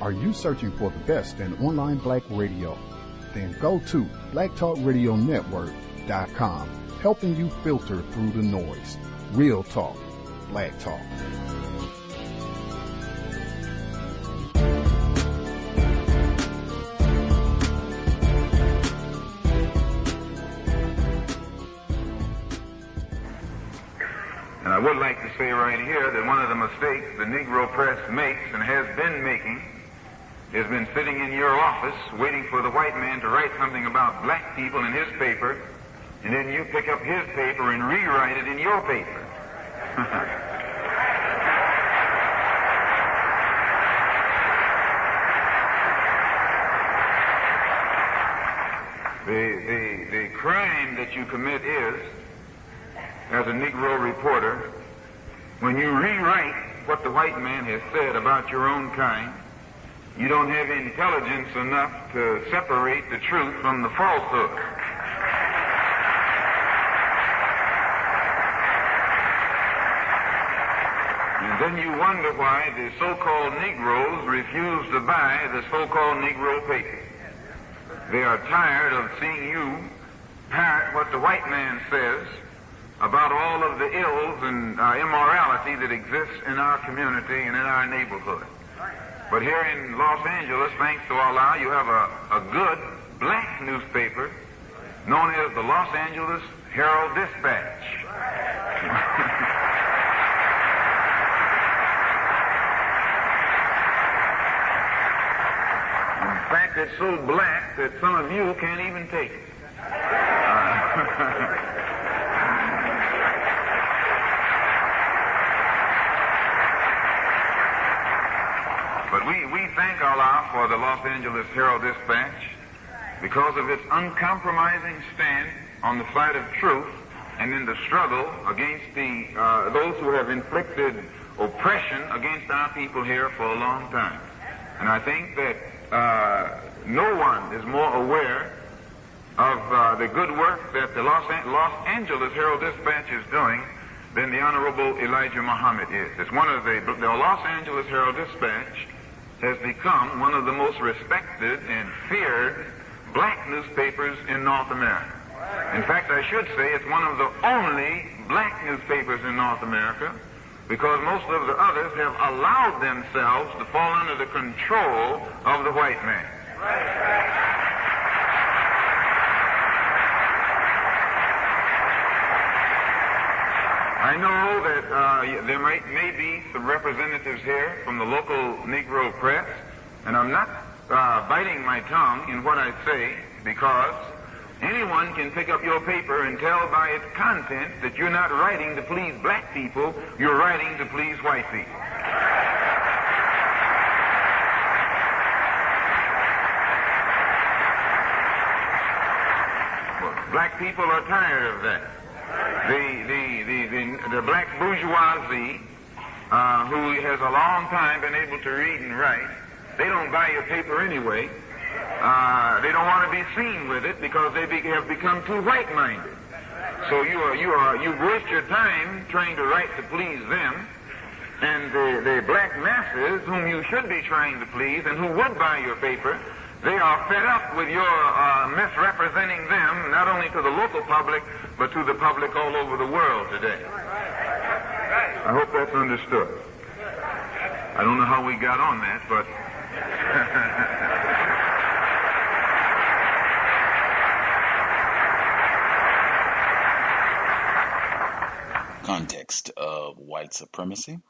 Are you searching for the best in online black radio? Then go to blacktalkradionetwork.com, helping you filter through the noise. Real talk, black talk. And I would like to say right here that one of the mistakes the Negro press makes and has been making has been sitting in your office waiting for the white man to write something about black people in his paper, and then you pick up his paper and rewrite it in your paper. The crime that you commit is, as a Negro reporter, when you rewrite what the white man has said about your own kind, you don't have intelligence enough to separate the truth from the falsehood. And then you wonder why the so-called Negroes refuse to buy the so-called Negro paper. They are tired of seeing you parrot what the white man says about all of the ills and immorality that exists in our community and in our neighborhood. But here in Los Angeles, thanks to Allah, you have a good black newspaper known as the Los Angeles Herald-Dispatch. In fact, it's so black that some of you can't even take it. But we thank Allah for the Los Angeles Herald-Dispatch because of its uncompromising stand on the side of truth and in the struggle against those who have inflicted oppression against our people here for a long time. And I think that no one is more aware of the good work that the Los Angeles Herald-Dispatch is doing than the Honorable Elijah Muhammad is. It's one of the Los Angeles Herald-Dispatch has become one of the most respected and feared black newspapers in North America. In fact, I should say it's one of the only black newspapers in North America, because most of the others have allowed themselves to fall under the control of the white man. I know that there may be some representatives here from the local Negro press, and I'm not biting my tongue in what I say, because anyone can pick up your paper and tell by its content that you're not writing to please black people, you're writing to please white people. Well, black people are tired of that. The black bourgeoisie, who has a long time been able to read and write, they don't buy your paper anyway. They don't want to be seen with it because they have become too white-minded. So you waste your time trying to write to please them, and the black masses whom you should be trying to please and who would buy your paper, they are fed up with your misrepresenting them, not only to the local public, but to the public all over the world today. I hope that's understood. I don't know how we got on that, but... Context of White Supremacy.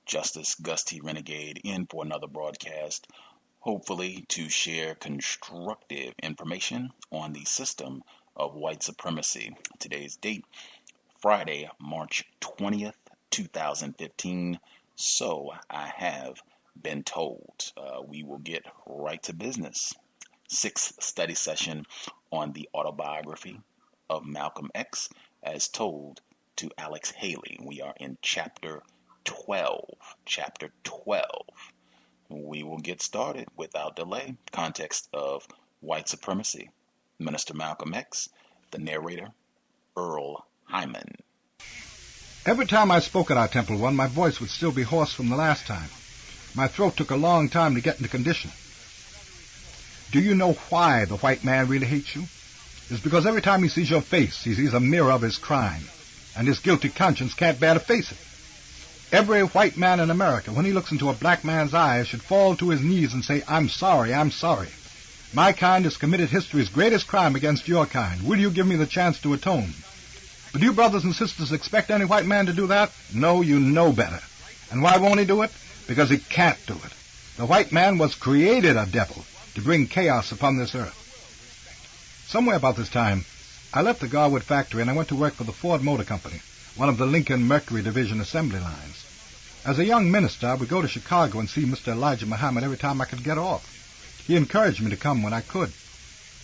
Justice Gus T Renegade in for another broadcast, hopefully to share constructive information on the system of white supremacy. Today's date, Friday, March 20th, 2015. So I have been told. We will get right to business. 6th study session on the autobiography of Malcolm X as told to Alex Haley. We are in chapter 12. Chapter 12. We will get started without delay. Context of White Supremacy. Minister Malcolm X, the narrator, Earl Hyman. Every time I spoke at our Temple One, my voice would still be hoarse from the last time. My throat took a long time to get into condition. Do you know why the white man really hates you? It's because every time he sees your face, he sees a mirror of his crime, and his guilty conscience can't bear to face it. Every white man in America, when he looks into a black man's eyes, should fall to his knees and say, I'm sorry, I'm sorry. My kind has committed history's greatest crime against your kind. Will you give me the chance to atone? But do you brothers and sisters expect any white man to do that? No, you know better. And why won't he do it? Because he can't do it. The white man was created a devil to bring chaos upon this earth. Somewhere about this time, I left the Garwood factory and I went to work for the Ford Motor Company, one of the Lincoln Mercury Division assembly lines. As a young minister, I would go to Chicago and see Mr. Elijah Muhammad every time I could get off. He encouraged me to come when I could.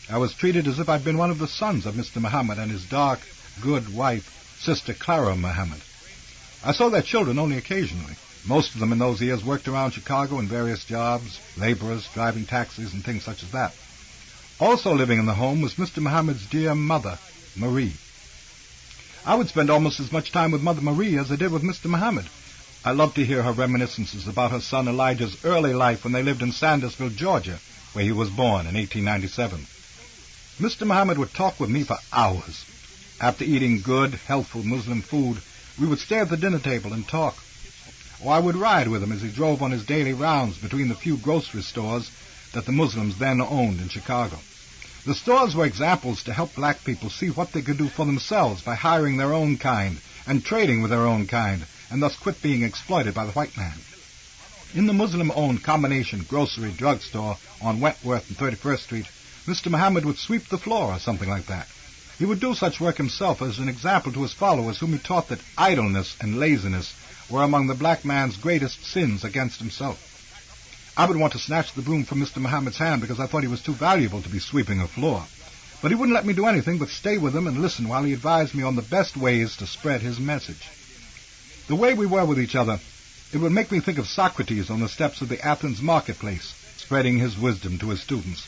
I was treated as if I'd been one of the sons of Mr. Muhammad and his dark, good wife, Sister Clara Muhammad. I saw their children only occasionally. Most of them in those years worked around Chicago in various jobs, laborers, driving taxis, and things such as that. Also living in the home was Mr. Muhammad's dear mother, Marie. I would spend almost as much time with Mother Marie as I did with Mr. Muhammad. I loved to hear her reminiscences about her son Elijah's early life when they lived in Sandersville, Georgia, where he was born in 1897. Mr. Muhammad would talk with me for hours. After eating good, healthful Muslim food, we would stay at the dinner table and talk. Or I would ride with him as he drove on his daily rounds between the few grocery stores that the Muslims then owned in Chicago. The stores were examples to help black people see what they could do for themselves by hiring their own kind and trading with their own kind, and thus quit being exploited by the white man. In the Muslim-owned combination grocery drugstore on Wentworth and 31st Street, Mr. Muhammad would sweep the floor or something like that. He would do such work himself as an example to his followers, whom he taught that idleness and laziness were among the black man's greatest sins against himself. I would want to snatch the broom from Mr. Muhammad's hand because I thought he was too valuable to be sweeping a floor. But he wouldn't let me do anything but stay with him and listen while he advised me on the best ways to spread his message. The way we were with each other, it would make me think of Socrates on the steps of the Athens marketplace, spreading his wisdom to his students.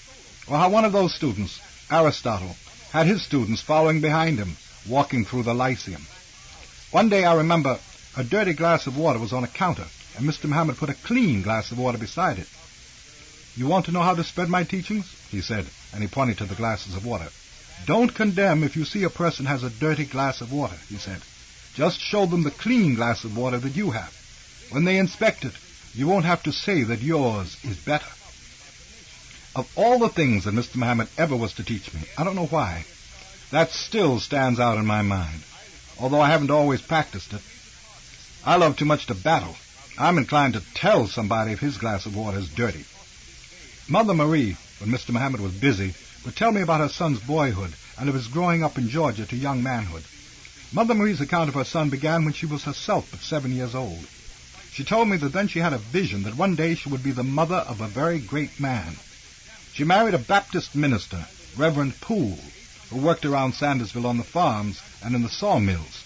Or how one of those students, Aristotle, had his students following behind him, walking through the Lyceum. One day, I remember, a dirty glass of water was on a counter, and Mr. Muhammad put a clean glass of water beside it. You want to know how to spread my teachings? He said, and he pointed to the glasses of water. Don't condemn if you see a person has a dirty glass of water, he said. Just show them the clean glass of water that you have. When they inspect it, you won't have to say that yours is better. Of all the things that Mr. Muhammad ever was to teach me, I don't know why, that still stands out in my mind, although I haven't always practiced it. I love too much to battle. I'm inclined to tell somebody if his glass of water is dirty. Mother Marie, when Mr. Muhammad was busy, would tell me about her son's boyhood and of his growing up in Georgia to young manhood. Mother Marie's account of her son began when she was herself but 7 years old. She told me that then she had a vision that one day she would be the mother of a very great man. She married a Baptist minister, Reverend Poole, who worked around Sandersville on the farms and in the sawmills.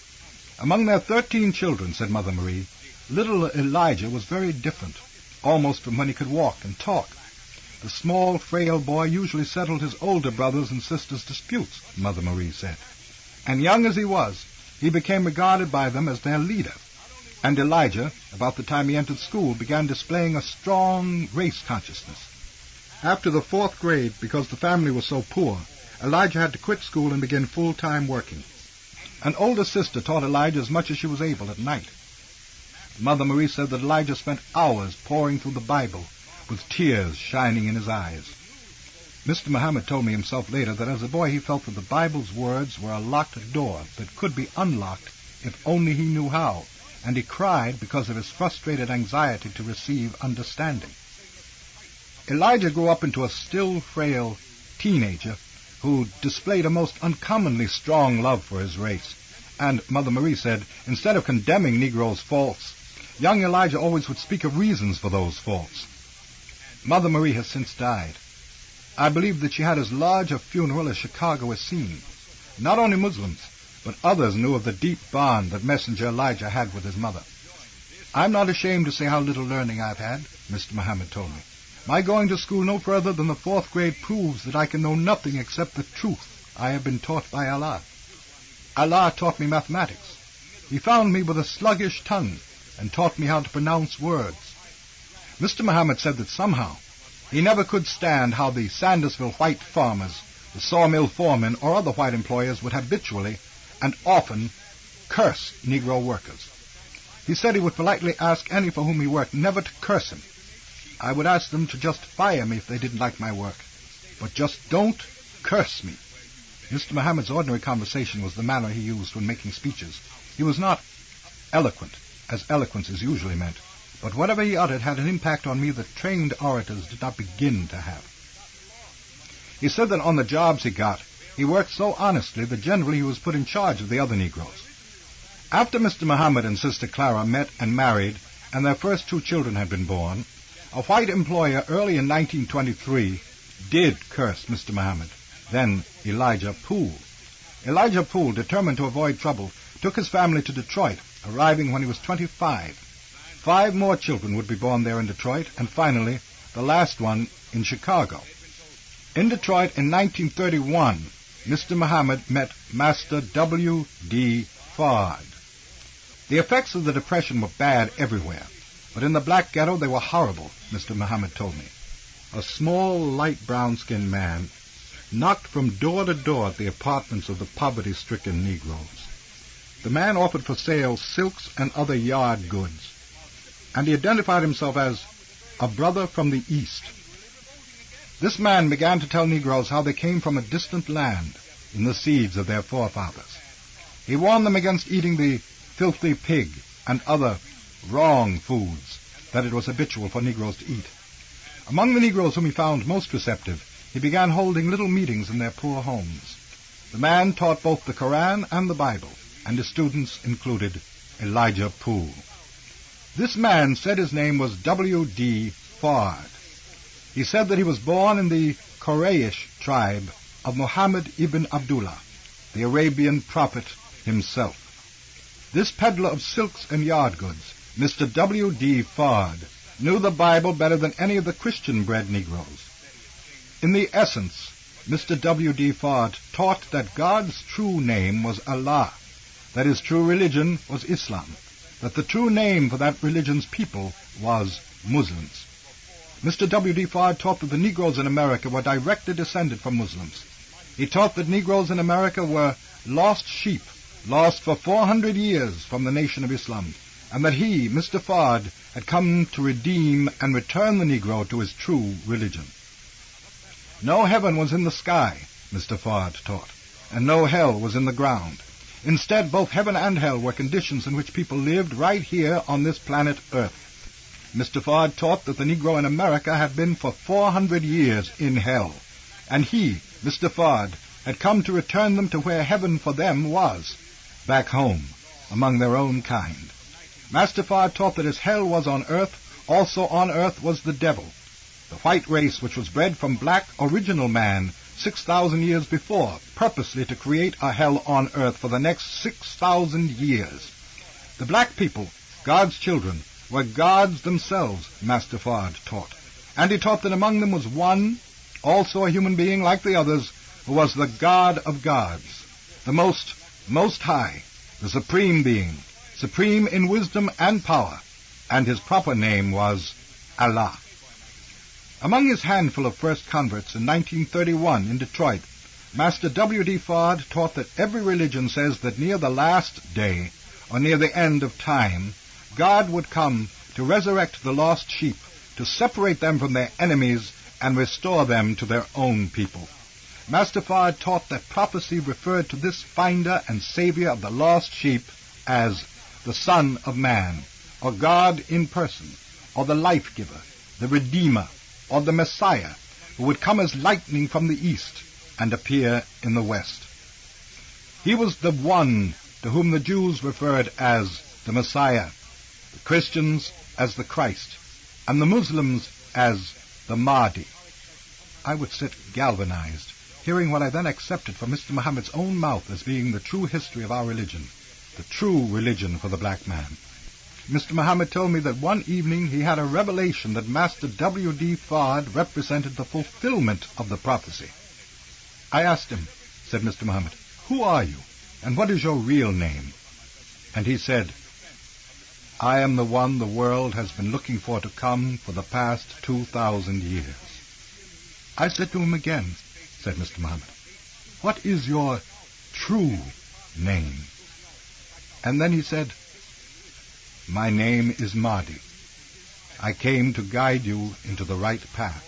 Among their 13 children, said Mother Marie, little Elijah was very different, almost from when he could walk and talk. The small, frail boy usually settled his older brothers' and sisters' disputes, Mother Marie said. And young as he was, he became regarded by them as their leader. And Elijah, about the time he entered school, began displaying a strong race consciousness. After the 4th grade, because the family was so poor, Elijah had to quit school and begin full-time working. An older sister taught Elijah as much as she was able at night. Mother Marie said that Elijah spent hours poring through the Bible, with tears shining in his eyes. Mr. Muhammad told me himself later that as a boy he felt that the Bible's words were a locked door that could be unlocked if only he knew how, and he cried because of his frustrated anxiety to receive understanding. Elijah grew up into a still frail teenager who displayed a most uncommonly strong love for his race. And Mother Marie said, instead of condemning Negroes' faults, young Elijah always would speak of reasons for those faults. Mother Marie has since died. I believe that she had as large a funeral as Chicago has seen. Not only Muslims, but others knew of the deep bond that Messenger Elijah had with his mother. I'm not ashamed to say how little learning I've had, Mr. Muhammad told me. My going to school no further than the 4th grade proves that I can know nothing except the truth I have been taught by Allah. Allah taught me mathematics. He found me with a sluggish tongue and taught me how to pronounce words. Mr. Muhammad said that somehow he never could stand how the Sandersville white farmers, the sawmill foremen, or other white employers would habitually and often curse Negro workers. He said he would politely ask any for whom he worked never to curse him. I would ask them to just fire me if they didn't like my work, but just don't curse me. Mr. Muhammad's ordinary conversation was the manner he used when making speeches. He was not eloquent, as eloquence is usually meant, but whatever he uttered had an impact on me that trained orators did not begin to have. He said that on the jobs he got, he worked so honestly that generally he was put in charge of the other Negroes. After Mr. Muhammad and Sister Clara met and married, and their first 2 children had been born, a white employer early in 1923 did curse Mr. Muhammad, then Elijah Poole. Elijah Poole, determined to avoid trouble, took his family to Detroit, arriving when he was 25. 5 more children would be born there in Detroit, and finally, the last one in Chicago. In Detroit in 1931, Mr. Muhammad met Master W.D. Fard. The effects of the Depression were bad everywhere, but in the black ghetto they were horrible, Mr. Muhammad told me. A small, light brown-skinned man knocked from door to door at the apartments of the poverty-stricken Negroes. The man offered for sale silks and other yard goods, and he identified himself as a brother from the East. This man began to tell Negroes how they came from a distant land in the seeds of their forefathers. He warned them against eating the filthy pig and other wrong foods that it was habitual for Negroes to eat. Among the Negroes whom he found most receptive, he began holding little meetings in their poor homes. The man taught both the Koran and the Bible, and his students included Elijah Poole. This man said his name was W.D. Fard. He said that he was born in the Quraysh tribe of Muhammad ibn Abdullah, the Arabian prophet himself. This peddler of silks and yard goods, Mr. W.D. Fard, knew the Bible better than any of the Christian-bred Negroes. In the essence, Mr. W.D. Fard taught that God's true name was Allah, that his true religion was Islam, that the true name for that religion's people was Muslims. Mr. W.D. Fard taught that the Negroes in America were directly descended from Muslims. He taught that Negroes in America were lost sheep, lost for 400 years from the Nation of Islam, and that he, Mr. Fard, had come to redeem and return the Negro to his true religion. No heaven was in the sky, Mr. Fard taught, and no hell was in the ground. Instead, both heaven and hell were conditions in which people lived right here on this planet Earth. Mr. Fard taught that the Negro in America had been for 400 years in hell, and he, Mr. Fard, had come to return them to where heaven for them was, back home, among their own kind. Master Fard taught that as hell was on earth, also on earth was the devil, the white race which was bred from black original man 6,000 years before, purposely to create a hell on earth for the next 6,000 years. The black people, God's children, were gods themselves, Master Fard taught. And he taught that among them was one, also a human being like the others, who was the God of gods, the most high, the supreme being, supreme in wisdom and power, and his proper name was Allah. Among his handful of first converts in 1931 in Detroit, Master W.D. Fard taught that every religion says that near the last day, or near the end of time, God would come to resurrect the lost sheep, to separate them from their enemies and restore them to their own people. Master Fard taught that prophecy referred to this finder and savior of the lost sheep as the Son of Man, or God in person, or the life-giver, the Redeemer, or the Messiah, who would come as lightning from the east and appear in the west. He was the one to whom the Jews referred as the Messiah, the Christians as the Christ, and the Muslims as the Mahdi. I would sit galvanized, hearing what I then accepted from Mr. Muhammad's own mouth as being the true history of our religion, the true religion for the black man. Mr. Muhammad told me that one evening he had a revelation that Master W.D. Fard represented the fulfillment of the prophecy. I asked him, said Mr. Muhammad, "Who are you, and what is your real name?" And he said, I am the one the world has been looking for to come for the past 2,000 years. I said to him again, said Mr. Muhammad, what is your true name? And then he said, my name is Mahdi. I came to guide you into the right path.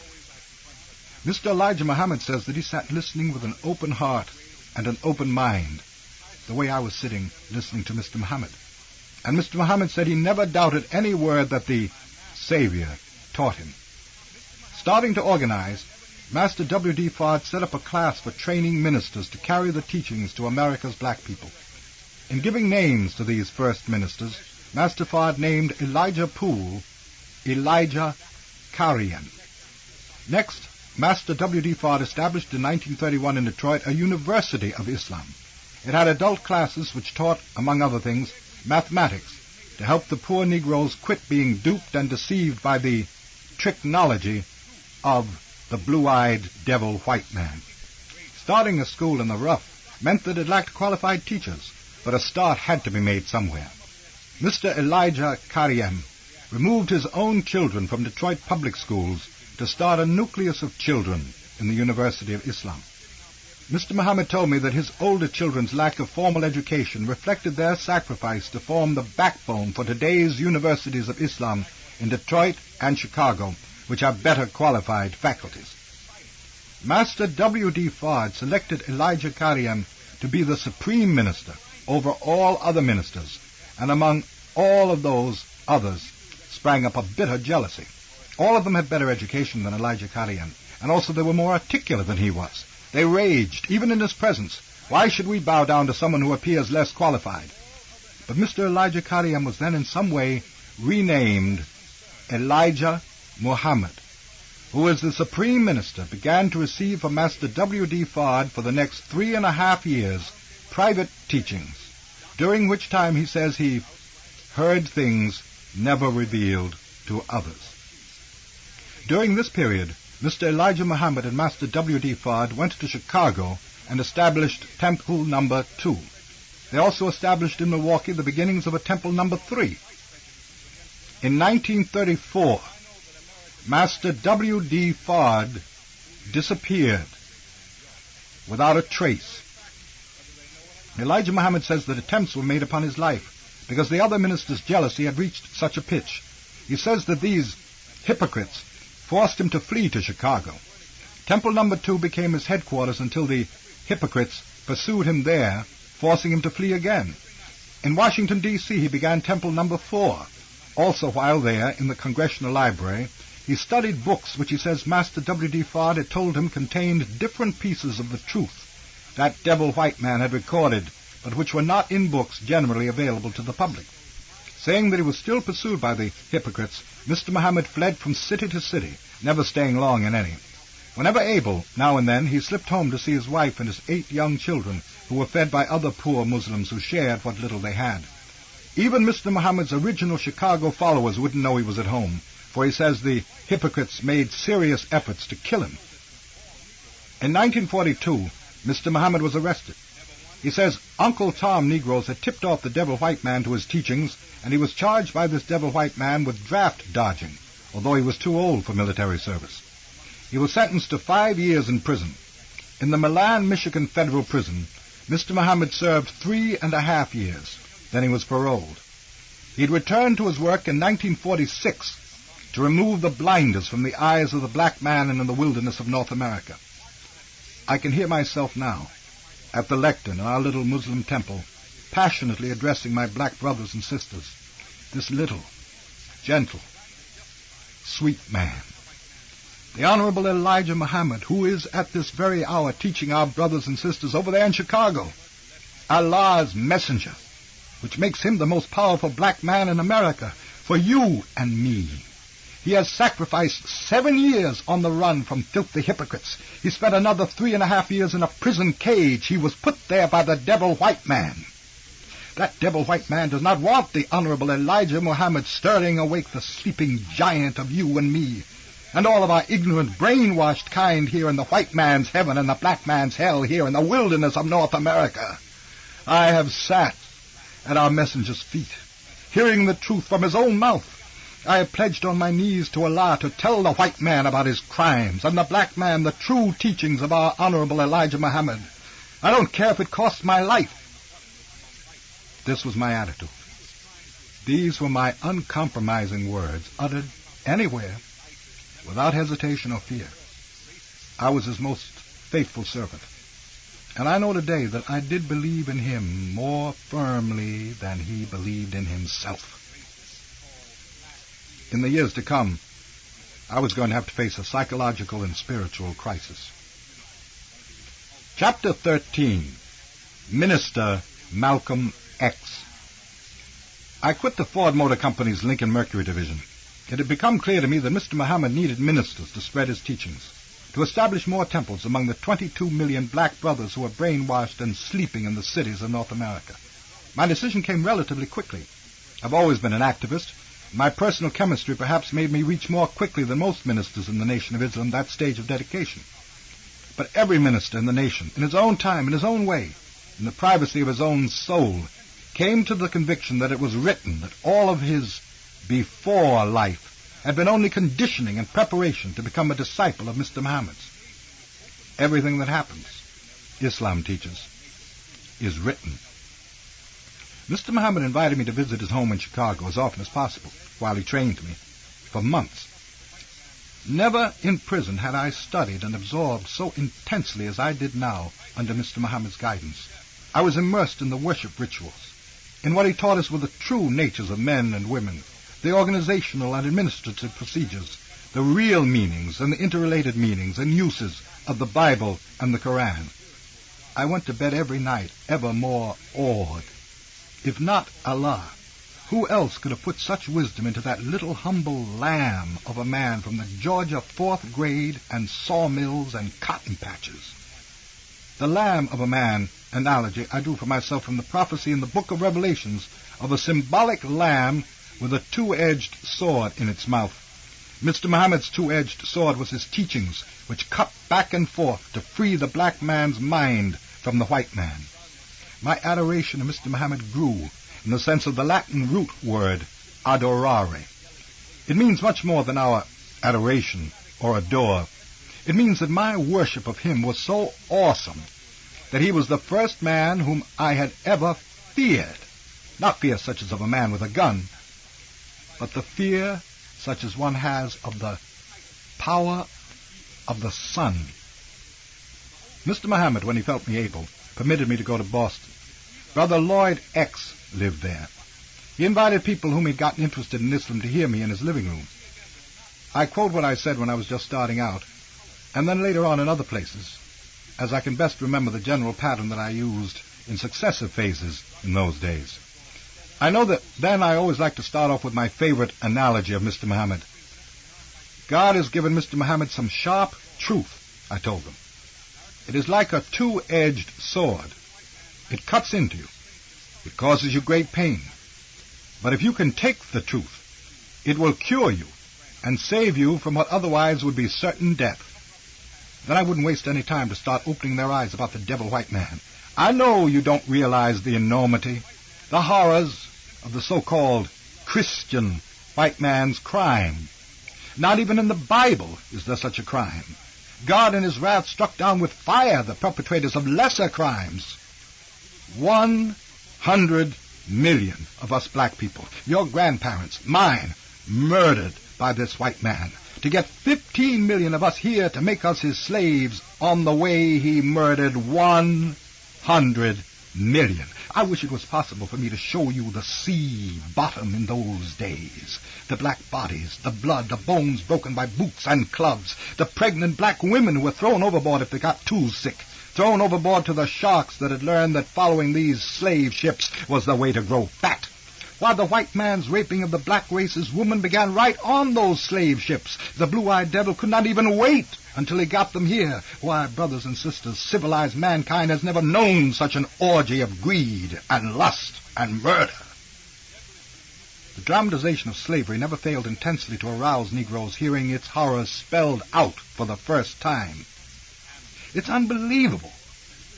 Mr. Elijah Muhammad says that he sat listening with an open heart and an open mind, the way I was sitting listening to Mr. Muhammad. And Mr. Muhammad said he never doubted any word that the Savior taught him. Starting to organize, Master W.D. Fard set up a class for training ministers to carry the teachings to America's black people. In giving names to these first ministers, Master Fard named Elijah Poole Elijah Karian. Next, Master W.D. Fard established in 1931 in Detroit a University of Islam. It had adult classes which taught, among other things, mathematics to help the poor Negroes quit being duped and deceived by the tricknology of the blue-eyed devil white man. Starting a school in the rough meant that it lacked qualified teachers, but a start had to be made somewhere. Mr. Elijah Kariem removed his own children from Detroit public schools to start a nucleus of children in the University of Islam. Mr. Muhammad told me that his older children's lack of formal education reflected their sacrifice to form the backbone for today's universities of Islam in Detroit and Chicago, which have better qualified faculties. Master W.D. Fard selected Elijah Kariem to be the supreme minister over all other ministers, and among all of those others sprang up a bitter jealousy. All of them had better education than Elijah Kariem, and also they were more articulate than he was. They raged, even in his presence. Why should we bow down to someone who appears less qualified? But Mr. Elijah Kariem was then in some way renamed Elijah Muhammad, who as the Supreme Minister began to receive from Master W.D. Fard for the next 3.5 years private teachings, during which time he says he heard things never revealed to others. During this period, Mr. Elijah Muhammad and Master W.D. Fard went to Chicago and established Temple No. 2. They also established in Milwaukee the beginnings of a Temple No. 3. In 1934, Master W.D. Fard disappeared without a trace. Elijah Muhammad says that attempts were made upon his life because the other ministers' jealousy had reached such a pitch. He says that these hypocrites forced him to flee to Chicago. Temple No. 2 became his headquarters until the hypocrites pursued him there, forcing him to flee again. In Washington, D.C., he began Temple No. 4. Also, while there, in the Congressional Library, he studied books which he says Master W.D. Fard had told him contained different pieces of the truth that devil white man had recorded, but which were not in books generally available to the public. Saying that he was still pursued by the hypocrites, Mr. Muhammad fled from city to city, never staying long in any. Whenever able, now and then, he slipped home to see his wife and his 8 young children, who were fed by other poor Muslims who shared what little they had. Even Mr. Muhammad's original Chicago followers wouldn't know he was at home, for he says the hypocrites made serious efforts to kill him. In 1942, Mr. Muhammad was arrested. He says Uncle Tom Negroes had tipped off the devil white man to his teachings, and he was charged by this devil white man with draft dodging, although he was too old for military service. He was sentenced to 5 years in prison. In the Milan, Michigan Federal Prison, Mr. Muhammad served 3.5 years. Then he was paroled. He'd returned to his work in 1946 to remove the blinders from the eyes of the black man in the wilderness of North America. I can hear myself now, at the lectern in our little Muslim temple, passionately addressing my black brothers and sisters, this little, gentle, sweet man, the Honorable Elijah Muhammad, who is at this very hour teaching our brothers and sisters over there in Chicago, Allah's messenger, which makes him the most powerful black man in America for you and me. He has sacrificed 7 years on the run from filthy hypocrites. He spent another 3.5 years in a prison cage. He was put there by the devil white man. That devil white man does not want the Honorable Elijah Muhammad stirring awake the sleeping giant of you and me, and all of our ignorant, brainwashed kind here in the white man's heaven and the black man's hell here in the wilderness of North America. I have sat at our messenger's feet. hearing the truth from his own mouth. I have pledged on my knees to Allah to tell the white man about his crimes and the black man the true teachings of our Honorable Elijah Muhammad. I don't care if it costs my life. This was my attitude. These were my uncompromising words, uttered anywhere, without hesitation or fear. I was his most faithful servant. And I know today that I did believe in him more firmly than he believed in himself. In the years to come, I was going to have to face a psychological and spiritual crisis. Chapter 13, Minister Malcolm X. I quit the Ford Motor Company's Lincoln Mercury division. It had become clear to me that Mr. Muhammad needed ministers to spread his teachings, to establish more temples among the 22 million black brothers who were brainwashed and sleeping in the cities of North America. My decision came relatively quickly. I've always been an activist. My personal chemistry perhaps made me reach more quickly than most ministers in the Nation of Islam that stage of dedication. But every minister in the nation, in his own time, in his own way, in the privacy of his own soul, came to the conviction that it was written that all of his before life had been only conditioning and preparation to become a disciple of Mr. Muhammad's. Everything that happens, Islam teaches, is written. Mr. Muhammad invited me to visit his home in Chicago as often as possible while he trained me for months. Never in prison had I studied and absorbed so intensely as I did now under Mr. Muhammad's guidance. I was immersed in the worship rituals, in what he taught us were the true natures of men and women, the organizational and administrative procedures, the real meanings and the interrelated meanings and uses of the Bible and the Quran. I went to bed every night ever more awed. If not Allah, who else could have put such wisdom into that little humble lamb of a man from the Georgia 4th grade and sawmills and cotton patches? The lamb of a man analogy I drew for myself from the prophecy in the book of Revelations of a symbolic lamb with a two-edged sword in its mouth. Mr. Muhammad's two-edged sword was his teachings, which cut back and forth to free the black man's mind from the white man. My adoration of Mr. Muhammad grew in the sense of the Latin root word adorare. It means much more than our adoration or adore. It means that my worship of him was so awesome that he was the first man whom I had ever feared. Not fear such as of a man with a gun, but the fear such as one has of the power of the sun. Mr. Muhammad, when he felt me able, permitted me to go to Boston. Brother Lloyd X lived there. He invited people whom he'd gotten interested in Islam to hear me in his living room. I quote what I said when I was just starting out, and then later on in other places, as I can best remember the general pattern that I used in successive phases in those days. I know that then I always like to start off with my favorite analogy of Mr. Muhammad. God has given Mr. Muhammad some sharp truth, I told them. It is like a two-edged sword. It cuts into you. It causes you great pain. But if you can take the truth, it will cure you and save you from what otherwise would be certain death. Then I wouldn't waste any time to start opening their eyes about the devil white man. I know you don't realize the enormity, the horrors of the so-called Christian white man's crime. Not even in the Bible is there such a crime. God in his wrath struck down with fire the perpetrators of lesser crimes. 100 million of us black people, your grandparents, mine, murdered by this white man, to get 15 million of us here to make us his slaves on the way he murdered 100 million. I wish it was possible for me to show you the sea bottom in those days. The black bodies, the blood, the bones broken by boots and clubs, the pregnant black women who were thrown overboard if they got too sick, thrown overboard to the sharks that had learned that following these slave ships was the way to grow fat. While the white man's raping of the black race's woman began right on those slave ships, the blue-eyed devil could not even wait until he got them here. Why, brothers and sisters, civilized mankind has never known such an orgy of greed and lust and murder. The dramatization of slavery never failed intensely to arouse Negroes hearing its horrors spelled out for the first time. It's unbelievable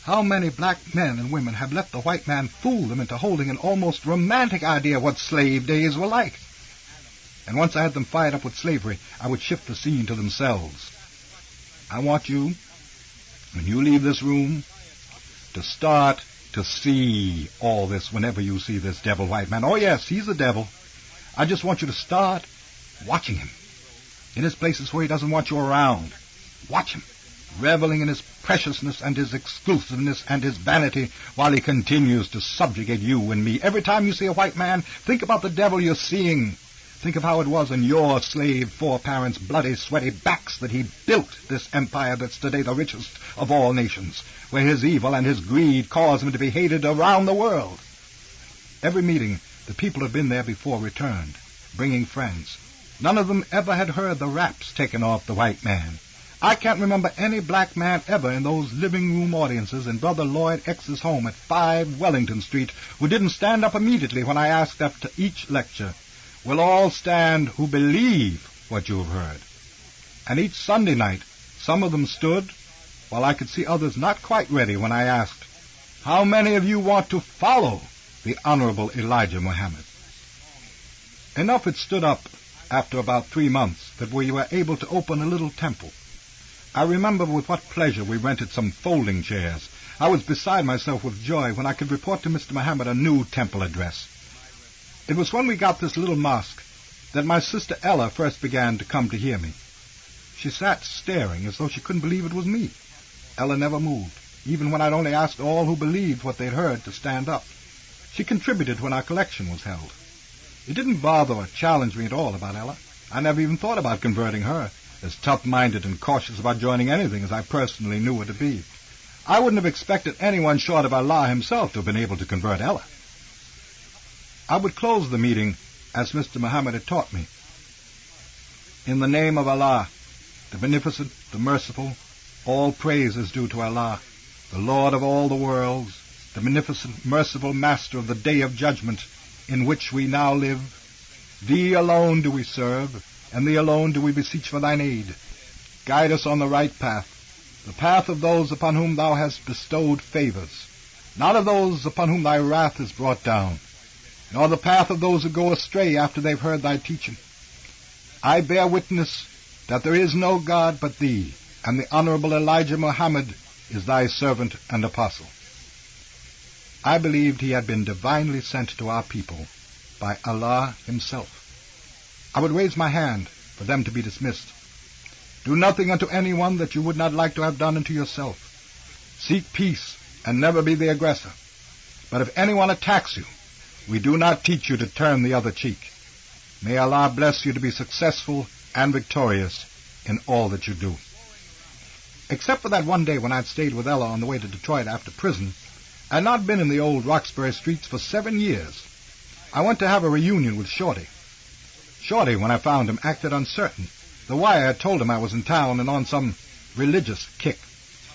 How many black men and women have let the white man fool them into holding an almost romantic idea of what slave days were like? And once I had them fired up with slavery, I would shift the scene to themselves. I want you, when you leave this room, to start to see all this whenever you see this devil white man. Oh, yes, he's the devil. I just want you to start watching him in his places where he doesn't want you around. Watch him, reveling in his preciousness and his exclusiveness and his vanity while he continues to subjugate you and me. Every time you see a white man, think about the devil you're seeing. Think of how it was on your slave foreparents' bloody, sweaty backs that he built this empire that's today the richest of all nations, where his evil and his greed caused him to be hated around the world. Every meeting, the people who had been there before returned, bringing friends. None of them ever had heard the raps taken off the white man. I can't remember any black man ever in those living room audiences in Brother Lloyd X's home at 5 Wellington Street who didn't stand up immediately when I asked after each lecture, "Will all stand who believe what you have heard?" And each Sunday night, some of them stood, while I could see others not quite ready when I asked, "How many of you want to follow the Honorable Elijah Muhammad?" Enough had stood up after about 3 months that we were able to open a little temple. I remember with what pleasure we rented some folding chairs. I was beside myself with joy when I could report to Mr. Muhammad a new temple address. It was when we got this little mosque that my sister Ella first began to come to hear me. She sat staring as though she couldn't believe it was me. Ella never moved, even when I'd only asked all who believed what they'd heard to stand up. She contributed when our collection was held. It didn't bother or challenge me at all about Ella. I never even thought about converting her, as tough-minded and cautious about joining anything as I personally knew her to be. I wouldn't have expected anyone short of Allah himself to have been able to convert Ella. I would close the meeting as Mr. Muhammad had taught me. In the name of Allah, the Beneficent, the Merciful, all praise is due to Allah, the Lord of all the worlds, the Beneficent, Merciful Master of the Day of Judgment, in which we now live. Thee alone do we serve, and Thee alone do we beseech for Thine aid. Guide us on the right path, the path of those upon whom Thou hast bestowed favors, not of those upon whom Thy wrath is brought down, nor the path of those who go astray after they've heard Thy teaching. I bear witness that there is no God but Thee, and the Honorable Elijah Muhammad is Thy servant and apostle. I believed he had been divinely sent to our people by Allah himself. I would raise my hand for them to be dismissed. Do nothing unto anyone that you would not like to have done unto yourself. Seek peace and never be the aggressor. But if anyone attacks you, we do not teach you to turn the other cheek. May Allah bless you to be successful and victorious in all that you do. Except for that one day when I'd stayed with Ella on the way to Detroit after prison, I had not been in the old Roxbury streets for 7 years. I went to have a reunion with Shorty. Shorty, when I found him, acted uncertain. The wire had told him I was in town and on some religious kick.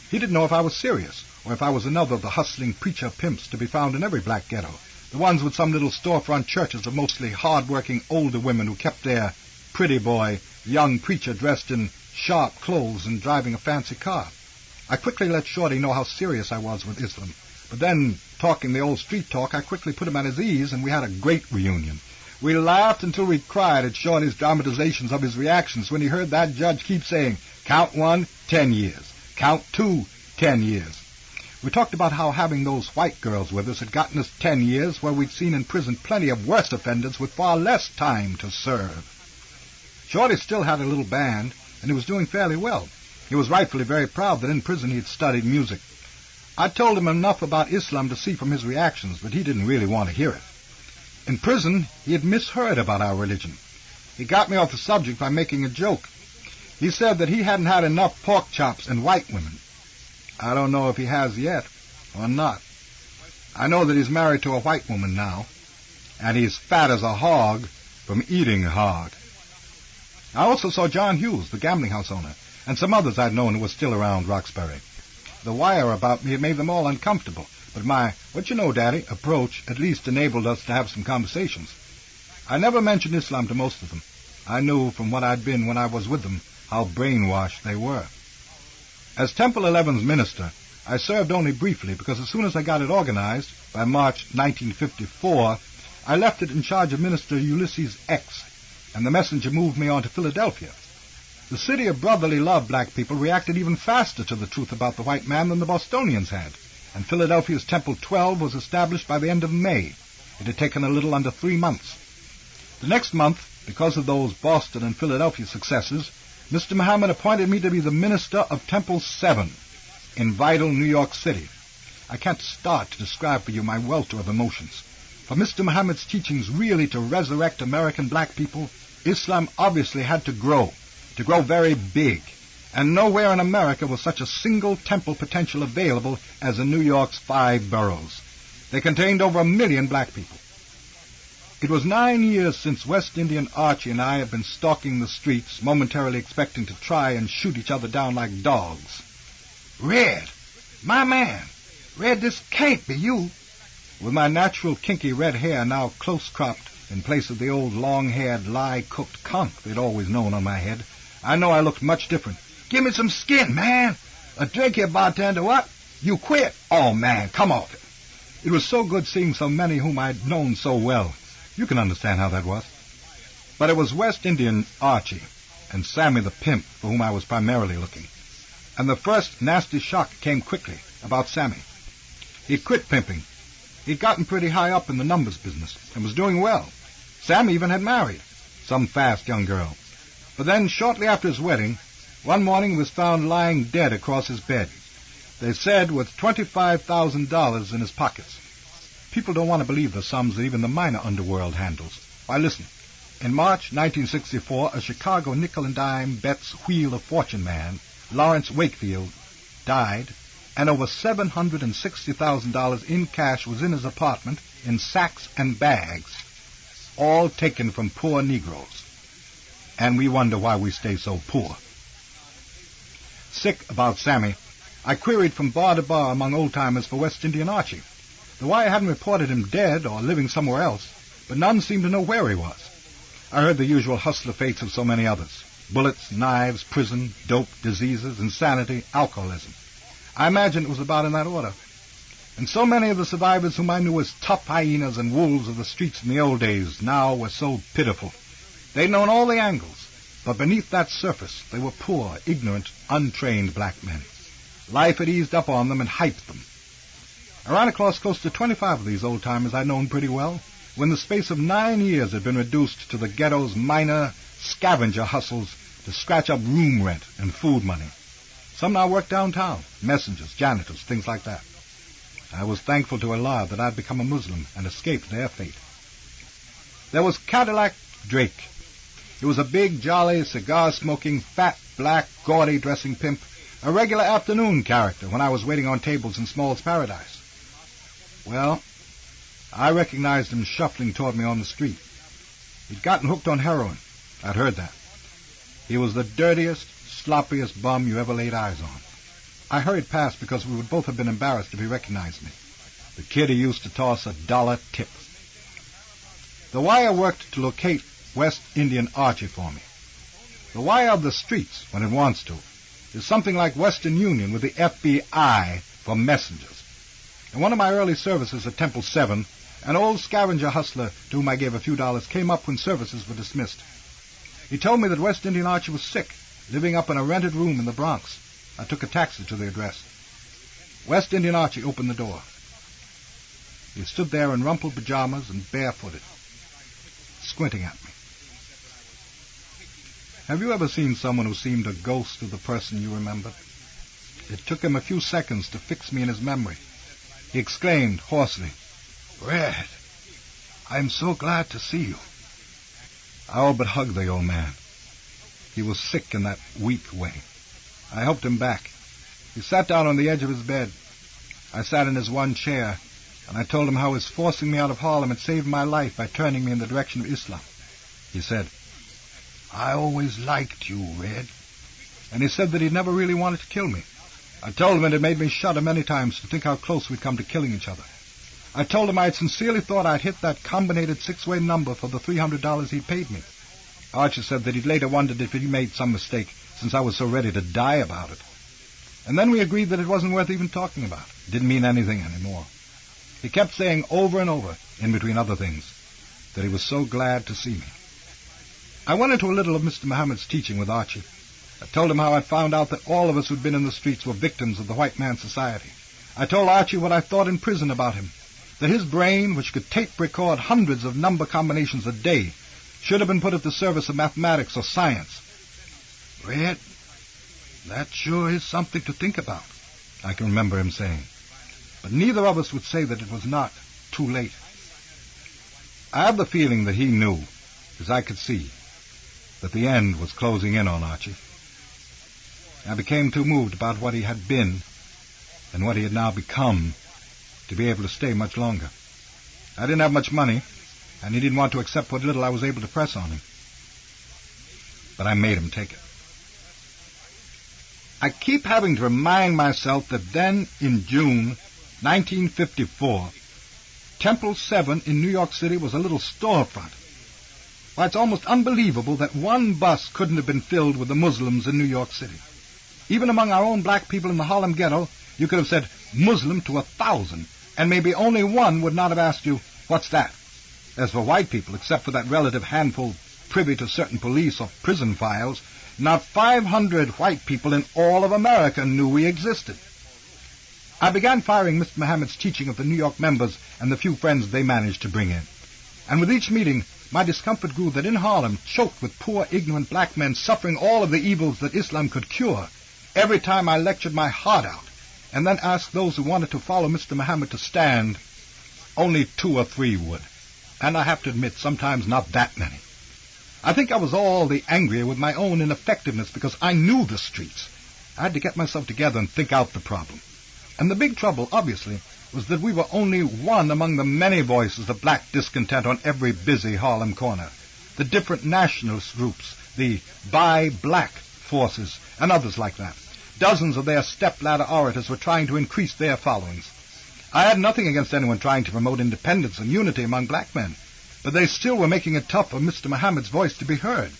He didn't know if I was serious, or if I was another of the hustling preacher pimps to be found in every black ghetto, the ones with some little storefront churches of mostly hard-working older women who kept their pretty boy, young preacher dressed in sharp clothes and driving a fancy car. I quickly let Shorty know how serious I was with Islam. But then, talking the old street talk, I quickly put him at his ease, and we had a great reunion. We laughed until we cried at Shorty's dramatizations of his reactions when he heard that judge keep saying, "Count 1, 10 years. Count 2, 10 years. We talked about how having those white girls with us had gotten us 10 years, where we'd seen in prison plenty of worse offenders with far less time to serve. Shorty still had a little band, and he was doing fairly well. He was rightfully very proud that in prison he had studied music. I told him enough about Islam to see from his reactions, but he didn't really want to hear it. In prison, he had misheard about our religion. He got me off the subject by making a joke. He said that he hadn't had enough pork chops and white women. I don't know if he has yet or not. I know that he's married to a white woman now, and he's fat as a hog from eating hog. I also saw John Hughes, the gambling house owner, and some others I'd known who were still around Roxbury. The wire about me had made them all uncomfortable, but my "what you know, Daddy" approach at least enabled us to have some conversations. I never mentioned Islam to most of them. I knew from what I'd been when I was with them how brainwashed they were. As Temple 11's minister, I served only briefly because as soon as I got it organized, by March 1954, I left it in charge of Minister Ulysses X, and the messenger moved me on to Philadelphia. The city of brotherly love black people reacted even faster to the truth about the white man than the Bostonians had, and Philadelphia's Temple 12 was established by the end of May. It had taken a little under 3 months. The next month, because of those Boston and Philadelphia successes, Mr. Muhammad appointed me to be the minister of Temple 7 in vital New York City. I can't start to describe for you my welter of emotions. For Mr. Muhammad's teachings really to resurrect American black people, Islam obviously had to grow very big, and nowhere in America was such a single temple potential available as in New York's 5 boroughs. They contained over 1 million black people. It was 9 years since West Indian Archie and I had been stalking the streets, momentarily expecting to try and shoot each other down like dogs. "Red, my man, Red, this can't be you." With my natural kinky red hair now close-cropped in place of the old long-haired, lie-cooked conch they'd always known on my head, I know I looked much different. "Give me some skin, man. A drink here, bartender. What? You quit? Oh, man, come off it." It was so good seeing so many whom I'd known so well. You can understand how that was. But it was West Indian Archie and Sammy the Pimp for whom I was primarily looking. And the first nasty shock came quickly about Sammy. He'd quit pimping. He'd gotten pretty high up in the numbers business and was doing well. Sammy even had married some fast young girl. But then, shortly after his wedding, one morning he was found lying dead across his bed. They said with $25,000 in his pockets. People don't want to believe the sums that even the minor underworld handles. Why, listen. In March 1964, a Chicago nickel-and-dime Betts Wheel of Fortune man, Lawrence Wakefield, died, and over $760,000 in cash was in his apartment in sacks and bags, all taken from poor Negroes. And we wonder why we stay so poor. Sick about Sammy, I queried from bar to bar among old-timers for West Indian Archie. The wire hadn't reported him dead or living somewhere else, but none seemed to know where he was. I heard the usual hustler fates of so many others: bullets, knives, prison, dope, diseases, insanity, alcoholism. I imagined it was about in that order. And so many of the survivors whom I knew as tough hyenas and wolves of the streets in the old days now were so pitiful. They'd known all the angles, but beneath that surface they were poor, ignorant, untrained black men. Life had eased up on them and hyped them. I ran across close to 25 of these old-timers I'd known pretty well, when the space of 9 years had been reduced to the ghetto's minor scavenger hustles to scratch up room rent and food money. Some now worked downtown, messengers, janitors, things like that. I was thankful to Allah that I'd become a Muslim and escaped their fate. There was Cadillac Drake. He was a big, jolly, cigar-smoking, fat, black, gaudy dressing pimp, a regular afternoon character when I was waiting on tables in Small's Paradise. Well, I recognized him shuffling toward me on the street. He'd gotten hooked on heroin. I'd heard that. He was the dirtiest, sloppiest bum you ever laid eyes on. I hurried past because we would both have been embarrassed if he recognized me. The kid who used to toss $1 tip. The wire worked to locate West Indian Archie for me. The wire of the streets, when it wants to, is something like Western Union with the FBI for messengers. In one of my early services at Temple 7, an old scavenger hustler to whom I gave a few dollars came up when services were dismissed. He told me that West Indian Archie was sick, living up in a rented room in the Bronx. I took a taxi to the address. West Indian Archie opened the door. He stood there in rumpled pajamas and barefooted, squinting at me. Have you ever seen someone who seemed a ghost of the person you remembered? It took him a few seconds to fix me in his memory. He exclaimed hoarsely, "Red, I'm so glad to see you." I all but hugged the old man. He was sick in that weak way. I helped him back. He sat down on the edge of his bed. I sat in his one chair, and I told him how his forcing me out of Harlem had saved my life by turning me in the direction of Islam. He said, "I always liked you, Red." And he said that he'd never really wanted to kill me. I told him it had made me shudder many times to think how close we'd come to killing each other. I told him I had sincerely thought I'd hit that combinated six-way number for the $300 he'd paid me. Archie said that he'd later wondered if he'd made some mistake, since I was so ready to die about it. And then we agreed that it wasn't worth even talking about. It didn't mean anything anymore. He kept saying over and over, in between other things, that he was so glad to see me. I went into a little of Mr. Muhammad's teaching with Archie. I told him how I'd found out that all of us who'd been in the streets were victims of the white man's society. I told Archie what I thought in prison about him, that his brain, which could tape record hundreds of number combinations a day, should have been put at the service of mathematics or science. Red, that sure is something to think about, I can remember him saying. But neither of us would say that it was not too late. I have the feeling that he knew, as I could see, that the end was closing in on Archie. I became too moved about what he had been and what he had now become to be able to stay much longer. I didn't have much money, and he didn't want to accept what little I was able to press on him. But I made him take it. I keep having to remind myself that then, in June 1954, Temple 7 in New York City was a little storefront. Why, it's almost unbelievable that one bus couldn't have been filled with the Muslims in New York City. Even among our own black people in the Harlem ghetto, you could have said Muslim to 1,000, and maybe only one would not have asked you, what's that? As for white people, except for that relative handful privy to certain police or prison files, not 500 white people in all of America knew we existed. I began firing Mr. Muhammad's teaching of the New York members and the few friends they managed to bring in. And with each meeting, my discomfort grew that in Harlem, choked with poor, ignorant black men suffering all of the evils that Islam could cure, every time I lectured my heart out and then asked those who wanted to follow Mr. Muhammad to stand, only 2 or 3 would. And I have to admit, sometimes not that many. I think I was all the angrier with my own ineffectiveness because I knew the streets. I had to get myself together and think out the problem. And the big trouble, obviously, was that we were only one among the many voices of black discontent on every busy Harlem corner. The different nationalist groups, the Buy Black forces, and others like that. Dozens of their stepladder orators were trying to increase their followings. I had nothing against anyone trying to promote independence and unity among black men, but they still were making it tough for Mr. Muhammad's voice to be heard.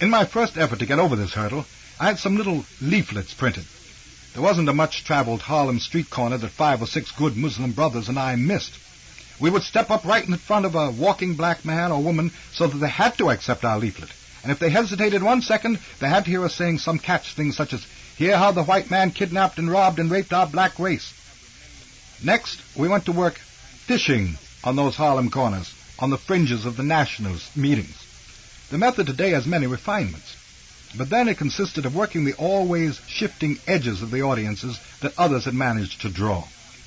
In my first effort to get over this hurdle, I had some little leaflets printed. There wasn't a much-traveled Harlem street corner that 5 or 6 good Muslim brothers and I missed. We would step up right in front of a walking black man or woman so that they had to accept our leaflet. And if they hesitated 1 second, they had to hear us saying some catch thing such as, "Hear how the white man kidnapped and robbed and raped our black race." Next, we went to work fishing on those Harlem corners, on the fringes of the nationalist meetings. The method today has many refinements, but then it consisted of working the always shifting edges of the audiences that others had managed to draw.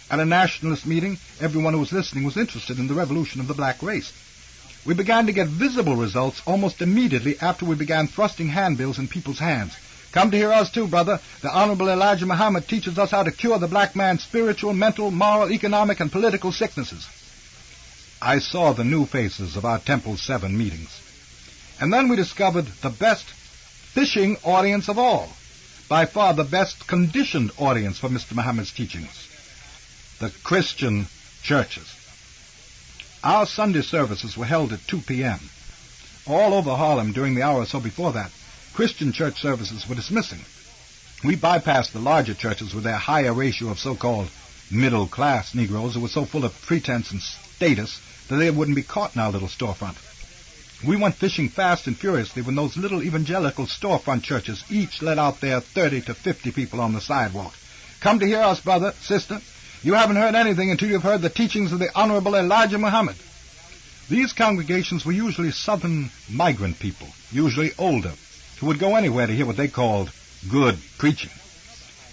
At a nationalist meeting, everyone who was listening was interested in the revolution of the black race. We began to get visible results almost immediately after we began thrusting handbills in people's hands. "Come to hear us too, brother. The Honorable Elijah Muhammad teaches us how to cure the black man's spiritual, mental, moral, economic, and political sicknesses." I saw the new faces of our Temple 7 meetings. And then we discovered the best fishing audience of all, by far the best conditioned audience for Mr. Muhammad's teachings, the Christian churches. Our Sunday services were held at 2 p.m. All over Harlem during the hour or so before that, Christian church services were dismissing. We bypassed the larger churches with their higher ratio of so-called middle-class Negroes who were so full of pretense and status that they wouldn't be caught in our little storefront. We went fishing fast and furiously when those little evangelical storefront churches each let out their 30 to 50 people on the sidewalk. "Come to hear us, brother, sister. You haven't heard anything until you've heard the teachings of the Honorable Elijah Muhammad." These congregations were usually southern migrant people, usually older, who would go anywhere to hear what they called good preaching.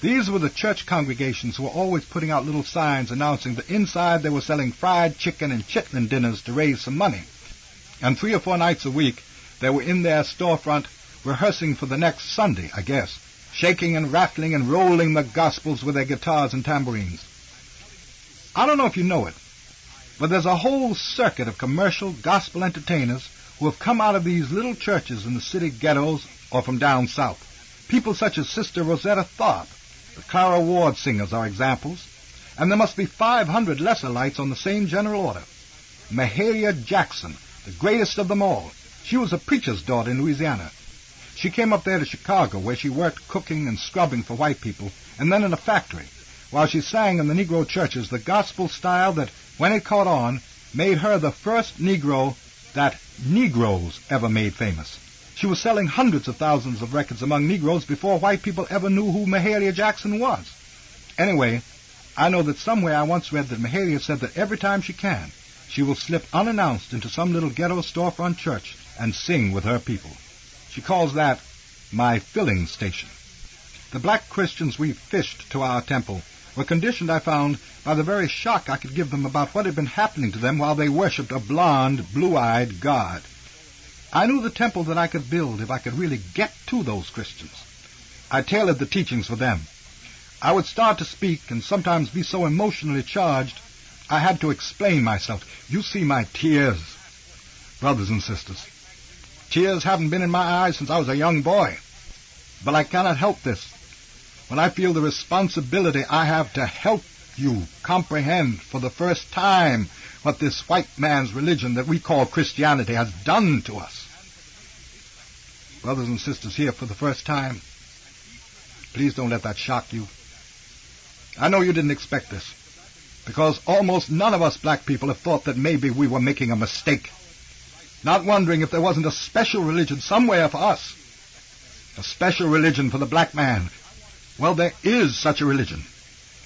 These were the church congregations who were always putting out little signs announcing that inside they were selling fried chicken and chitlin dinners to raise some money. And 3 or 4 nights a week, they were in their storefront rehearsing for the next Sunday, I guess, shaking and rattling and rolling the gospels with their guitars and tambourines. I don't know if you know it, but there's a whole circuit of commercial gospel entertainers who have come out of these little churches in the city ghettos or from down south. People such as Sister Rosetta Tharpe, the Clara Ward singers are examples, and there must be 500 lesser lights on the same general order. Mahalia Jackson, the greatest of them all. She was a preacher's daughter in Louisiana. She came up there to Chicago, where she worked cooking and scrubbing for white people, and then in a factory, while she sang in the Negro churches the gospel style that, when it caught on, made her the first Negro that Negroes ever made famous. She was selling hundreds of thousands of records among Negroes before white people ever knew who Mahalia Jackson was. Anyway, I know that somewhere I once read that Mahalia said that every time she can, she will slip unannounced into some little ghetto storefront church and sing with her people. She calls that my filling station. The black Christians we fished to our temple were conditioned, I found, by the very shock I could give them about what had been happening to them while they worshipped a blond, blue-eyed God. I knew the temple that I could build if I could really get to those Christians. I tailored the teachings for them. I would start to speak and sometimes be so emotionally charged I had to explain myself. You see my tears, brothers and sisters. Tears haven't been in my eyes since I was a young boy. But I cannot help this. When I feel the responsibility I have to help you comprehend for the first time what this white man's religion that we call Christianity has done to us. Brothers and sisters here for the first time, please don't let that shock you. I know you didn't expect this, because almost none of us black people have thought that maybe we were making a mistake, not wondering if there wasn't a special religion somewhere for us, a special religion for the black man. Well, there is such a religion.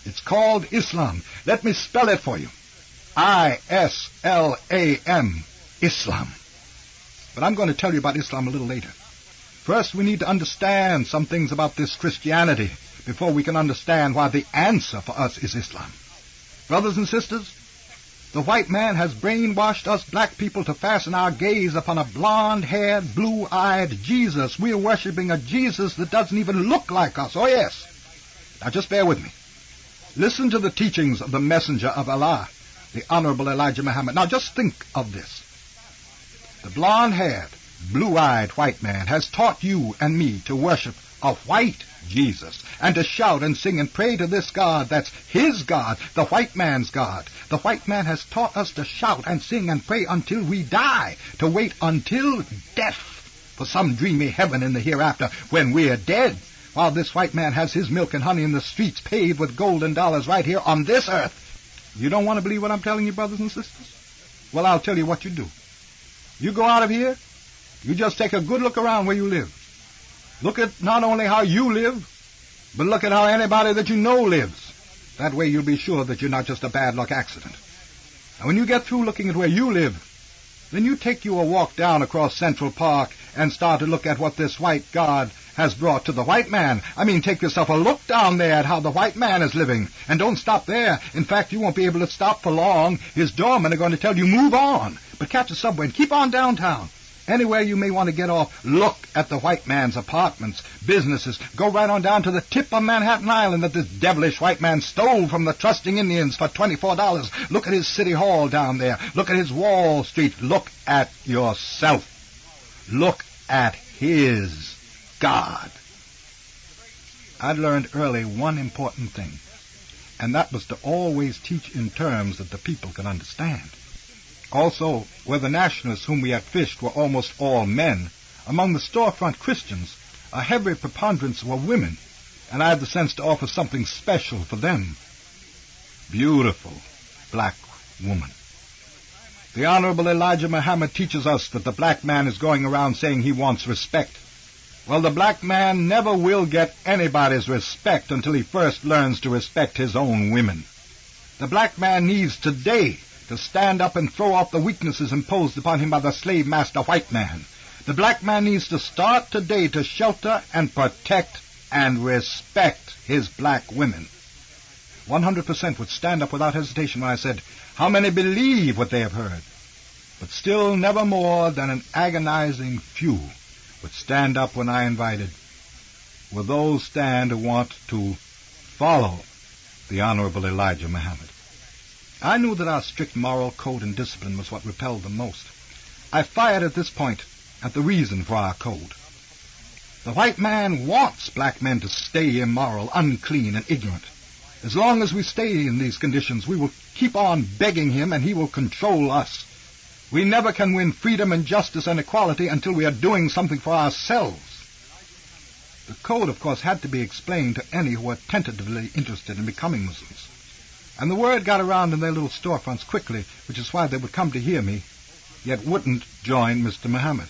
It's called Islam. Let me spell it for you. I-S-L-A-M, Islam. But I'm going to tell you about Islam a little later. First, we need to understand some things about this Christianity before we can understand why the answer for us is Islam. Brothers and sisters, the white man has brainwashed us black people to fasten our gaze upon a blonde-haired, blue-eyed Jesus. We're worshiping a Jesus that doesn't even look like us. Oh, yes. Now, just bear with me. Listen to the teachings of the messenger of Allah, the Honorable Elijah Muhammad. Now, just think of this. The blonde-haired, blue-eyed white man has taught you and me to worship a white Jesus, and to shout and sing and pray to this God that's his God, the white man's God. The white man has taught us to shout and sing and pray until we die, to wait until death for some dreamy heaven in the hereafter when we're dead, while this white man has his milk and honey in the streets paved with golden dollars right here on this earth. You don't want to believe what I'm telling you, brothers and sisters? Well, I'll tell you what you do. You go out of here, you just take a good look around where you live. Look at not only how you live, but look at how anybody that you know lives. That way you'll be sure that you're not just a bad luck accident. And when you get through looking at where you live, then you take you a walk down across Central Park and start to look at what this white God has brought to the white man. I mean, take yourself a look down there at how the white man is living. And don't stop there. In fact, you won't be able to stop for long. His doormen are going to tell you, move on. But catch a subway and keep on downtown. Anywhere you may want to get off, look at the white man's apartments, businesses. Go right on down to the tip of Manhattan Island that this devilish white man stole from the trusting Indians for $24. Look at his city hall down there. Look at his Wall Street. Look at yourself. Look at his God. I learned early one important thing, and that was to always teach in terms that the people could understand. Also, where the nationalists whom we had fished were almost all men, among the storefront Christians, a heavy preponderance were women, and I had the sense to offer something special for them. Beautiful black woman. The Honorable Elijah Muhammad teaches us that the black man is going around saying he wants respect. Well, the black man never will get anybody's respect until he first learns to respect his own women. The black man needs today to stand up and throw off the weaknesses imposed upon him by the slave master white man. The black man needs to start today to shelter and protect and respect his black women. 100% would stand up without hesitation when I said, how many believe what they have heard? But still never more than an agonizing few would stand up when I invited, will those stand who want to follow the Honorable Elijah Muhammad? I knew that our strict moral code and discipline was what repelled them most. I fired at this point at the reason for our code. The white man wants black men to stay immoral, unclean, and ignorant. As long as we stay in these conditions, we will keep on begging him, and he will control us. We never can win freedom and justice and equality until we are doing something for ourselves. The code, of course, had to be explained to any who were tentatively interested in becoming Muslims. And the word got around in their little storefronts quickly, which is why they would come to hear me, yet wouldn't join Mr. Muhammad.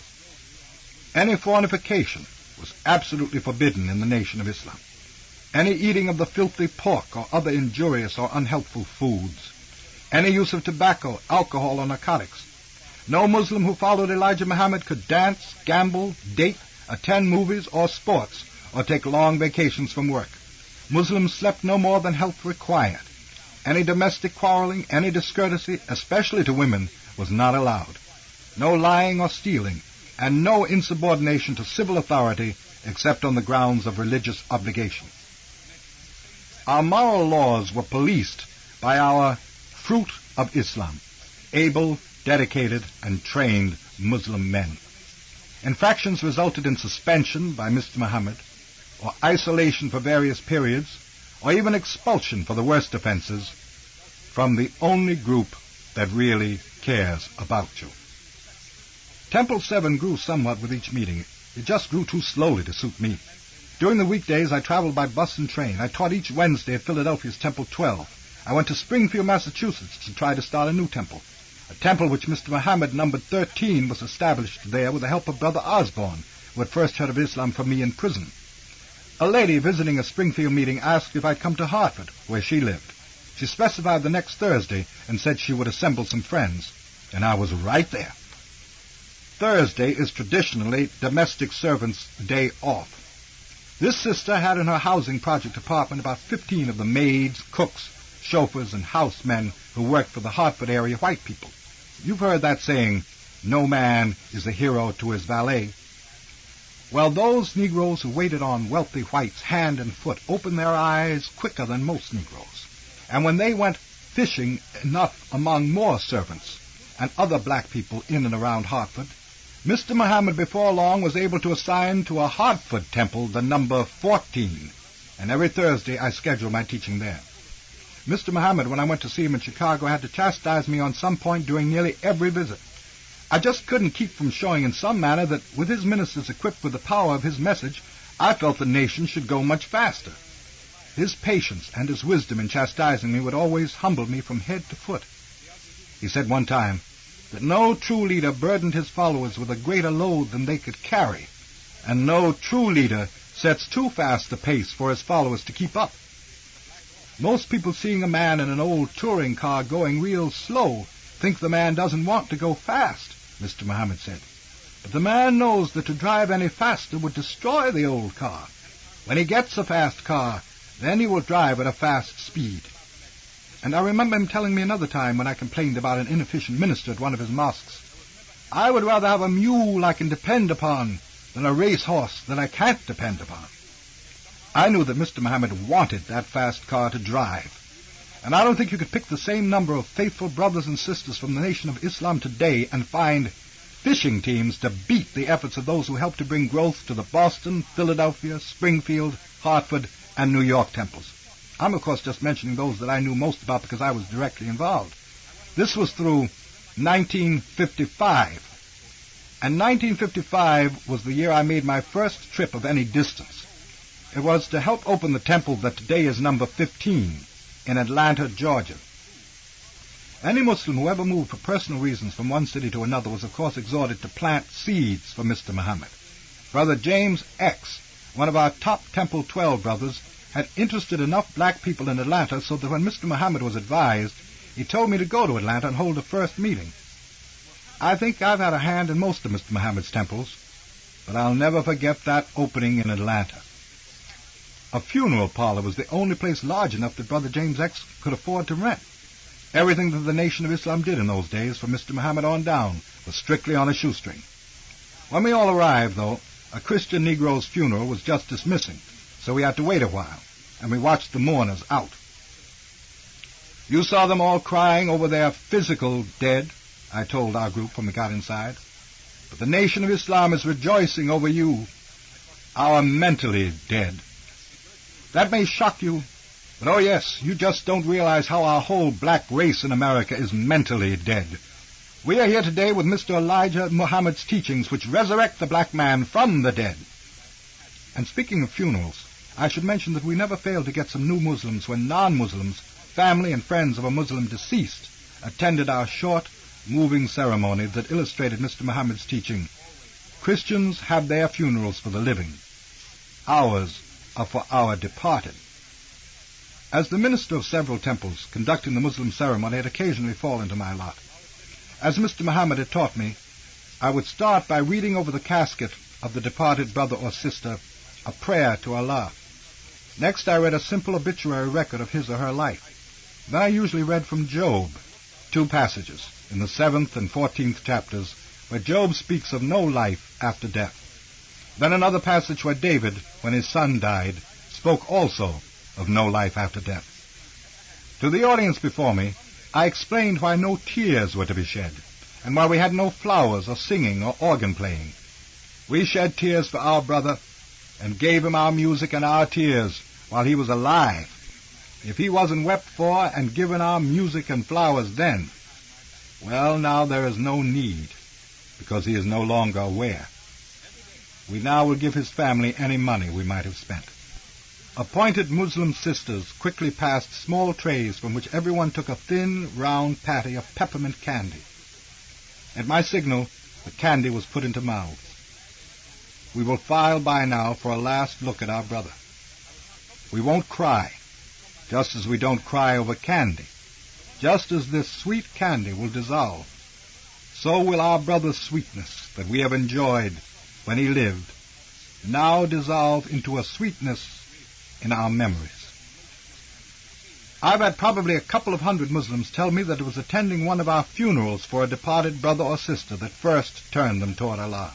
Any fornication was absolutely forbidden in the Nation of Islam. Any eating of the filthy pork or other injurious or unhealthful foods. Any use of tobacco, alcohol, or narcotics. No Muslim who followed Elijah Muhammad could dance, gamble, date, attend movies or sports, or take long vacations from work. Muslims slept no more than health required. Any domestic quarreling, any discourtesy, especially to women, was not allowed. No lying or stealing, and no insubordination to civil authority except on the grounds of religious obligation. Our moral laws were policed by our fruit of Islam, able, dedicated, and trained Muslim men. Infractions resulted in suspension by Mr. Muhammad, or isolation for various periods, or even expulsion for the worst offenses from the only group that really cares about you. Temple 7 grew somewhat with each meeting. It just grew too slowly to suit me. During the weekdays, I traveled by bus and train. I taught each Wednesday at Philadelphia's Temple 12. I went to Springfield, Massachusetts to try to start a new temple. A temple which Mr. Muhammad numbered 13 was established there with the help of Brother Osborne, who had first heard of Islam from me in prison. A lady visiting a Springfield meeting asked if I'd come to Hartford, where she lived. She specified the next Thursday and said she would assemble some friends, and I was right there. Thursday is traditionally domestic servants' day off. This sister had in her housing project apartment about 15 of the maids, cooks, chauffeurs, and housemen who worked for the Hartford area white people. You've heard that saying, no man is a hero to his valet. Well, those Negroes who waited on wealthy whites hand and foot opened their eyes quicker than most Negroes. And when they went fishing enough among more servants and other black people in and around Hartford, Mr. Muhammad before long was able to assign to a Hartford temple the number 14, and every Thursday I scheduled my teaching there. Mr. Muhammad, when I went to see him in Chicago, had to chastise me on some point during nearly every visit. I just couldn't keep from showing in some manner that with his ministers equipped with the power of his message, I felt the nation should go much faster. His patience and his wisdom in chastising me would always humble me from head to foot. He said one time that no true leader burdened his followers with a greater load than they could carry, and no true leader sets too fast a pace for his followers to keep up. Most people seeing a man in an old touring car going real slow think the man doesn't want to go fast, Mr. Muhammad said. But the man knows that to drive any faster would destroy the old car. When he gets a fast car, then he will drive at a fast speed. And I remember him telling me another time when I complained about an inefficient minister at one of his mosques, I would rather have a mule I can depend upon than a racehorse that I can't depend upon. I knew that Mr. Muhammad wanted that fast car to drive. And I don't think you could pick the same number of faithful brothers and sisters from the Nation of Islam today and find fishing teams to beat the efforts of those who helped to bring growth to the Boston, Philadelphia, Springfield, Hartford, and New York temples. I'm, of course, just mentioning those that I knew most about because I was directly involved. This was through 1955. And 1955 was the year I made my first trip of any distance. It was to help open the temple that today is number 15 in Atlanta, Georgia. Any Muslim who ever moved for personal reasons from one city to another was, of course, exhorted to plant seeds for Mr. Muhammad. Brother James X, one of our top Temple 12 brothers, had interested enough black people in Atlanta so that when Mr. Muhammad was advised, he told me to go to Atlanta and hold a first meeting. I think I've had a hand in most of Mr. Muhammad's temples, but I'll never forget that opening in Atlanta. A funeral parlor was the only place large enough that Brother James X could afford to rent. Everything that the Nation of Islam did in those days, from Mr. Muhammad on down, was strictly on a shoestring. When we all arrived, though, a Christian Negro's funeral was just dismissing, so we had to wait a while, and we watched the mourners out. You saw them all crying over their physical dead, I told our group when we got inside. But the Nation of Islam is rejoicing over you, our mentally dead. That may shock you, but oh yes, you just don't realize how our whole black race in America is mentally dead. We are here today with Mr. Elijah Muhammad's teachings which resurrect the black man from the dead. And speaking of funerals, I should mention that we never failed to get some new Muslims when non-Muslims, family and friends of a Muslim deceased, attended our short, moving ceremony that illustrated Mr. Muhammad's teaching. Christians have their funerals for the living. Ours are for our departed. As the minister of several temples conducting the Muslim ceremony had occasionally fallen to my lot. As Mr. Muhammad had taught me, I would start by reading over the casket of the departed brother or sister a prayer to Allah. Next, I read a simple obituary record of his or her life. Then I usually read from Job, 2 passages in the 7th and 14th chapters, where Job speaks of no life after death. Then another passage where David, when his son died, spoke also of no life after death. To the audience before me, I explained why no tears were to be shed, and why we had no flowers or singing or organ playing. We shed tears for our brother, and gave him our music and our tears while he was alive. If he wasn't wept for and given our music and flowers then, well, now there is no need, because he is no longer aware. We now will give his family any money we might have spent. Appointed Muslim sisters quickly passed small trays from which everyone took a thin, round patty of peppermint candy. At my signal, the candy was put into mouths. We will file by now for a last look at our brother. We won't cry, just as we don't cry over candy. Just as this sweet candy will dissolve, so will our brother's sweetness that we have enjoyed when he lived now dissolve into a sweetness in our memories. I've had probably a couple of hundred Muslims tell me that it was attending one of our funerals for a departed brother or sister that first turned them toward Allah.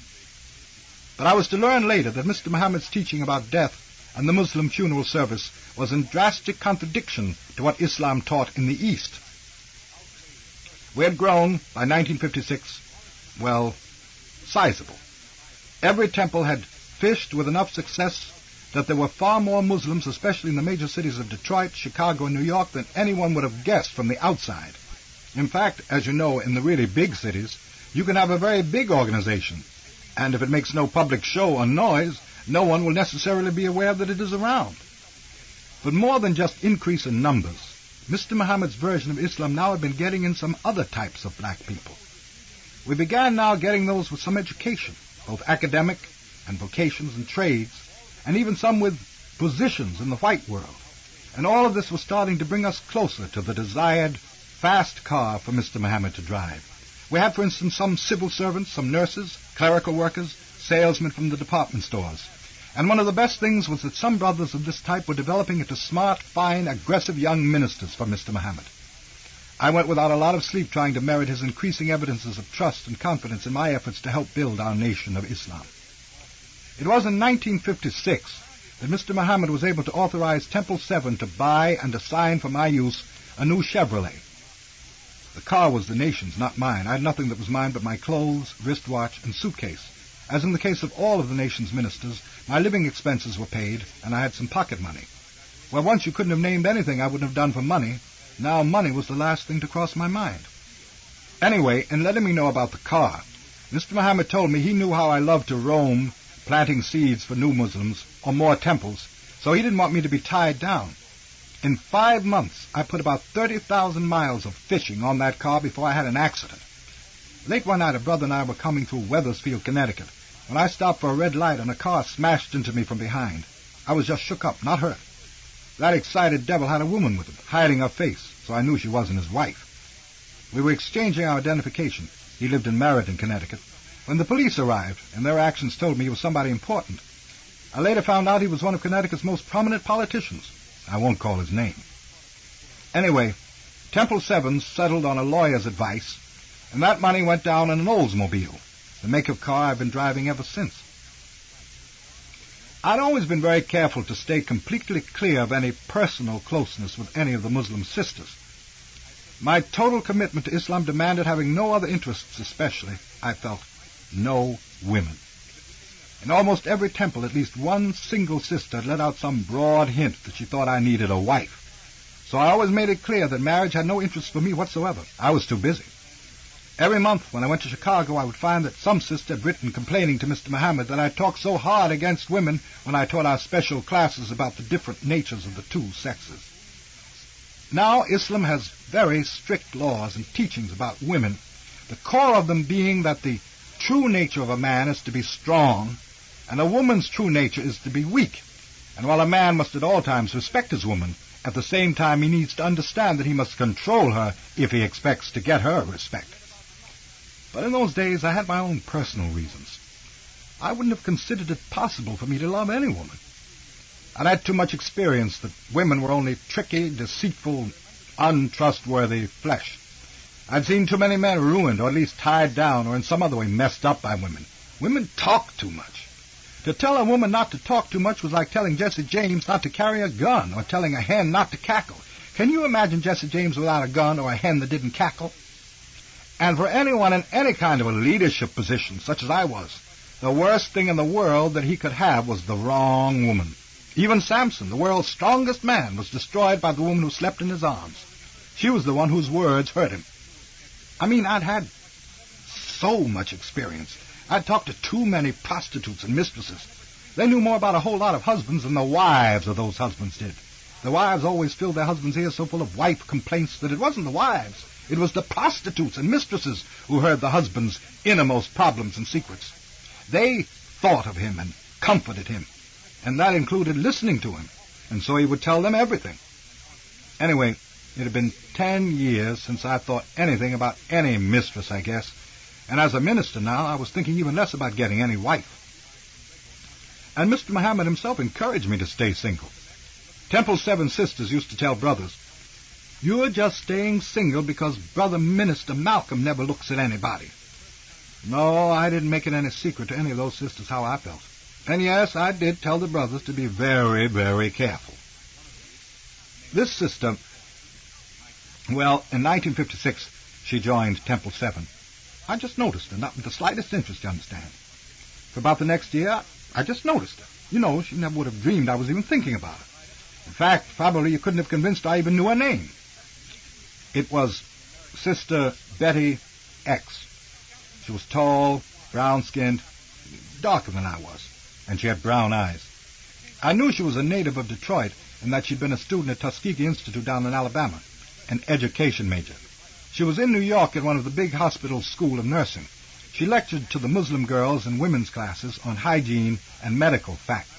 But I was to learn later that Mr. Muhammad's teaching about death and the Muslim funeral service was in drastic contradiction to what Islam taught in the East. We had grown, by 1956, well, sizable. Every temple had fished with enough success that there were far more Muslims, especially in the major cities of Detroit, Chicago, and New York, than anyone would have guessed from the outside. In fact, as you know, in the really big cities, you can have a very big organization, and if it makes no public show or noise, no one will necessarily be aware that it is around. But more than just increase in numbers, Mr. Muhammad's version of Islam now had been getting in some other types of black people. We began now getting those with some education, both academic and vocations and trades, and even some with positions in the white world. And all of this was starting to bring us closer to the desired fast car for Mr. Muhammad to drive. We had, for instance, some civil servants, some nurses, clerical workers, salesmen from the department stores. And one of the best things was that some brothers of this type were developing into smart, fine, aggressive young ministers for Mr. Muhammad. I went without a lot of sleep trying to merit his increasing evidences of trust and confidence in my efforts to help build our nation of Islam. It was in 1956 that Mr. Muhammad was able to authorize Temple 7 to buy and assign for my use a new Chevrolet. The car was the nation's, not mine. I had nothing that was mine but my clothes, wristwatch, and suitcase. As in the case of all of the nation's ministers, my living expenses were paid, and I had some pocket money. Well, once you couldn't have named anything I wouldn't have done for money. Now money was the last thing to cross my mind. Anyway, in letting me know about the car, Mr. Muhammad told me he knew how I loved to roam, planting seeds for new Muslims, or more temples, so he didn't want me to be tied down. In 5 months, I put about 30,000 miles of fishing on that car before I had an accident. Late one night, a brother and I were coming through Wethersfield, Connecticut, when I stopped for a red light and a car smashed into me from behind. I was just shook up, not hurt. That excited devil had a woman with him, hiding her face, so I knew she wasn't his wife. We were exchanging our identification. He lived in Meriden, Connecticut, when the police arrived, and their actions told me he was somebody important. I later found out he was one of Connecticut's most prominent politicians. I won't call his name. Anyway, Temple 7 settled on a lawyer's advice, and that money went down in an Oldsmobile, the make of car I've been driving ever since. I'd always been very careful to stay completely clear of any personal closeness with any of the Muslim sisters. My total commitment to Islam demanded having no other interests, especially, I felt, no women. In almost every temple, at least one single sister let out some broad hint that she thought I needed a wife. So I always made it clear that marriage had no interest for me whatsoever. I was too busy. Every month when I went to Chicago, I would find that some sister had written complaining to Mr. Muhammad that I talked so hard against women when I taught our special classes about the different natures of the two sexes. Now, Islam has very strict laws and teachings about women, the core of them being that the true nature of a man is to be strong, and a woman's true nature is to be weak. And while a man must at all times respect his woman, at the same time he needs to understand that he must control her if he expects to get her respect. But in those days I had my own personal reasons. I wouldn't have considered it possible for me to love any woman. I'd had too much experience that women were only tricky, deceitful, untrustworthy flesh. I'd seen too many men ruined, or at least tied down, or in some other way messed up by women. Women talk too much. To tell a woman not to talk too much was like telling Jesse James not to carry a gun, or telling a hen not to cackle. Can you imagine Jesse James without a gun or a hen that didn't cackle? And for anyone in any kind of a leadership position, such as I was, the worst thing in the world that he could have was the wrong woman. Even Samson, the world's strongest man, was destroyed by the woman who slept in his arms. She was the one whose words hurt him. I mean, I'd had so much experience. I'd talked to too many prostitutes and mistresses. They knew more about a whole lot of husbands than the wives of those husbands did. The wives always filled their husbands' ears so full of wife complaints that it wasn't the wives. It was the prostitutes and mistresses who heard the husband's innermost problems and secrets. They thought of him and comforted him, and that included listening to him, and so he would tell them everything. Anyway, it had been 10 years since I thought anything about any mistress, I guess, and as a minister now, I was thinking even less about getting any wife. And Mr. Muhammad himself encouraged me to stay single. Temple's 7 sisters used to tell brothers, "You're just staying single because Brother Minister Malcolm never looks at anybody." No, I didn't make it any secret to any of those sisters how I felt. And yes, I did tell the brothers to be very, very careful. This sister, well, in 1956, she joined Temple 7. I just noticed her, not with the slightest interest, you understand. For about the next year, I just noticed her. You know, she never would have dreamed I was even thinking about her. In fact, probably you couldn't have convinced I even knew her name. It was Sister Betty X. She was tall, brown-skinned, darker than I was, and she had brown eyes. I knew she was a native of Detroit and that she'd been a student at Tuskegee Institute down in Alabama, an education major. She was in New York at one of the big hospitals' school of nursing. She lectured to the Muslim girls in women's classes on hygiene and medical facts.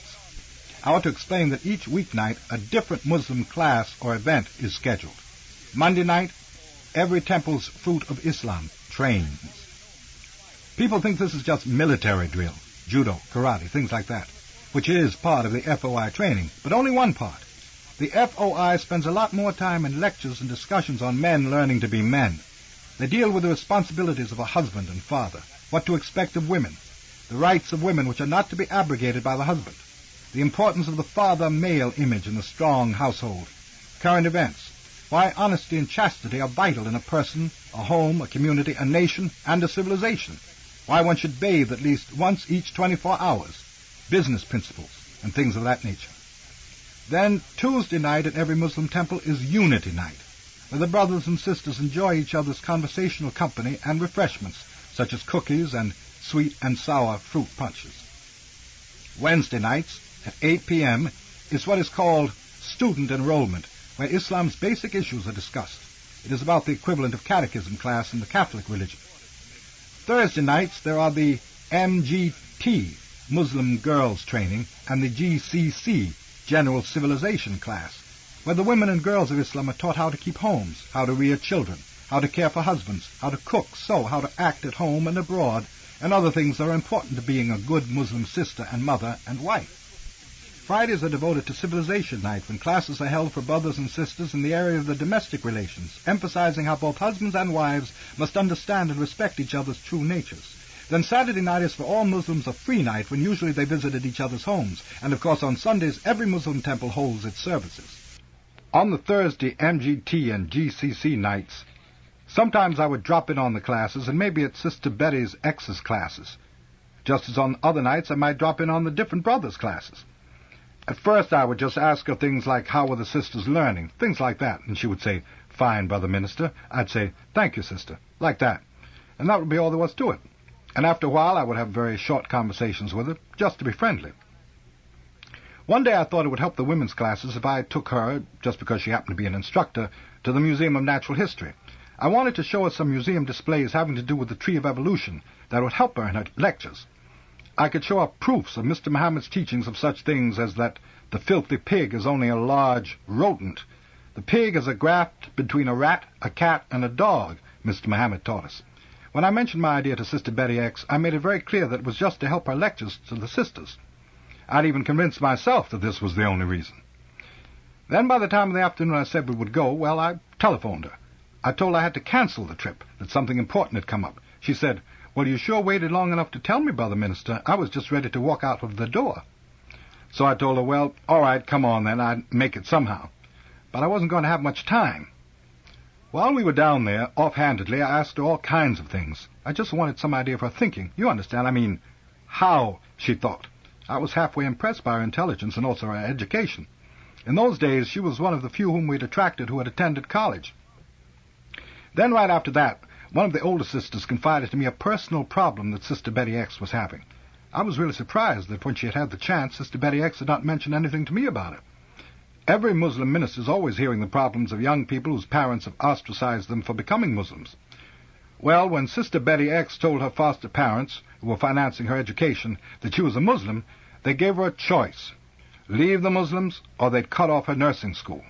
I ought to explain that each weeknight a different Muslim class or event is scheduled. Monday night, every temple's Fruit of Islam trains. People think this is just military drill, judo, karate, things like that, which is part of the FOI training, but only one part. The FOI spends a lot more time in lectures and discussions on men learning to be men. They deal with the responsibilities of a husband and father, what to expect of women, the rights of women which are not to be abrogated by the husband, the importance of the father-male image in the strong household, current events, why honesty and chastity are vital in a person, a home, a community, a nation, and a civilization, why one should bathe at least once each 24 hours, business principles, and things of that nature. Then Tuesday night at every Muslim temple is Unity Night, where the brothers and sisters enjoy each other's conversational company and refreshments, such as cookies and sweet and sour fruit punches. Wednesday nights at 8 p.m. is what is called student enrollment, where Islam's basic issues are discussed. It is about the equivalent of catechism class in the Catholic religion. Thursday nights there are the MGT, Muslim Girls Training, and the GCC, General Civilization class, where the women and girls of Islam are taught how to keep homes, how to rear children, how to care for husbands, how to cook, sew, how to act at home and abroad, and other things that are important to being a good Muslim sister and mother and wife. Fridays are devoted to Civilization Night, when classes are held for brothers and sisters in the area of the domestic relations, emphasizing how both husbands and wives must understand and respect each other's true natures. Then Saturday night is for all Muslims a free night, when usually they visited each other's homes, and of course on Sundays every Muslim temple holds its services. On the Thursday MGT and GCC nights, sometimes I would drop in on the classes, and maybe at Sister Betty's X's classes. Just as on other nights I might drop in on the different brothers' classes. At first I would just ask her things like, how were the sisters learning, things like that, and she would say, "Fine, Brother Minister." I'd say, "Thank you, sister," like that. and that would be all there was to it. And after a while I would have very short conversations with her, just to be friendly. One day I thought it would help the women's classes if I took her, just because she happened to be an instructor, to the Museum of Natural History. I wanted to show her some museum displays having to do with the tree of evolution that would help her in her lectures. I could show her proofs of Mr. Muhammad's teachings of such things as that the filthy pig is only a large rodent. The pig is a graft between a rat, a cat, and a dog, Mr. Muhammad taught us. When I mentioned my idea to Sister Betty X, I made it very clear that it was just to help her lectures to the sisters. I'd even convinced myself that this was the only reason. Then by the time of the afternoon I said we would go, well, I telephoned her. I told her I had to cancel the trip, that something important had come up. She said, "Well, you sure waited long enough to tell me, Brother Minister. I was just ready to walk out of the door." So I told her, well, all right, come on then, I'd make it somehow. But I wasn't going to have much time. While we were down there, offhandedly, I asked her all kinds of things. I just wanted some idea of her thinking. You understand, I mean, how she thought. I was halfway impressed by her intelligence and also her education. In those days, she was one of the few whom we'd attracted who had attended college. Then right after that, one of the older sisters confided to me a personal problem that Sister Betty X was having. I was really surprised that when she had the chance, Sister Betty X had not mentioned anything to me about it. Every Muslim minister is always hearing the problems of young people whose parents have ostracized them for becoming Muslims. Well, when Sister Betty X told her foster parents, who were financing her education, that she was a Muslim, they gave her a choice: leave the Muslims or they'd cut off her nursing school.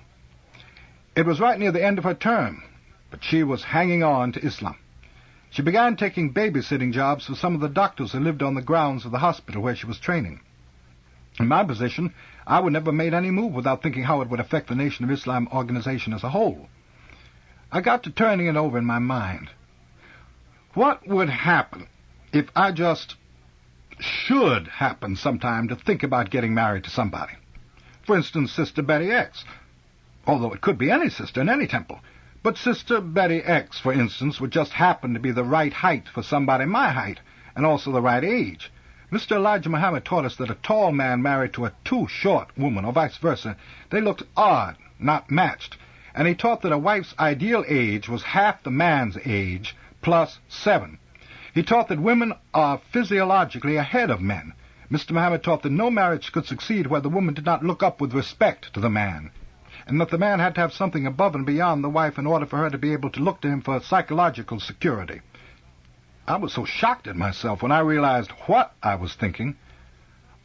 It was right near the end of her term, but she was hanging on to Islam. She began taking babysitting jobs for some of the doctors who lived on the grounds of the hospital where she was training. In my position, I would never have made any move without thinking how it would affect the Nation of Islam organization as a whole. I got to turning it over in my mind. What would happen if I just should happen sometime to think about getting married to somebody? For instance, Sister Betty X. Although it could be any sister in any temple. But Sister Betty X, for instance, would just happen to be the right height for somebody my height, and also the right age. Mr. Elijah Muhammad taught us that a tall man married to a too short woman, or vice versa, they looked odd, not matched. And he taught that a wife's ideal age was half the man's age, plus 7. He taught that women are physiologically ahead of men. Mr. Muhammad taught that no marriage could succeed where the woman did not look up with respect to the man, and that the man had to have something above and beyond the wife in order for her to be able to look to him for psychological security. I was so shocked at myself when I realized what I was thinking.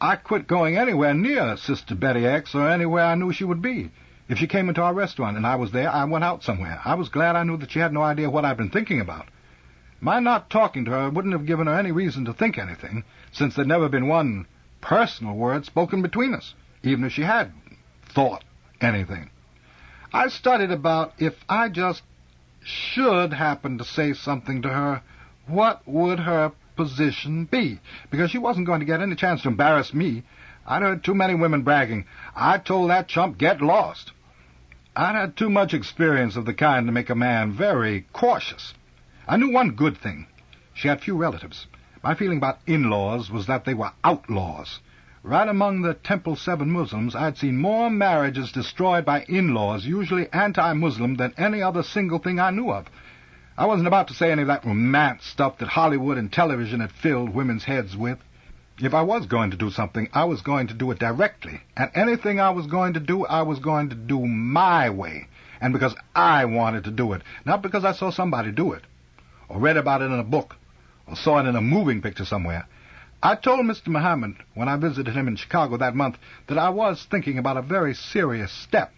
I quit going anywhere near Sister Betty X or anywhere I knew she would be. If she came into our restaurant and I was there, I went out somewhere. I was glad I knew that she had no idea what I'd been thinking about. My not talking to her wouldn't have given her any reason to think anything, since there'd never been one personal word spoken between us, even if she had thought anything. I studied about if I just should happen to say something to her, what would her position be? Because she wasn't going to get any chance to embarrass me. I'd heard too many women bragging, "I told that chump, get lost." I'd had too much experience of the kind to make a man very cautious. I knew one good thing. She had few relatives. My feeling about in-laws was that they were outlaws. Right among the Temple 7 Muslims, I'd seen more marriages destroyed by in-laws, usually anti-Muslim, than any other single thing I knew of. I wasn't about to say any of that romance stuff that Hollywood and television had filled women's heads with. If I was going to do something, I was going to do it directly. And anything I was going to do my way. And because I wanted to do it, not because I saw somebody do it, or read about it in a book, or saw it in a moving picture somewhere. I told Mr. Muhammad, when I visited him in Chicago that month, that I was thinking about a very serious step.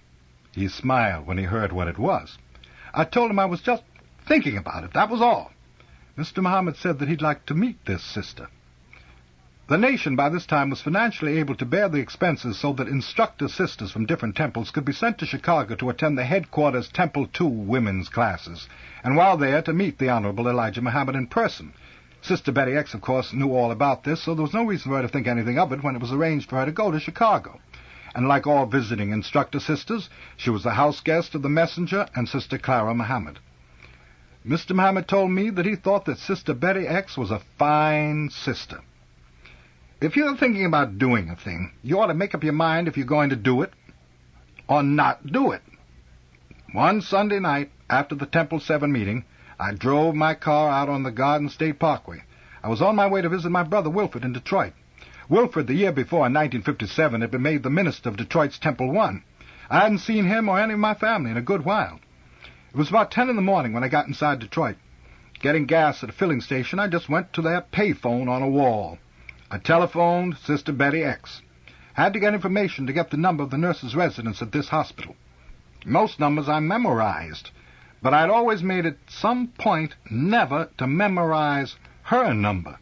He smiled when he heard what it was. I told him I was just thinking about it, that was all. Mr. Muhammad said that he'd like to meet this sister. The nation by this time was financially able to bear the expenses so that instructor sisters from different temples could be sent to Chicago to attend the headquarters Temple 2 women's classes, and while there to meet the Honorable Elijah Muhammad in person. Sister Betty X, of course, knew all about this, so there was no reason for her to think anything of it when it was arranged for her to go to Chicago. And like all visiting instructor sisters, she was the house guest of the messenger and Sister Clara Muhammad. Mr. Muhammad told me that he thought that Sister Betty X was a fine sister. If you're thinking about doing a thing, you ought to make up your mind if you're going to do it or not do it. One Sunday night, after the Temple 7 meeting, I drove my car out on the Garden State Parkway. I was on my way to visit my brother Wilfred in Detroit. Wilfred, the year before, in 1957, had been made the minister of Detroit's Temple I. I hadn't seen him or any of my family in a good while. It was about 10 in the morning when I got inside Detroit. Getting gas at a filling station, I just went to their payphone on a wall. I telephoned Sister Betty X. Had to get information to get the number of the nurse's residence at this hospital. Most numbers I memorized, but I'd always made it some point never to memorize her number.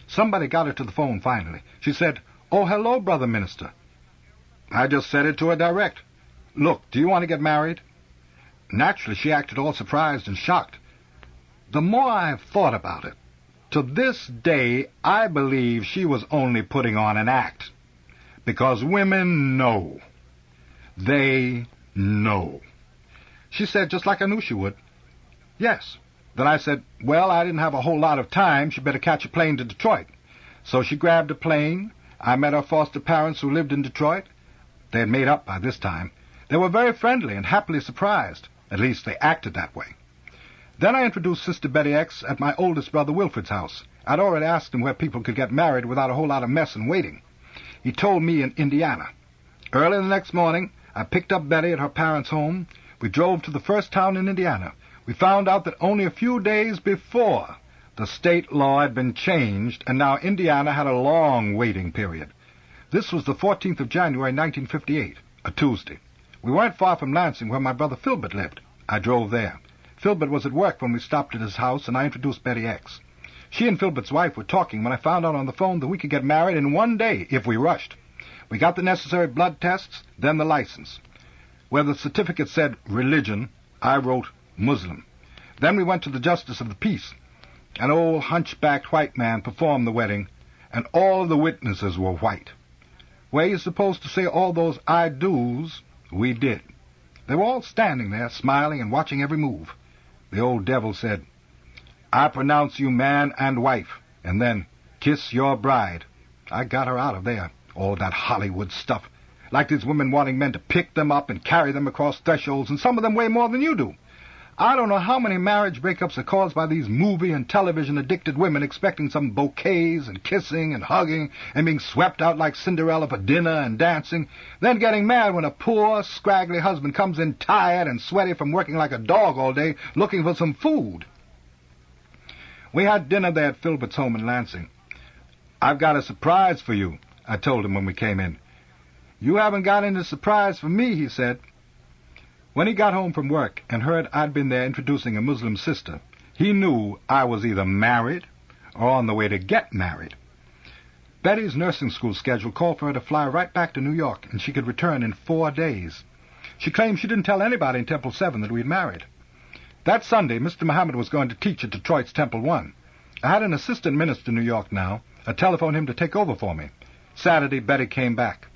Somebody got her to the phone finally. She said, "Oh, hello, Brother Minister." I just said it to her direct. "Look, do you want to get married?" Naturally, she acted all surprised and shocked. The more I've thought about it, to this day, I believe she was only putting on an act. Because women know. They know. She said, just like I knew she would, "Yes." Then I said, well, I didn't have a whole lot of time. She'd better catch a plane to Detroit. So she grabbed a plane. I met her foster parents who lived in Detroit. They had made up by this time. They were very friendly and happily surprised. At least they acted that way. Then I introduced Sister Betty X at my oldest brother Wilfred's house. I'd already asked him where people could get married without a whole lot of mess and waiting. He told me in Indiana. Early the next morning, I picked up Betty at her parents' home. We drove to the first town in Indiana. We found out that only a few days before, the state law had been changed, and now Indiana had a long waiting period. This was the 14th of January, 1958, a Tuesday. We weren't far from Lansing, where my brother Filbert lived. I drove there. Filbert was at work when we stopped at his house, and I introduced Betty X. She and Filbert's wife were talking when I found out on the phone that we could get married in one day if we rushed. We got the necessary blood tests, then the license. Where the certificate said religion, I wrote Muslim. Then we went to the Justice of the Peace. An old hunchbacked white man performed the wedding, and all of the witnesses were white. Where you're supposed to say all those I do's, we did. They were all standing there, smiling and watching every move. The old devil said, "I pronounce you man and wife," and then, "Kiss your bride." I got her out of there. All that Hollywood stuff. Like these women wanting men to pick them up and carry them across thresholds, and some of them weigh more than you do. I don't know how many marriage breakups are caused by these movie and television-addicted women expecting some bouquets and kissing and hugging and being swept out like Cinderella for dinner and dancing, then getting mad when a poor, scraggly husband comes in tired and sweaty from working like a dog all day looking for some food. We had dinner there at Filbert's home in Lansing. "I've got a surprise for you," I told him when we came in. "You haven't got any surprise for me," he said. When he got home from work and heard I'd been there introducing a Muslim sister, he knew I was either married or on the way to get married. Betty's nursing school schedule called for her to fly right back to New York, and she could return in 4 days. She claimed she didn't tell anybody in Temple 7 that we'd married. That Sunday, Mr. Muhammad was going to teach at Detroit's Temple I. I had an assistant minister in New York now. I telephoned him to take over for me. Saturday, Betty came back.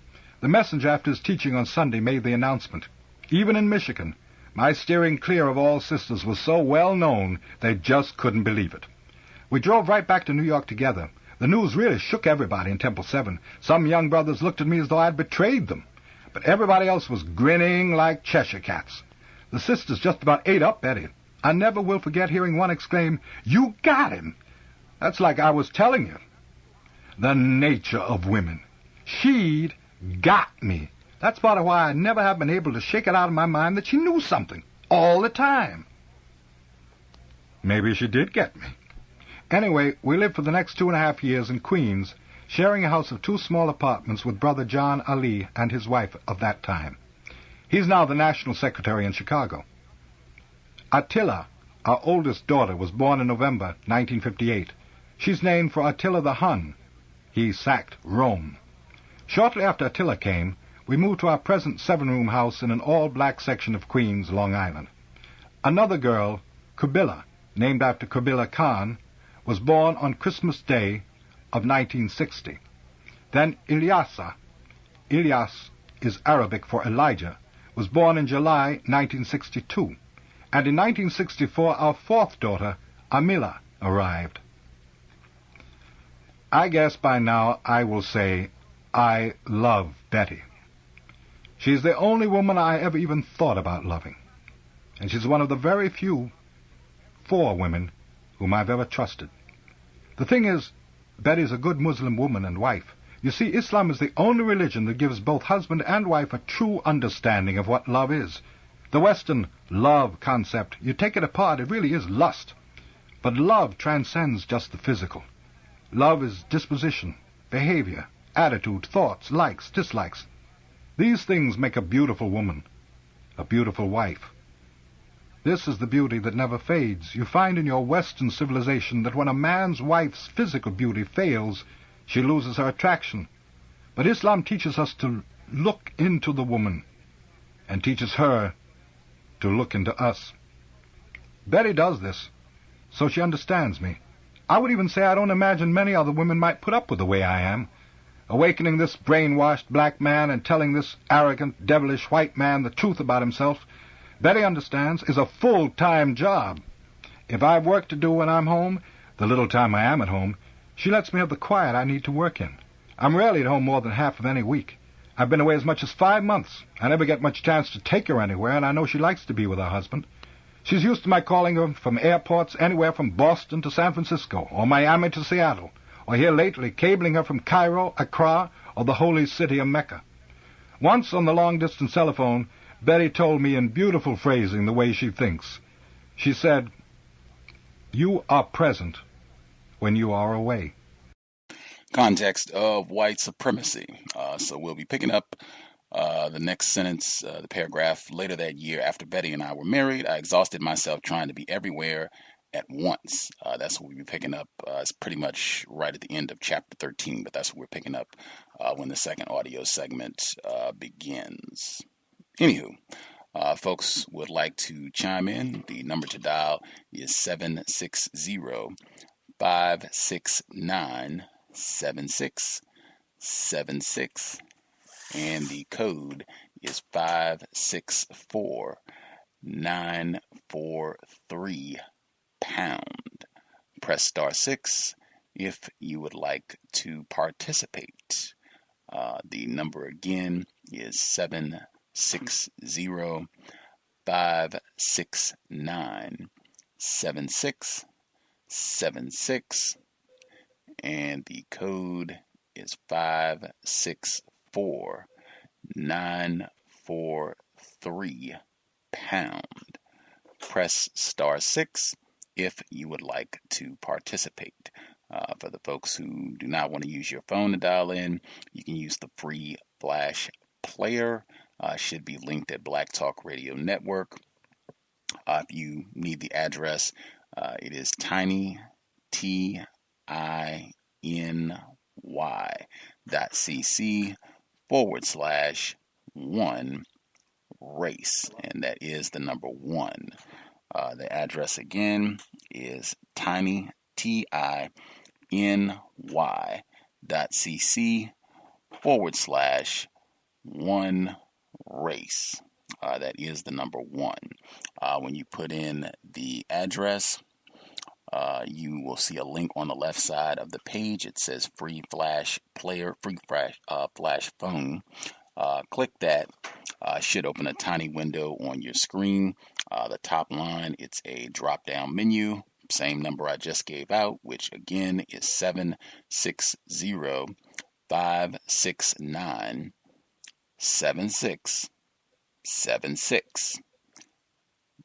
The messenger, after his teaching on Sunday, made the announcement. Even in Michigan, my steering clear of all sisters was so well known they just couldn't believe it. We drove right back to New York together. The news really shook everybody in Temple 7. Some young brothers looked at me as though I'd betrayed them, but everybody else was grinning like Cheshire cats. The sisters just about ate up Betty. I never will forget hearing one exclaim, "You got him!" That's like I was telling you. The nature of women. She'd got me. That's part of why I never have been able to shake it out of my mind that she knew something, all the time. Maybe she did get me. Anyway, we lived for the next 2.5 years in Queens, sharing a house of 2 small apartments with Brother John Ali and his wife of that time. He's now the National Secretary in Chicago. Attila, our oldest daughter, was born in November 1958. She's named for Attila the Hun. He sacked Rome. Shortly after Attila came, we moved to our present 7-room house in an all-black section of Queens, Long Island. Another girl, Kubila, named after Kubila Khan, was born on Christmas Day of 1960. Then Ilyasa, Ilyas is Arabic for Elijah, was born in July 1962. And in 1964, our 4th daughter, Amila, arrived. I guess by now I will say I love Betty. She's the only woman I ever even thought about loving. And she's one of the very few 4 women whom I've ever trusted. The thing is, Betty's a good Muslim woman and wife. You see, Islam is the only religion that gives both husband and wife a true understanding of what love is. The Western love concept, you take it apart, it really is lust. But love transcends just the physical. Love is disposition, behavior, attitude, thoughts, likes, dislikes. These things make a beautiful woman, a beautiful wife. This is the beauty that never fades. You find in your Western civilization that when a man's wife's physical beauty fails, she loses her attraction. But Islam teaches us to look into the woman and teaches her to look into us. Betty does this, so she understands me. I would even say I don't imagine many other women might put up with the way I am. Awakening this brainwashed black man and telling this arrogant, devilish white man the truth about himself, Betty understands, is a full-time job. If I've work to do when I'm home, the little time I am at home, she lets me have the quiet I need to work in. I'm rarely at home more than half of any week. I've been away as much as 5 months. I never get much chance to take her anywhere, and I know she likes to be with her husband. She's used to my calling her from airports anywhere from Boston to San Francisco, or Miami to Seattle, or here lately cabling her from Cairo, Accra, or the holy city of Mecca. Once on the long-distance telephone, Betty told me in beautiful phrasing the way she thinks. She said, "You are present when you are away." Context of White Supremacy. So we'll be picking up the next sentence, the paragraph. Later that year, after Betty and I were married, I exhausted myself trying to be everywhere at once. That's what we'll be picking up. It's pretty much right at the end of chapter 13, but that's what we're picking up when the second audio segment begins. Anywho, folks would like to chime in. The number to dial is 760-569-7676, and the code is 564-943 pound. Press *6 if you would like to participate. The number again is 760-569-7676, and the code is 564-943 pound. Press *6 if you would like to participate. For the folks who do not want to use your phone to dial in, you can use the free Flash player. Should be linked at Black Talk Radio Network. If you need the address, it is tinytinycc/1 race, and that is the number 1. The address again is tinytinycc/1 race. That is the number 1. When you put in the address, you will see a link on the left side of the page. It says free Flash player, free Flash phone. Click that. Should open a tiny window on your screen. The top line, it's a drop-down menu. Same number I just gave out, which again is 760-569-7676.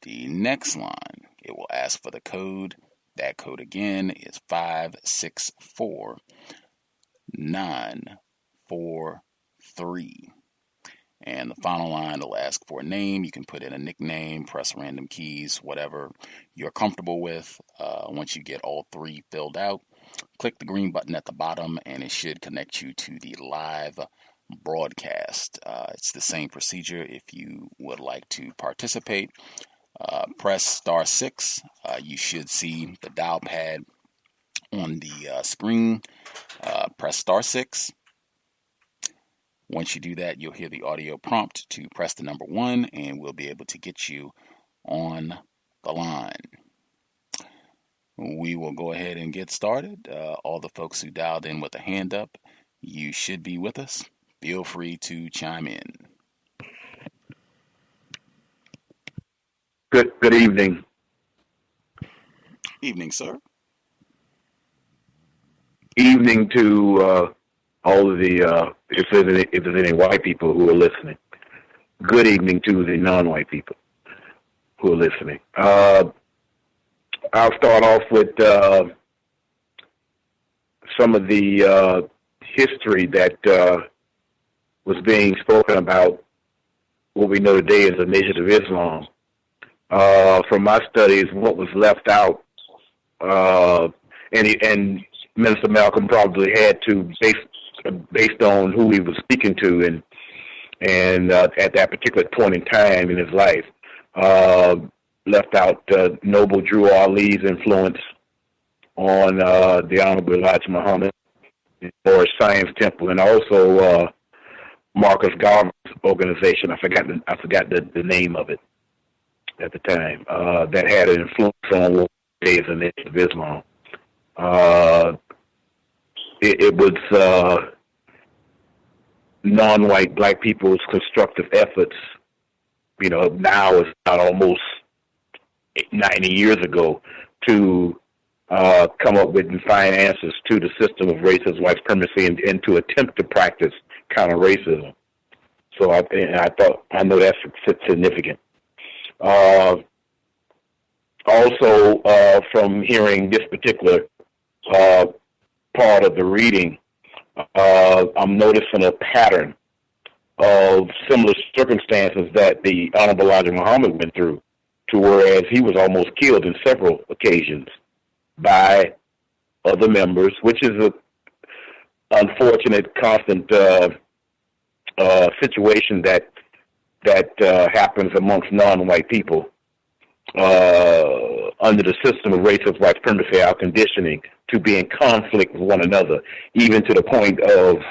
The next line, it will ask for the code. That code again is 564-943. And the final line will ask for a name. You can put in a nickname, press random keys, whatever you're comfortable with. Once you get all 3 filled out, click the green button at the bottom and it should connect you to the live broadcast. It's the same procedure if you would like to participate. Press *6. You should see the dial pad on the screen. Press *6. Once you do that, you'll hear the audio prompt to press the number 1, and we'll be able to get you on the line. We will go ahead and get started. All the folks who dialed in with a hand up, you should be with us. Feel free to chime in. Good evening. Evening, sir. Evening to all of the, if there's any white people who are listening. Good evening to the non-white people who are listening. I'll start off with some of the history that was being spoken about what we know today as the Nation of Islam. From my studies, what was left out, and Minister Malcolm probably had to, based on who he was speaking to and at that particular point in time in his life, left out Noble Drew Ali's influence on the Honorable Elijah Muhammad or Science Temple, and also Marcus Garvey's organization. I forgot the name of it at the time. That had an influence on what today is the Nation of Islam. It was non-white black people's constructive efforts. You know, now it's about almost 90 years ago to come up with and find answers to the system of racist white supremacy and to attempt to practice counter-racism. So I know that's significant. Also, from hearing this particular part of the reading, I'm noticing a pattern of similar circumstances that the Honorable Elijah Muhammad went through, to whereas he was almost killed in several occasions by other members, which is an unfortunate, constant situation that happens amongst non-white people under the system of racist white supremacy, our conditioning to be in conflict with one another, even to the point of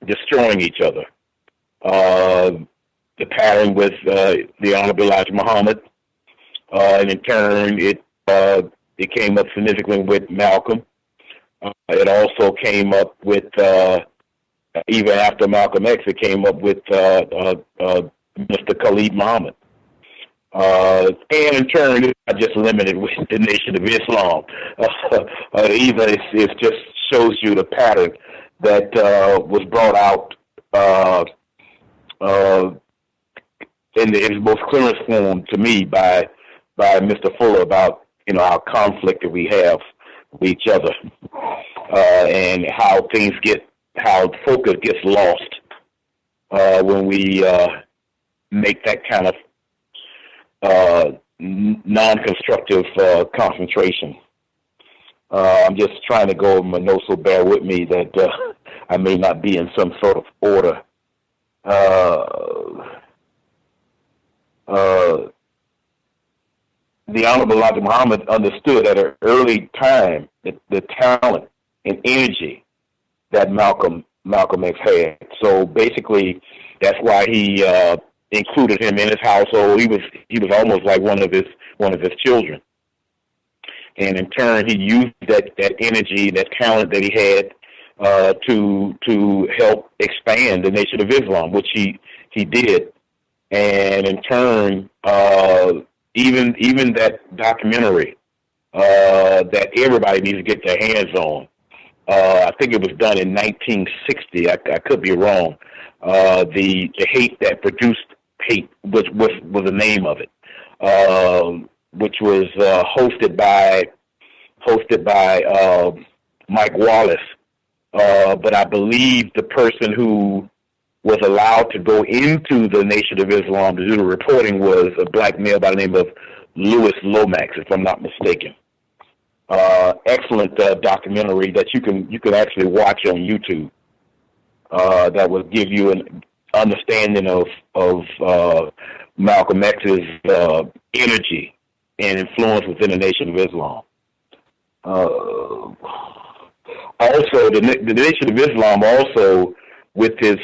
destroying each other. The pattern with the Honorable Elijah Muhammad, and in turn, it came up significantly with Malcolm. It also came up with, even after Malcolm X, it came up with Mr. Khalid Muhammad. And in turn, it's not just limited with the Nation of Islam. Even it just shows you the pattern that was brought out in its most clearest form to me by Mr. Fuller about, you know, our conflict that we have with each other, and how focus gets lost when we make that kind of non-constructive concentration. I'm just trying to go over my notes, so bear with me that I may not be in some sort of order. The Honorable Elijah Muhammad understood at an early time the talent and energy that Malcolm X had. So basically, that's why he included him in his household. He was almost like one of his children. And in turn, he used that energy, that talent that he had to help expand the Nation of Islam, which he did. And in turn, even that documentary that everybody needs to get their hands on. I think it was done in 1960. I could be wrong. The Hate That Produced Hate was the name of it, which was hosted by Mike Wallace. But I believe the person who was allowed to go into the Nation of Islam to do the reporting was a black male by the name of Louis Lomax, if I'm not mistaken. Excellent documentary that you can actually watch on YouTube. That will give you an understanding of Malcolm X's energy and influence within the Nation of Islam. Also, the Nation of Islam also, with his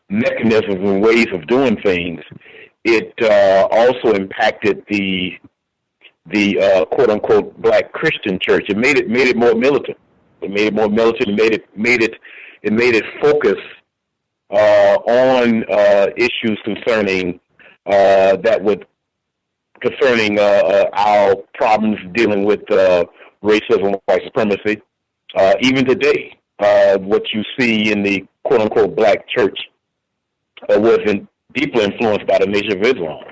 mechanisms and ways of doing things, it also impacted the quote unquote black Christian church. It made it more militant. It made it more militant. It made it focus on issues concerning that would concerning our problems dealing with racism, white supremacy. Even today, what you see in the quote-unquote black church wasn't deeply influenced by the Nation of Islam,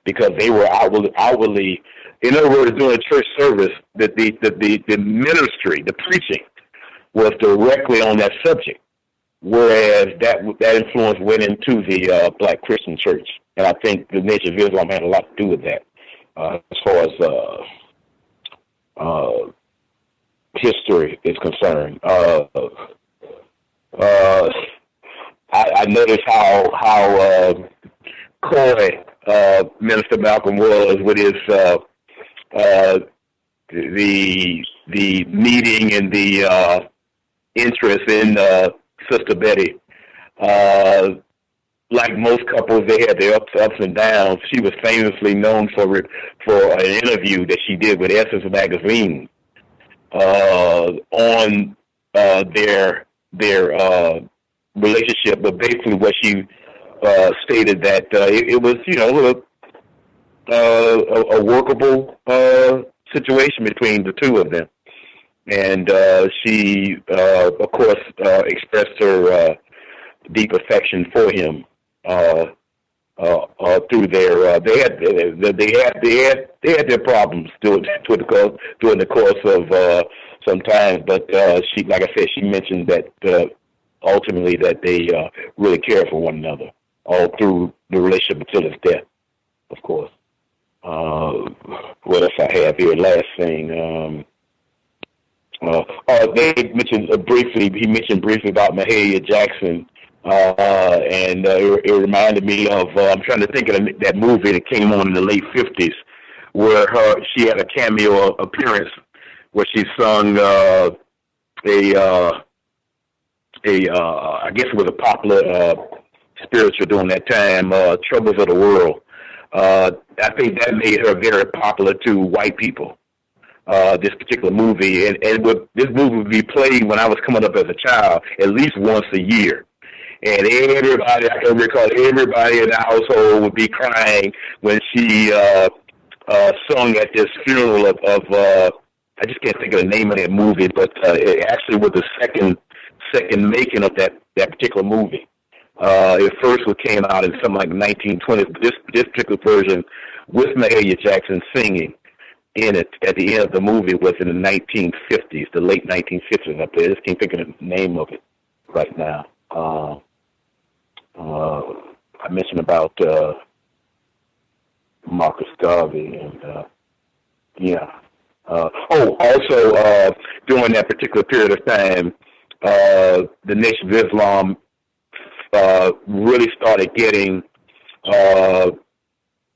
because they were outwardly, in other words, during a church service, the ministry, the preaching, was directly on that subject, whereas that influence went into the black Christian church. And I think the Nation of Islam had a lot to do with that, as far as history is concerned. I noticed how coy Minister Malcolm was with his the meeting and the interest in Sister Betty. Like most couples, they had their ups and downs. She was famously known for an interview that she did with Essence magazine on their relationship, but basically what she stated that it was, a workable situation between the two of them, and she, of course, expressed her deep affection for him through their they had their problems during the course of some time, but she, like I said, she mentioned that ultimately that they really care for one another all through the relationship until his death, of course. What else I have here? Last thing. They mentioned briefly. He mentioned briefly about Mahalia Jackson, and it reminded me of. I'm trying to think of that movie that came on in the late '50s, where she had a cameo appearance where she sung I guess it was a popular spiritual during that time, "Troubles of the World." I think that made her very popular to white people. This particular movie, and this movie would be played when I was coming up as a child at least once a year, and everybody, I can recall, everybody in the household would be crying when she sung at this funeral of I just can't think of the name of that movie, but it actually was the second making of that particular movie. It first came out in something like 1920s, but this particular version with Mahalia Jackson singing in it at the end of the movie was in the 1950s, the late 1950s up there. I just can't think of the name of it right now. I mentioned about Marcus Garvey and also during that particular period of time, the Nation of Islam really started getting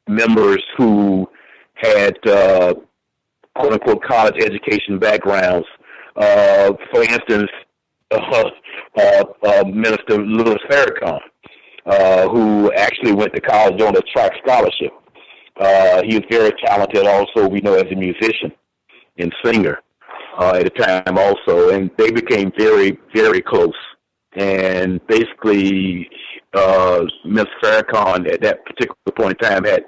members who had quote-unquote college education backgrounds. For instance, Minister Louis Farrakhan, who actually went to college on a track scholarship. He was very talented also, we know, as a musician and singer at the time also, and they became very, very close. And basically, Ms. Farrakhan at that particular point in time had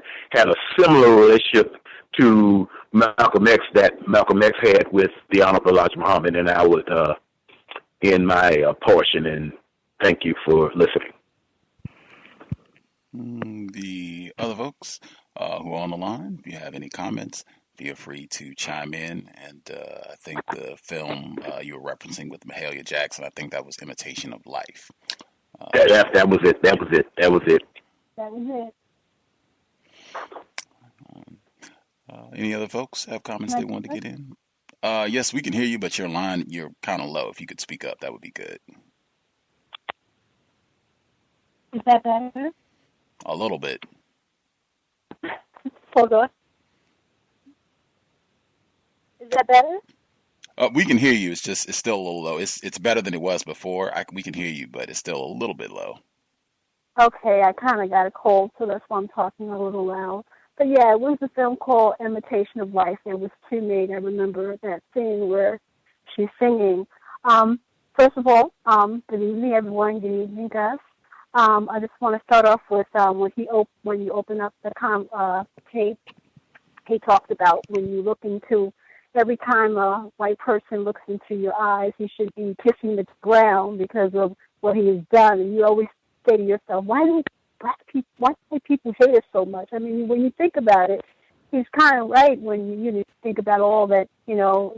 a similar relationship to Malcolm X that Malcolm X had with the Honorable Elijah Muhammad, and I would end my portion, and thank you for listening. The other folks who are on the line, if you have any comments, feel free to chime in. And I think the film you were referencing with Mahalia Jackson, I think that was Imitation of Life. That was it. Any other folks have comments they want to get in? Yes, we can hear you, but you're kind of low. If you could speak up, that would be good. Is that better? A little bit. Hold on. Is that better? We can hear you. It's still a little low. It's better than it was before. We can hear you, but it's still a little bit low. Okay, I kind of got a cold, so that's why I'm talking a little loud. But yeah, it was a film called Imitation of Life. It was two made. I remember that scene where she's singing. First of all, good evening, everyone. Good evening, Gus. I just want to start off with when you open up the tape, he talked about when you look into, every time a white person looks into your eyes, he should be kissing the ground because of what he has done. And you always say to yourself, why do white people hate us so much? I mean, when you think about it, he's kind of right when you think about all that,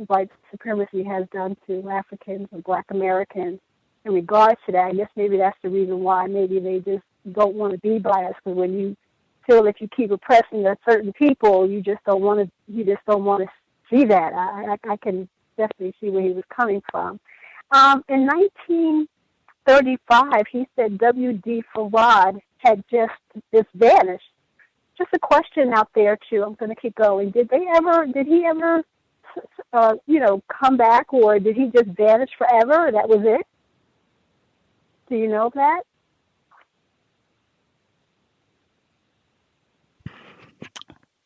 white supremacy has done to Africans or Black Americans in regards to that. I guess maybe that's the reason why maybe they just don't want to be by us, because when you feel that you keep oppressing a certain people, you just don't want to see that. I can definitely see where he was coming from. In 1935, he said W.D. Farad had just vanished. Just a question out there too. I'm going to keep going. Did he ever, come back, or did he just vanish forever? That was it. Do you know that?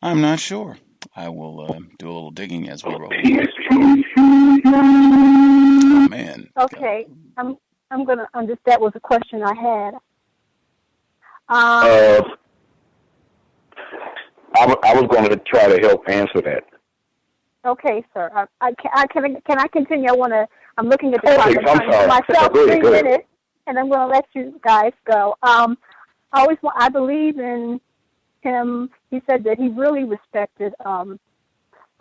I'm not sure. I will do a little digging as we roll. Oh, man. Okay, I'm going to understand. That was a question I had. I was going to try to help answer that. Okay, sir. Can I continue? I'm looking at the clock. I'm sorry. Myself 3 minutes, and I'm going to let you guys go. I believe in him. He said that he really respected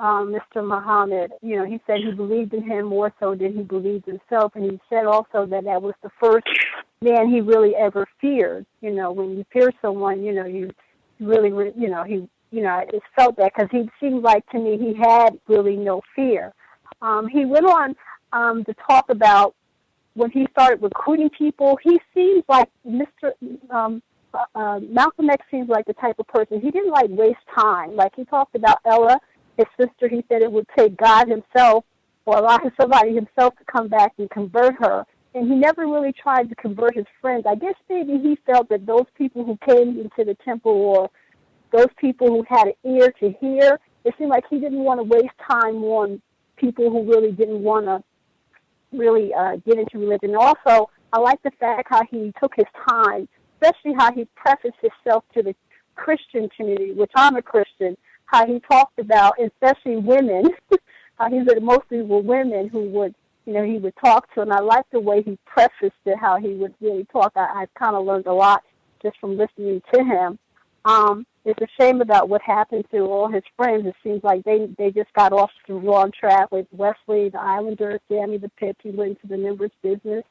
Mr. Muhammad. He said he believed in him more so than he believed himself, and he said also that was the first man he really ever feared. When you fear someone, you really, I just felt that, because he seemed like to me he had really no fear. He went on to talk about when he started recruiting people. He seems like Malcolm X seems like the type of person, he didn't waste time. Like he talked about Ella, his sister. He said it would take God himself or allow somebody himself to come back and convert her. And he never really tried to convert his friends. I guess maybe he felt that those people who came into the temple, or those people who had an ear to hear, it seemed like he didn't want to waste time on people who really didn't want to really get into religion. Also, I like the fact how he took his time, especially how he prefaced himself to the Christian community, which I'm a Christian, how he talked about, especially women, how he said mostly were women who would, he would talk to, and I like the way he prefaced it, how he would really talk. I've kind of learned a lot just from listening to him. It's a shame about what happened to all his friends. It seems like they just got off the wrong track with Wesley, the Islanders, Sammy the Pip. He went into the members' business.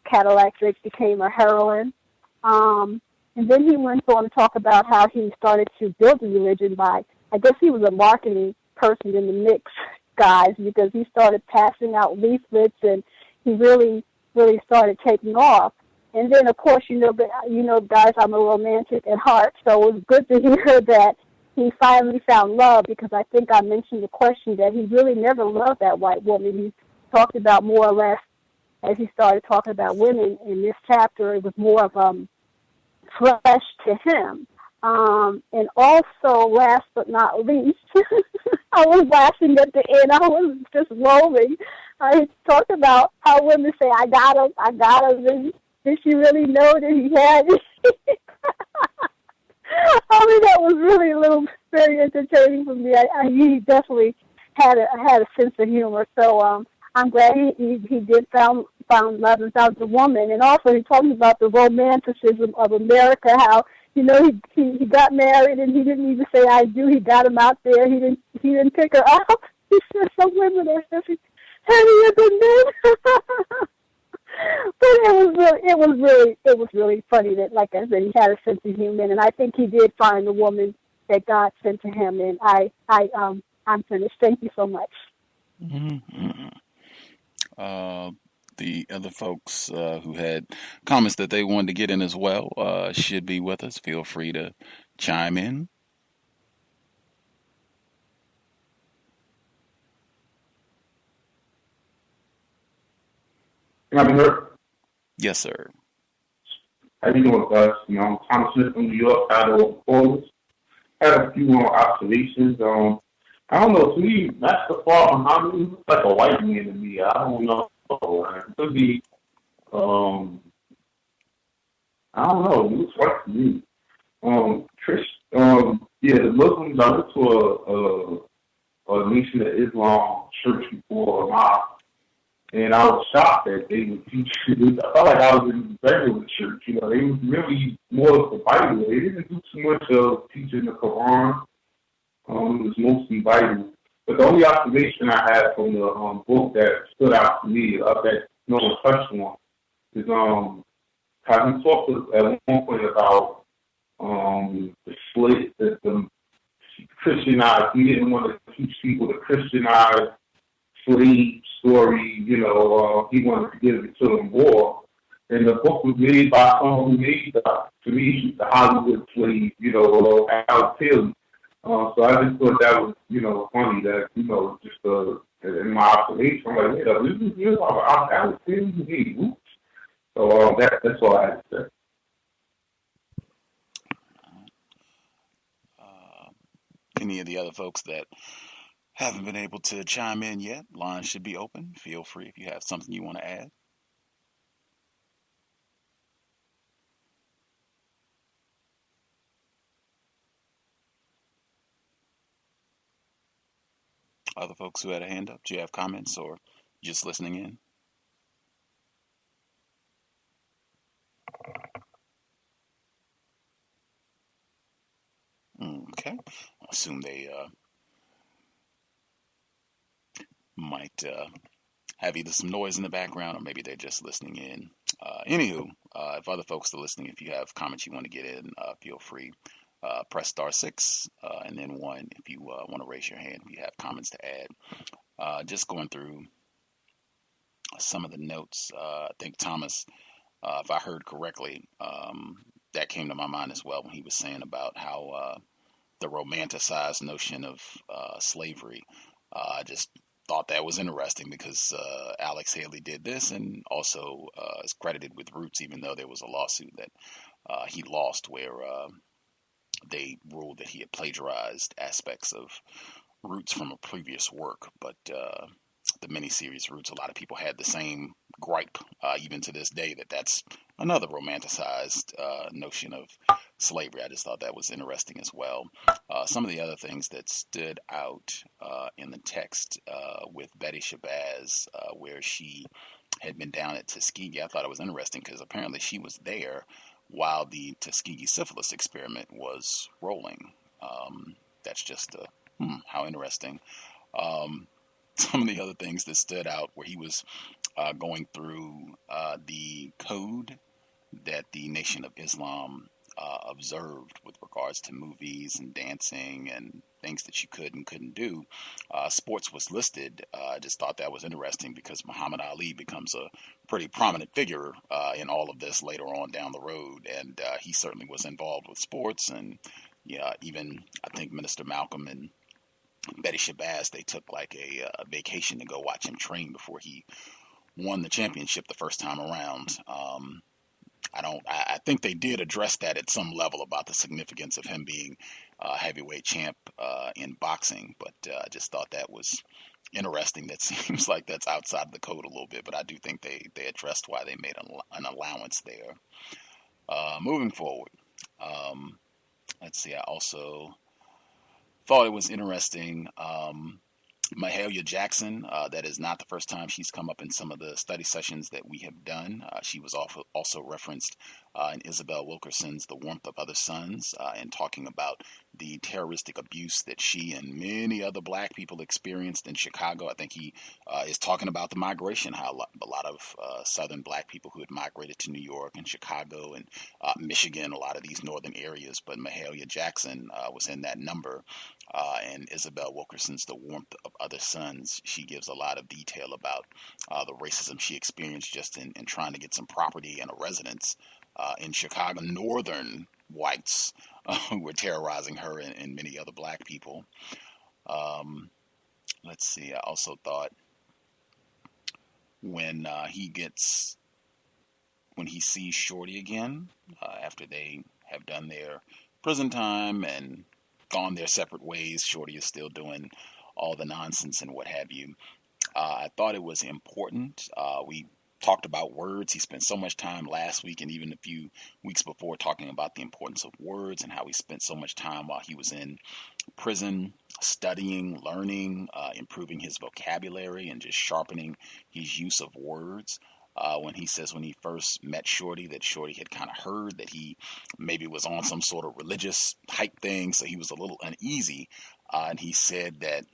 Cadillac Drake became a heroine. And then he went on to talk about how he started to build a religion by, I guess he was a marketing person in the mix, guys, because he started passing out leaflets, and he really, really started taking off. And then, of course, guys, I'm a romantic at heart, so it was good to hear that he finally found love, because I think I mentioned the question that he really never loved that white woman. He talked about more or less, as he started talking about women in this chapter, it was more of flesh to him. And also, last but not least, I was laughing at the end. I was just rolling. He talked about how women say, I got him. Did she really know that he had it? I mean, that was really very entertaining for me. He definitely had a sense of humor. So I'm glad he did found love and found the woman. And also he talked about the romanticism of America, how he got married and he didn't even say I do. He got him out there. He didn't pick her up. He said some women are just heavier than men. But it was really funny that, like I said, he had a sense of humor, and I think he did find the woman that God sent to him. And I'm finished. Thank you so much. Mm-hmm. The other folks who had comments that they wanted to get in as well should be with us. Feel free to chime in. Can I be heard? Yes, sir. How you doing, Gus? I'm Thomas Smith from New York, Idaho, Florida. I had a few observations. I don't know, to me, that's the far behind me. Looks like a white man to me. I don't know. It could be, I don't know, it looks white to me. Yeah, the Muslims. I went to a Nation of Islam church before, a mosque, and I was shocked that they would teach. I felt like I was in regular church. You know, they was really more of the Bible. They didn't do too much of teaching the Quran. It was mostly Bible. But the only observation I had from the book that stood out to me, that no one touched on, is how he talked at one point about the split, the Christianized. He didn't want to teach people the Christianized slave story. You know, he wanted to give it to them more. And the book was made by someone who made, to me, the Hollywood slave, you know, Al Taylor. So I just thought that was, you know, funny that, you know, just in my observation, I'm like, yeah, this is real. Al Taylor, hey, oops. So that's all I had to say. Any of the other folks that haven't been able to chime in yet, lines should be open. Feel free if you have something you want to add. Other folks who had a hand up, do you have comments or just listening in? Okay. I assume they might have either some noise in the background or maybe they're just listening in. Anywho, if other folks are listening, if you have comments you want to get in, feel free. Press *6 and then 1 if you want to raise your hand if you have comments to add. Just going through some of the notes. I think Thomas, if I heard correctly, that came to my mind as well when he was saying about how the romanticized notion of slavery. I just thought that was interesting because Alex Haley did this and also is credited with Roots, even though there was a lawsuit that he lost where they ruled that he had plagiarized aspects of Roots from a previous work. But the miniseries Roots, a lot of people had the same gripe, even to this day, that's another romanticized notion of slavery. I just thought that was interesting as well. Some of the other things that stood out in the text with Betty Shabazz, where she had been down at Tuskegee, I thought it was interesting because apparently she was there while the Tuskegee syphilis experiment was rolling. That's just how interesting. Some of the other things that stood out where he was going through the code that the Nation of Islam observed with regards to movies and dancing and things that you could and couldn't do. Sports was listed. I just thought that was interesting because Muhammad Ali becomes a pretty prominent figure in all of this later on down the road, and he certainly was involved with sports. And yeah, even I think Minister Malcolm and Betty Shabazz, they took like a vacation to go watch him before he won the championship the first time around. I think they did address that at some level about the significance of him being heavyweight champ in boxing, but I just thought that was interesting. That seems like that's outside the code a little bit, but I do think they addressed why they made an allowance there. Moving forward, let's see, I also thought it was interesting. Mahalia Jackson, that is not the first time she's come up in some of the study sessions that we have done. She was also referenced in Isabel Wilkerson's The Warmth of Other Suns, and talking about the terroristic abuse that she and many other black people experienced in Chicago. I think he is talking about the migration, how a lot of southern black people who had migrated to New York and Chicago and Michigan, a lot of these northern areas, but Mahalia Jackson was in that number. And Isabel Wilkerson's The Warmth of Other Suns, she gives a lot of detail about the racism she experienced just in trying to get some property and a residence in Chicago. Northern whites who were terrorizing her and many other black people. Let's see, I also thought when he sees Shorty again, after they have done their prison time and gone their separate ways, Shorty is still doing all the nonsense and what have you. I thought it was important. We talked about words. He spent so much time last week and even a few weeks before talking about the importance of words and how he spent so much time while he was in prison studying, learning, improving his vocabulary and just sharpening his use of words. When he says when he first met Shorty, that Shorty had kind of heard that he maybe was on some sort of religious hype thing, so he was a little uneasy. And he said that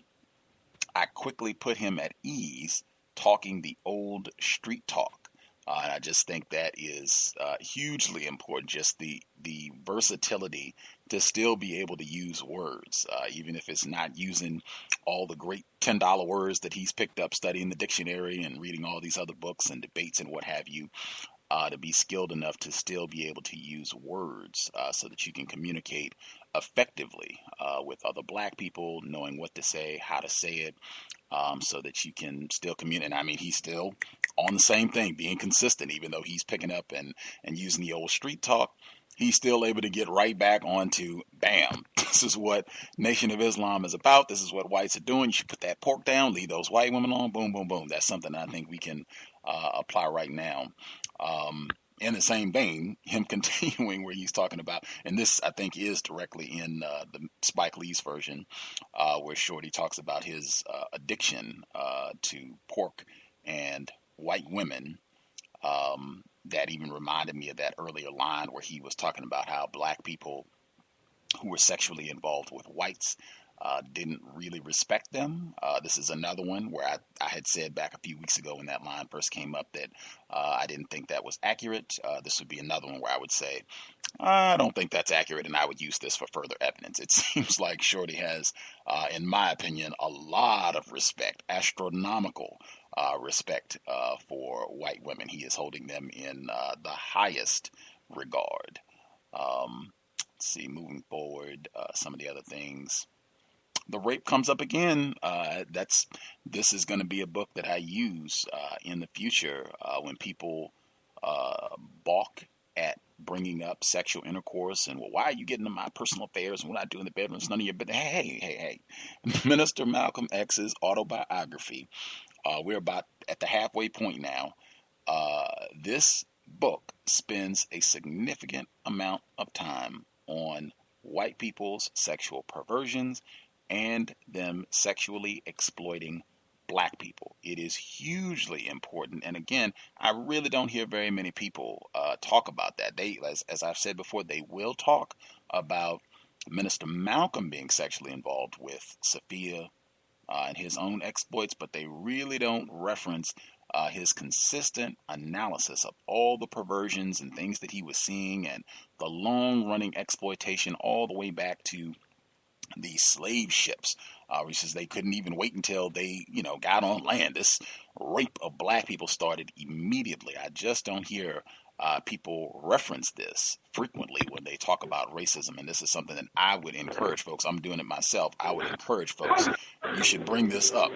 I quickly put him at ease talking the old street talk. And I just think that is hugely important, just the versatility to still be able to use words, even if it's not using all the great $10 words that he's picked up studying the dictionary and reading all these other books and debates and what have you, to be skilled enough to still be able to use words so that you can communicate effectively with other black people, knowing what to say, how to say it, so that you can still communicate. And I mean, he's still on the same thing, being consistent, even though he's picking up and using the old street talk. He's still able to get right back onto, bam, this is what Nation of Islam is about. This is what whites are doing. You should put that pork down, leave those white women alone, boom, boom, boom. That's something I think we can apply right now. In the same vein, him continuing where he's talking about, and this I think is directly in the Spike Lee's version, where Shorty talks about his addiction to pork and white women. That even reminded me of that earlier line where he was talking about how black people who were sexually involved with whites didn't really respect them. This is another one where I had said back a few weeks ago when that line first came up that I didn't think that was accurate. This would be another one where I would say, I don't think that's accurate, and I would use this for further evidence. It seems like Shorty has, in my opinion, a lot of respect, astronomical respect for white women. He is holding them in the highest regard. Let's see, moving forward, some of the other things. The rape comes up again. This is going to be a book that I use in the future when people balk at bringing up sexual intercourse and, well, why are you getting into my personal affairs and what I do in the bedroom? It's none of your business. Hey. Minister Malcolm X's autobiography. We're about at the halfway point now. This book spends a significant amount of time on white people's sexual perversions and them sexually exploiting black people. It is hugely important. And again, I really don't hear very many people talk about that. They, as I've said before, they will talk about Minister Malcolm being sexually involved with Sophia and his own exploits, but they really don't reference his consistent analysis of all the perversions and things that he was seeing and the long-running exploitation all the way back to the slave ships, which says they couldn't even wait until they, got on land. This rape of black people started immediately. I just don't hear people reference this frequently when they talk about racism, and this is something that I would encourage folks. I'm doing it myself. I would encourage folks, you should bring this up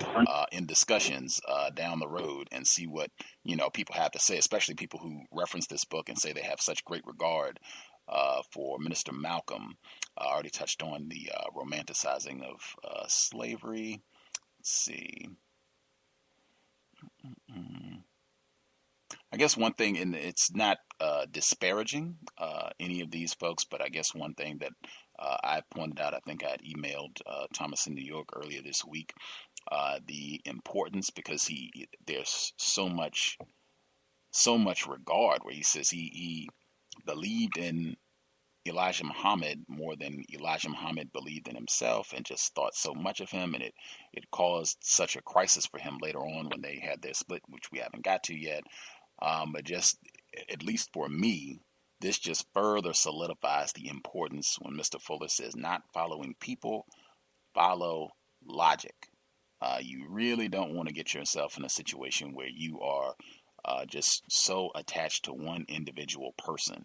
in discussions down the road and see what people have to say, especially people who reference this book and say they have such great regard for Minister Malcolm. I already touched on the romanticizing of slavery. Let's see. I guess one thing, and it's not disparaging any of these folks, but I guess one thing that I pointed out, I think I had emailed Thomas in New York earlier this week, the importance, because there's so much regard where he says he believed in Elijah Muhammad more than Elijah Muhammad believed in himself, and just thought so much of him, and it caused such a crisis for him later on when they had their split, which we haven't got to yet. But just, at least for me, this just further solidifies the importance when Mr. Fuller says not following people, follow logic. You really don't want to get yourself in a situation where you are just so attached to one individual person.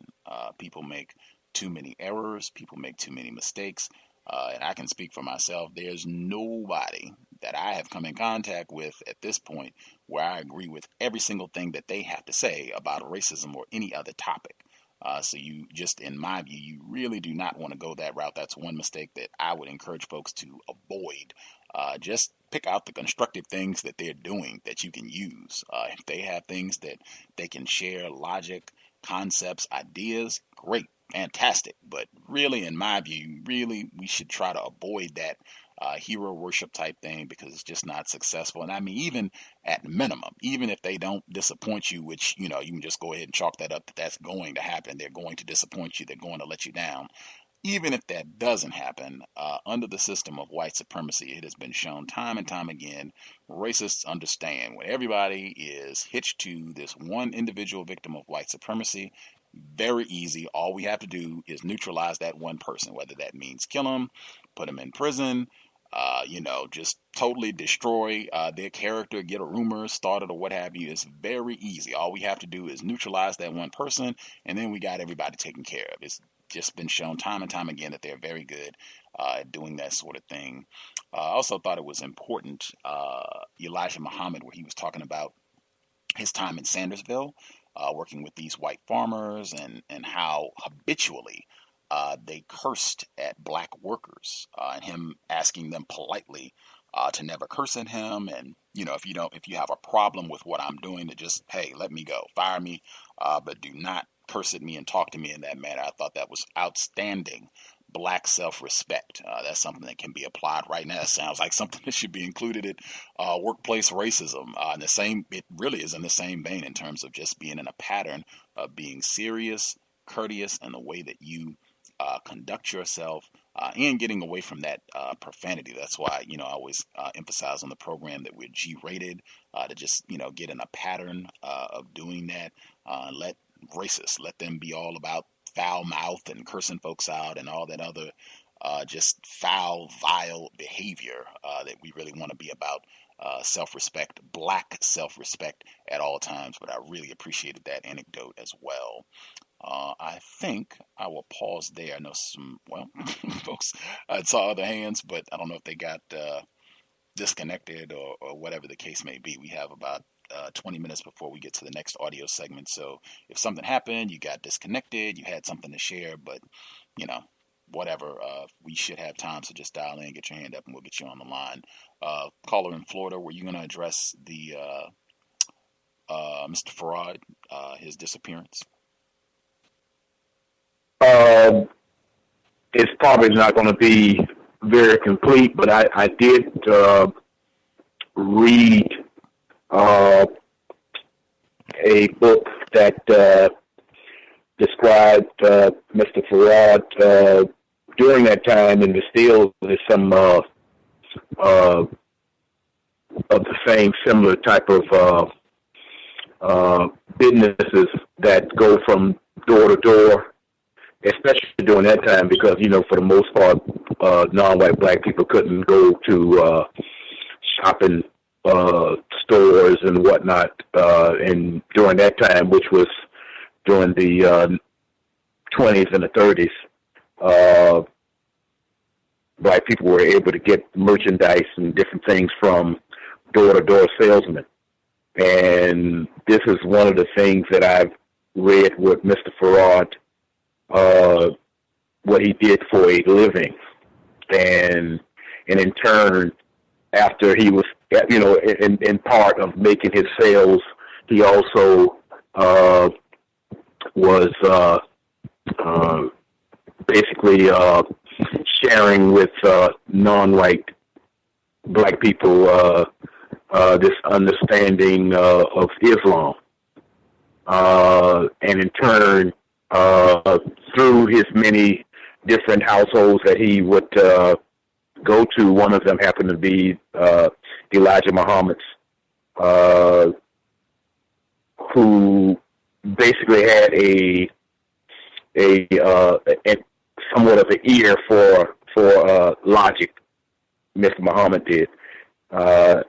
People make too many errors. People make too many mistakes. And I can speak for myself. There's nobody that I have come in contact with at this point where I agree with every single thing that they have to say about racism or any other topic. So you just, in my view, you really do not want to go that route. That's one mistake that I would encourage folks to avoid. Just pick out the constructive things that they're doing that you can use. If they have things that they can share, logic, concepts, ideas, great, fantastic. But really, in my view, really, we should try to avoid that hero worship type thing, because it's just not successful. And I mean, even at minimum, even if they don't disappoint you, which, you can just go ahead and chalk that up, that's going to happen. They're going to disappoint you. They're going to let you down. Even if that doesn't happen, under the system of white supremacy, it has been shown time and time again, racists understand when everybody is hitched to this one individual victim of white supremacy, very easy. All we have to do is neutralize that one person, whether that means kill them, put them in prison, just totally destroy their character, get a rumor started or what have you. It's very easy. All we have to do is neutralize that one person, and then we got everybody taken care of. It's just been shown time and time again that they're very good at doing that sort of thing. I also thought it was important, Elijah Muhammad, where he was talking about his time in Sandersville, working with these white farmers, and how habitually they cursed at black workers, and him asking them politely to never curse at him. And, if you have a problem with what I'm doing, to just, hey, let me go, fire me, but do not curse at me and talk to me in that manner. I thought that was outstanding black self-respect. That's something that can be applied right now. It sounds like something that should be included in workplace racism. It really is in the same vein in terms of just being in a pattern of being serious, courteous in the way that you conduct yourself, and getting away from that profanity. That's why, I always emphasize on the program that we're G-rated, to just, get in a pattern of doing that. Let them be all about foul mouth and cursing folks out and all that other just foul, vile behavior, that we really want to be about self-respect, black self-respect at all times. But I really appreciated that anecdote as well. I think I will pause there. I know some, folks, I saw other hands, but I don't know if they got disconnected or whatever the case may be. We have about 20 minutes before we get to the next audio segment. So if something happened, you got disconnected, you had something to share, but, whatever, we should have time. So just dial in, get your hand up, and we'll get you on the line. Caller in Florida, were you going to address the Mr. Farad, his disappearance? It's probably not going to be very complete, but I did read a book that described Mr. Farad during that time, and there still is some of the same similar type of businesses that go from door to door, especially during that time, because, for the most part, non-white black people couldn't go to shopping stores and whatnot. And during that time, which was during the 20s and the 30s, black people were able to get merchandise and different things from door-to-door salesmen. And this is one of the things that I've read with Mr. Farad, what he did for a living. And in turn, after he was, in part of making his sales, he also was basically sharing with non-white black people this understanding of Islam. And in turn, through his many different households that he would go to, one of them happened to be Elijah Muhammad's, who basically had a somewhat of an ear for logic. Mr. Muhammad did. At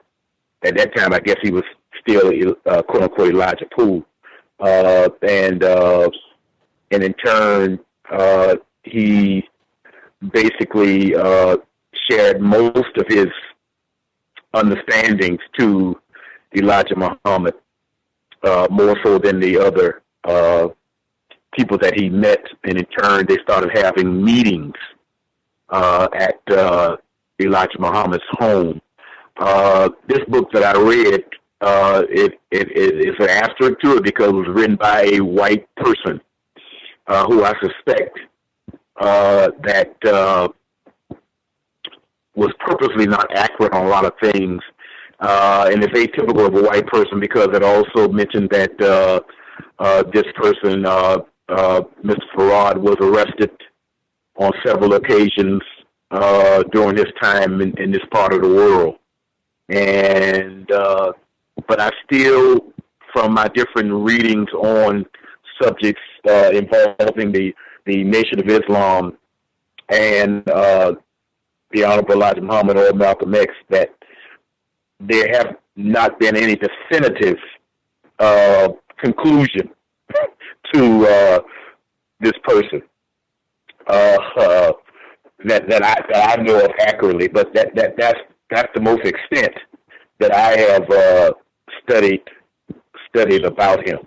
that time, I guess he was still quote unquote Elijah Poole, and in turn, he basically shared most of his understandings to Elijah Muhammad, more so than the other people that he met. And in turn, they started having meetings at Elijah Muhammad's home, this book that I read, it's an asterisk to it because it was written by a white person who I suspect that was purposely not accurate on a lot of things. And it's atypical of a white person because it also mentioned that this person, Mr. Farad, was arrested on several occasions during his time in this part of the world. And but I still, from my different readings on subjects involving the Nation of Islam and the Honorable Elijah Muhammad or Malcolm X, that there have not been any definitive conclusion to this person that I know of accurately, but that's the most extent that I have studied about him.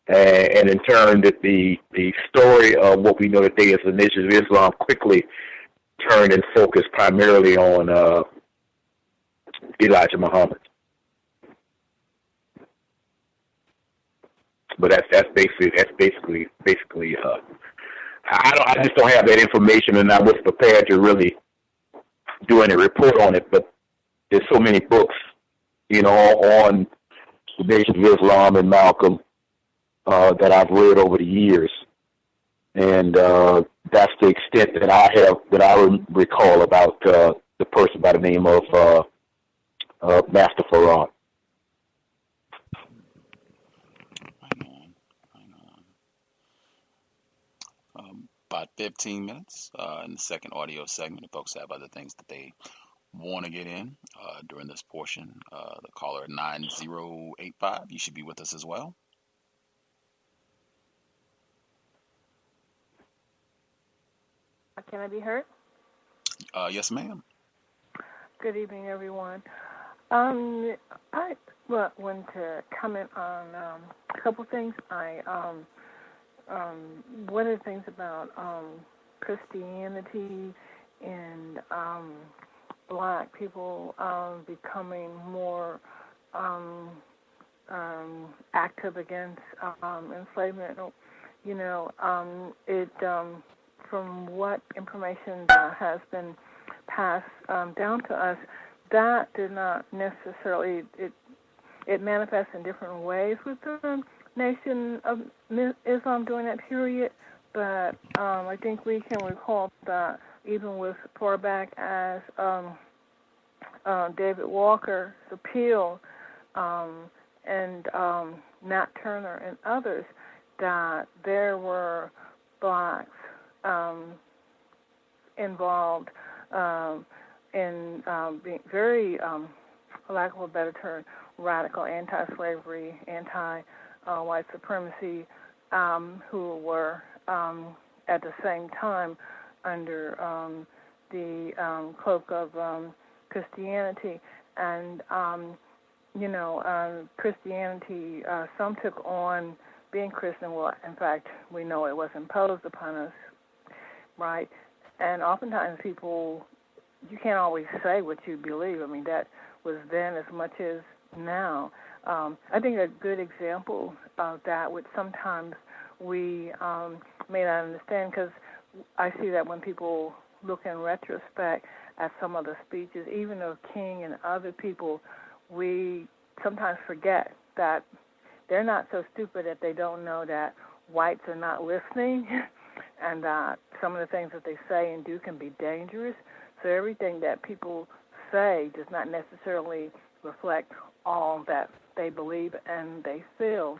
And in turn, that the story of what we know today as the Nation of Islam quickly turned and focused primarily on Elijah Muhammad. But that's basically. I just don't have that information, and I was prepared to really do any report on it. But there's so many books, on the Nation of Islam and Malcolm that I've read over the years, and that's the extent that I recall about the person by the name of Master Farad. About 15 minutes in the second audio segment. If folks have other things that they want to get in during this portion, the caller at 9085, you should be with us as well. Can I be heard? Yes, ma'am. Good evening, everyone. I want to comment on a couple things. One of the things about Christianity and black people becoming more active against enslavement, from what information that has been passed down to us, that did not necessarily, it manifests in different ways with the Nation of Islam during that period, but I think we can recall that even with far back as David Walker's appeal and Nat Turner and others, that there were blacks involved in being very, for lack of a better term, radical anti-slavery, white supremacy, who were at the same time under the cloak of Christianity. And, Christianity, some took on being Christian. Well, in fact, we know it was imposed upon us, right? And oftentimes people, you can't always say what you believe. I mean, that was then as much as now. I think a good example of that, which sometimes we may not understand, because I see that when people look in retrospect at some of the speeches, even of King and other people, we sometimes forget that they're not so stupid that they don't know that whites are not listening and that some of the things that they say and do can be dangerous. So everything that people say does not necessarily reflect all that they believe and they feel.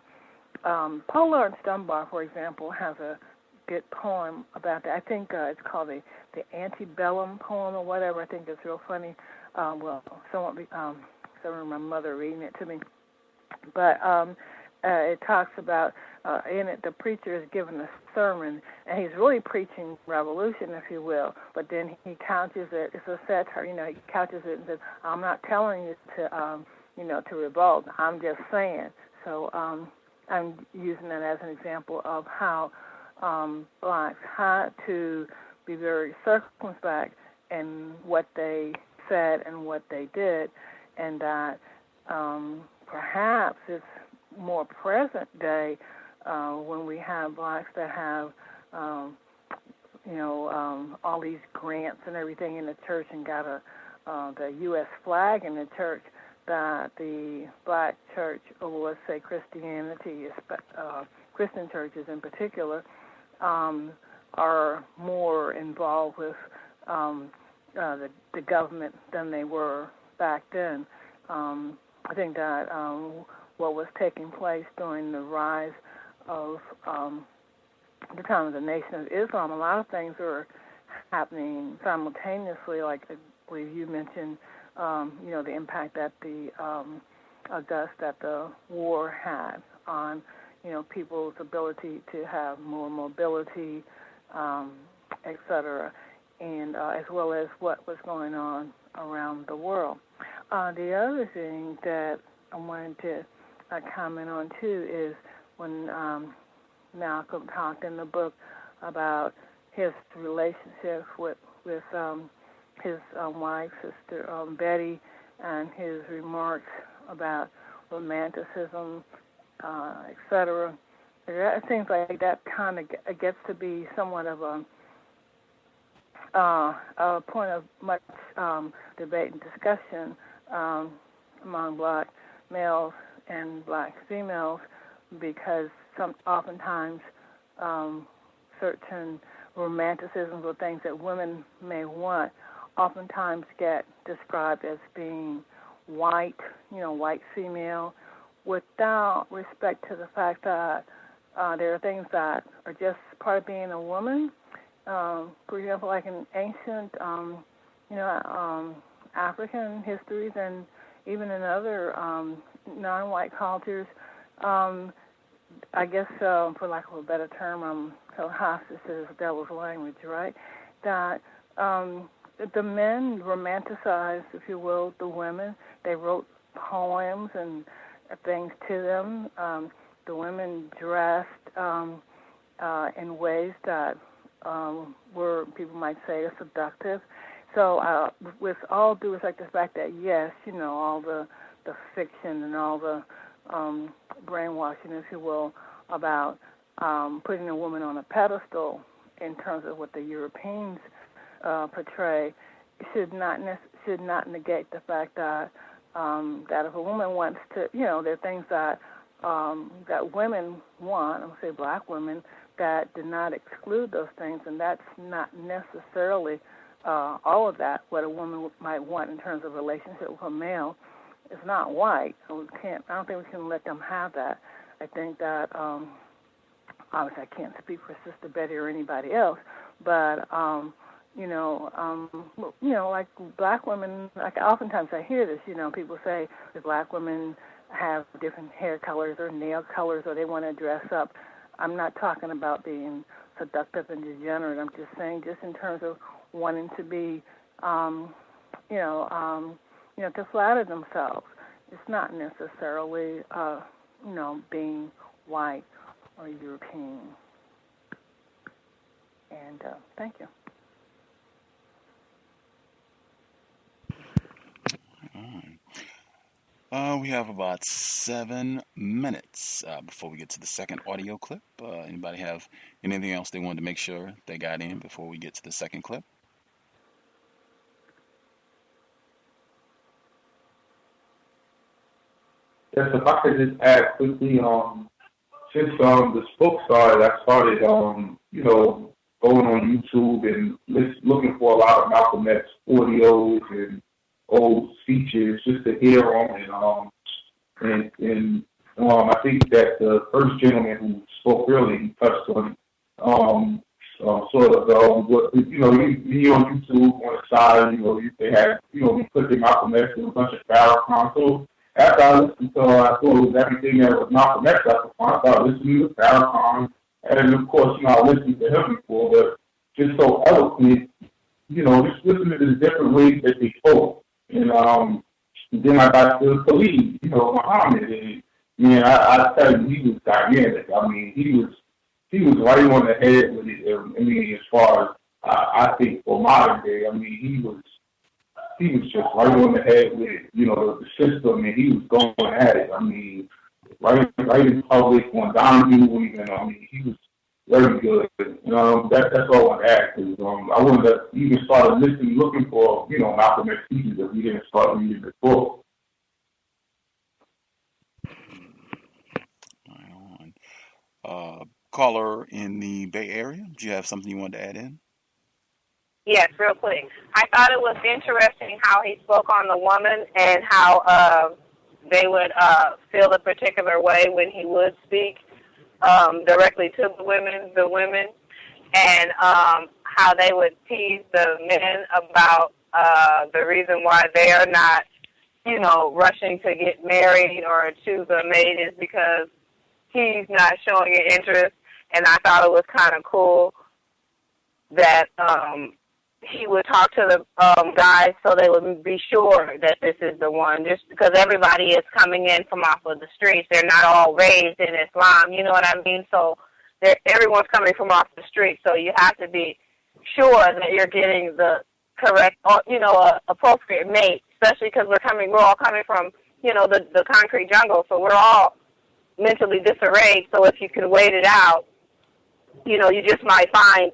Paul Laurence Dunbar, for example, has a good poem about that. I think it's called the Antebellum poem or whatever. I think it's real funny. Someone my mother reading it to me. But it talks about, in it, the preacher is giving a sermon, and he's really preaching revolution, if you will, but then he couches it, it's a satire, he couches it and says, I'm not telling you to revolt, I'm just saying. So I'm using that as an example of how blacks had to be very circumspect in what they said and what they did, and that perhaps it's more present day when we have blacks that have, all these grants and everything in the church and got the U.S. flag in the church, that the black church, or let's say Christianity, Christian churches in particular, are more involved with the government than they were back then. I think that what was taking place during the rise of the time of the Nation of Islam, a lot of things were happening simultaneously, like I believe you mentioned, the impact that the war had on, people's ability to have more mobility, et cetera, and as well as what was going on around the world. The other thing that I wanted to comment on, too, is when Malcolm talked in the book about his relationships with his wife, Sister Betty, and his remarks about romanticism, et cetera. It seems like that kind of gets to be somewhat of a point of much debate and discussion among black males and black females, because oftentimes certain romanticisms or things that women may want oftentimes get described as being white, white female, without respect to the fact that there are things that are just part of being a woman. For example, like in ancient, African histories, and even in other non-white cultures, I guess, for lack of a better term, so hostage is devil's language, right? That the men romanticized, if you will, the women. They wrote poems and things to them. The women dressed in ways that were, people might say, seductive. So with all due respect to the fact that, yes, all the fiction and all the brainwashing, if you will, about putting a woman on a pedestal in terms of what the Europeans portray, should not negate the fact that that if a woman wants to, there are things that that women want, I'm going to say black women, that did not exclude those things, and that's not necessarily all of that, what a woman might want in terms of relationship with a male. It's not white, so I don't think we can let them have that. I think that, obviously I can't speak for Sister Betty or anybody else, but, like black women, like oftentimes I hear this, people say that black women have different hair colors or nail colors, or they want to dress up. I'm not talking about being seductive and degenerate. I'm just saying, just in terms of wanting to be, to flatter themselves. It's not necessarily, being white or European. And thank you. We have about 7 minutes before we get to the second audio clip. Anybody have anything else they wanted to make sure they got in before we get to the second clip? Yes, if I could just add quickly, since this book started, I started, going on YouTube and looking for a lot of Malcolm X audios and old speeches just to hear on, and I think that the first gentleman who spoke earlier, he touched on what you on YouTube on the side, they had we put the Malcolm X with a bunch of Farrakhan. So after I listened to I thought it was everything that was Malcolm X, I started listening to Farrakhan, and of course I listened to him before, but just so eloquent, just listening to the different ways that they spoke. And then I got to Khalid, Muhammad, and I tell you, he was dynamic. I mean, he was right on the head with it. I mean, as far as I think for modern day, I mean, he was just right on the head with, the system, and he was going at it. I mean, right in public, on Donahue, even. I mean, he was very good. That's all I ask. Is, I wanted to even start listening, looking for, Malcolm X teachings if we didn't start reading the book. Right on. Caller in the Bay Area, do you have something you wanted to add in? Yes, real quick. I thought it was interesting how he spoke on the woman and how they would feel a particular way when he would speak directly to the women, and how they would tease the men about the reason why they are not, rushing to get married or choose a mate is because he's not showing an interest. And I thought it was kind of cool that he would talk to the guys so they would be sure that this is the one, just because everybody is coming in from off of the streets. They're not all raised in Islam, you know what I mean? So everyone's coming from off the street, so you have to be sure that you're getting the correct, appropriate mate, especially because we're all coming from, the concrete jungle, so we're all mentally disarrayed. So if you can wait it out, you just might find,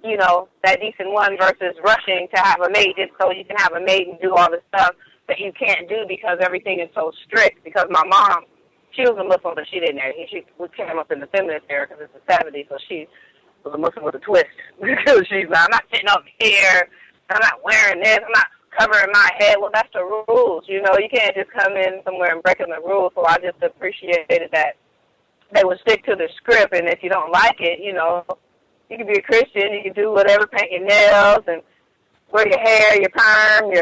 that decent one versus rushing to have a mate just so you can have a mate and do all the stuff that you can't do because everything is so strict. Because my mom, she was a Muslim, but she didn't. We came up in the feminist era because it's the 70s, so she was a Muslim with a twist. Because she's like, I'm not sitting up here, I'm not wearing this, I'm not covering my head. Well, that's the rules, you can't just come in somewhere and breaking the rules. So I just appreciated that they would stick to the script, and if you don't like it, you can be a Christian, you can do whatever, paint your nails and wear your hair, your perm,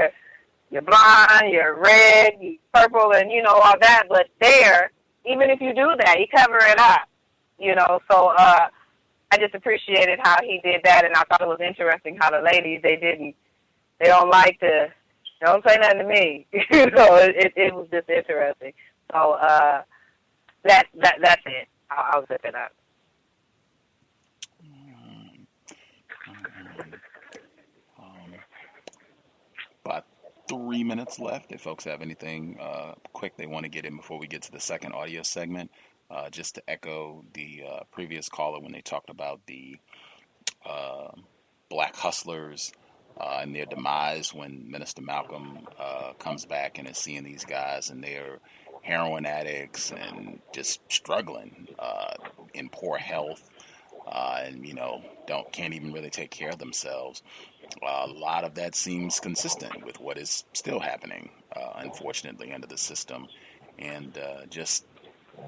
your blonde, your red, your purple, and, all that. But there, even if you do that, you cover it up, So I just appreciated how he did that, and I thought it was interesting how the ladies, they don't don't say nothing to me. It was just interesting. So that's it. I'll zip it up. About 3 minutes left. If folks have anything quick they want to get in before we get to the second audio segment, just to echo the previous caller when they talked about the black hustlers and their demise when Minister Malcolm comes back and is seeing these guys and they're heroin addicts and just struggling in poor health and can't even really take care of themselves. A lot of that seems consistent with what is still happening, unfortunately, under the system. And just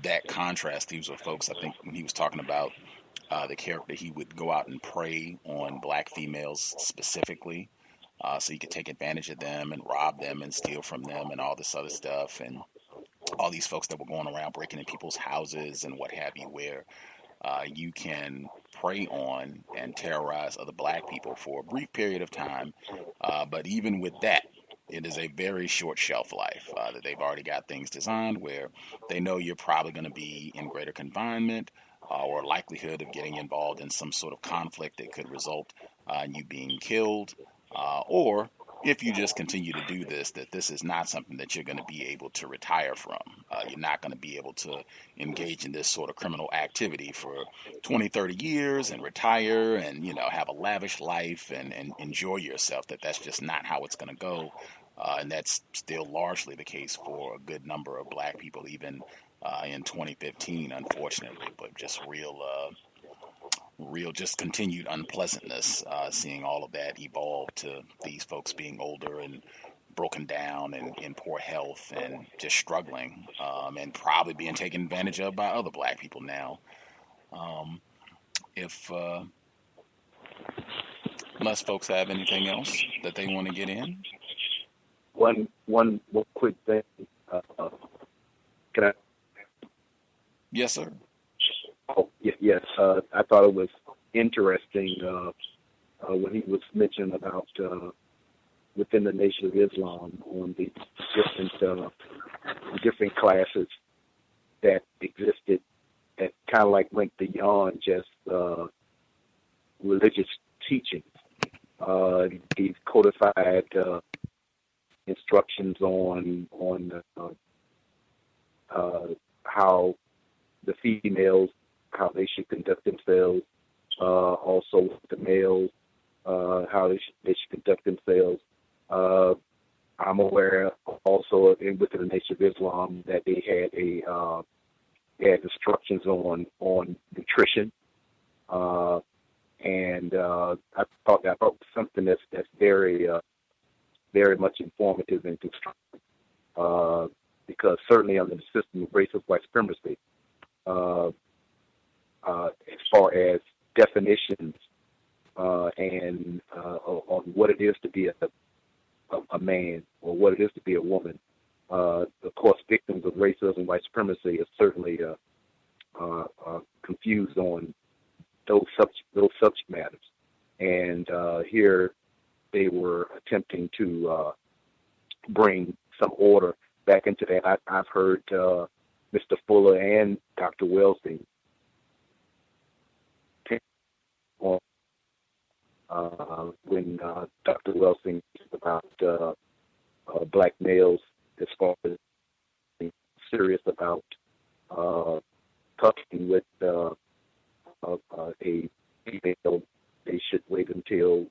that contrast, these were folks, I think, when he was talking about the character, he would go out and prey on black females specifically, so he could take advantage of them and rob them and steal from them and all this other stuff. And all these folks that were going around breaking in people's houses and what have you, where you can prey on and terrorize other black people for a brief period of time. But even with that, it is a very short shelf life that they've already got things designed where they know you're probably going to be in greater confinement or likelihood of getting involved in some sort of conflict that could result in you being killed, or if you just continue to do this, that this is not something that you're going to be able to retire from. You're not going to be able to engage in this sort of criminal activity for 20, 30 years and retire and, have a lavish life and enjoy yourself, that's just not how it's going to go. And that's still largely the case for a good number of black people, even in 2015, unfortunately, but just real just continued unpleasantness, seeing all of that evolve to these folks being older and broken down and in poor health and just struggling, and probably being taken advantage of by other black people now. Unless folks have anything else that they want to get in. One quick thing. Can I? Yes, sir. Oh, yes. I thought it was interesting when he was mentioning about within the Nation of Islam on the different classes that existed that kind of like went beyond just religious teaching. He's codified instructions on how the females, how they should conduct themselves, also the males, how they should conduct themselves. I'm aware also within the Nation of Islam that they had instructions on nutrition, and I thought something that's very very much informative and constructive, because certainly under the system of racist white supremacy, as far as definitions and on what it is to be a man or what it is to be a woman, of course, victims of racism, white supremacy are certainly confused on those subject matters. And here they were attempting to bring some order back into that. I've heard Mr. Fuller and Dr. Welsing when Dr. Welsing about black males, as far as being serious about talking with a female, they should wait until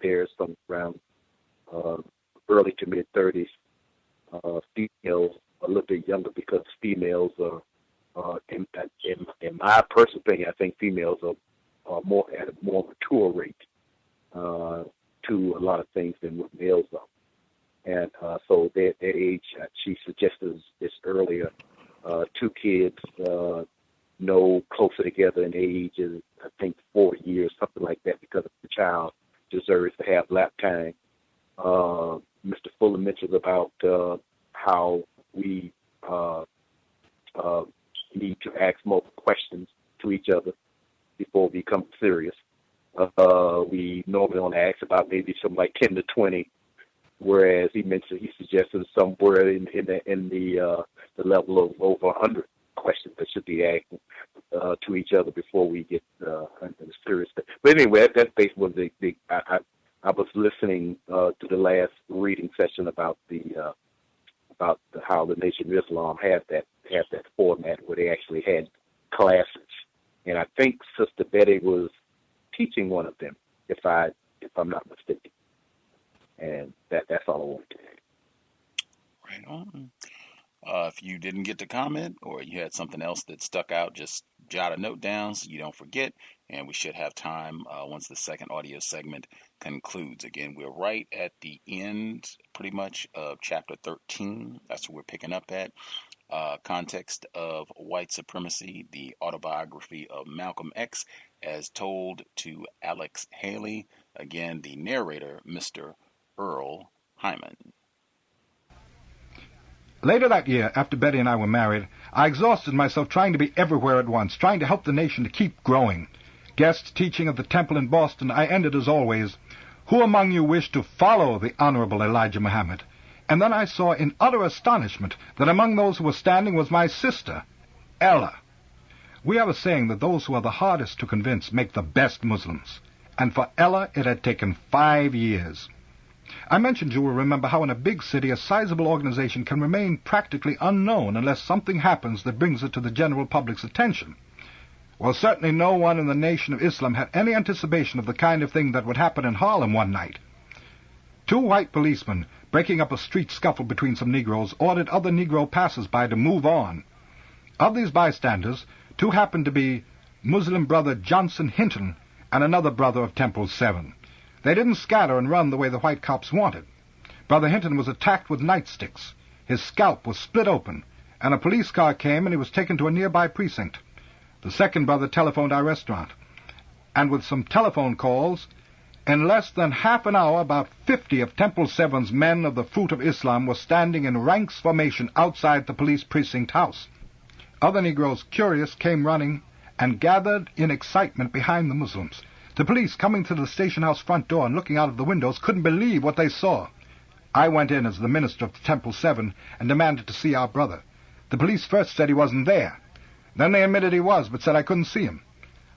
they're some around early to mid 30s. Females a little bit younger, because females are in my personal opinion, I think females are more at a more mature rate to a lot of things than what males are. And so their age, she suggested this earlier, 2 kids no closer together in age is, I think, 4 years, something like that, because the child deserves to have lap time. Mr. Fuller mentions about how we need to ask more questions to each other before we become serious. We normally only ask about maybe something like 10 to 20, whereas he suggested somewhere in the level of over 100 questions that should be asked to each other before we get serious. But anyway, that's basically I was listening to the last reading session about how the Nation of Islam have that format where they actually had classes, and I think Sister Betty was teaching one of them, if I'm not mistaken. And that's all I wanted to say. Right on. If you didn't get to comment or you had something else that stuck out, just jot a note down so you don't forget. And we should have time once the second audio segment concludes. Again, we're right at the end, pretty much, of Chapter 13. That's what we're picking up at. Context of White Supremacy, the Autobiography of Malcolm X, as told to Alex Haley. Again, the narrator, Mr. Earl Hyman. Later that year, after Betty and I were married, I exhausted myself trying to be everywhere at once, trying to help the nation to keep growing. Guest teaching at the temple in Boston, I ended as always, "Who among you wish to follow the Honorable Elijah Muhammad?" And then I saw in utter astonishment that among those who were standing was my sister, Ella. We have a saying that those who are the hardest to convince make the best Muslims, and for Ella it had taken 5 years. I mentioned, you will remember, how in a big city a sizable organization can remain practically unknown unless something happens that brings it to the general public's attention. Well, certainly no one in the Nation of Islam had any anticipation of the kind of thing that would happen in Harlem one night. 2 white policemen, breaking up a street scuffle between some Negroes, ordered other Negro passers-by to move on. Of these bystanders, 2 happened to be Muslim brother Johnson Hinton and another brother of Temple 7. They didn't scatter and run the way the white cops wanted. Brother Hinton was attacked with nightsticks. His scalp was split open, and a police car came and he was taken to a nearby precinct. The second brother telephoned our restaurant, and with some telephone calls, in less than half an hour, about 50 of Temple 7's men of the Fruit of Islam were standing in ranks formation outside the police precinct house. Other Negroes, curious, came running and gathered in excitement behind the Muslims. The police, coming to the station house front door and looking out of the windows, couldn't believe what they saw. I went in as the minister of Temple 7 and demanded to see our brother. The police first said he wasn't there. Then they admitted he was, but said I couldn't see him.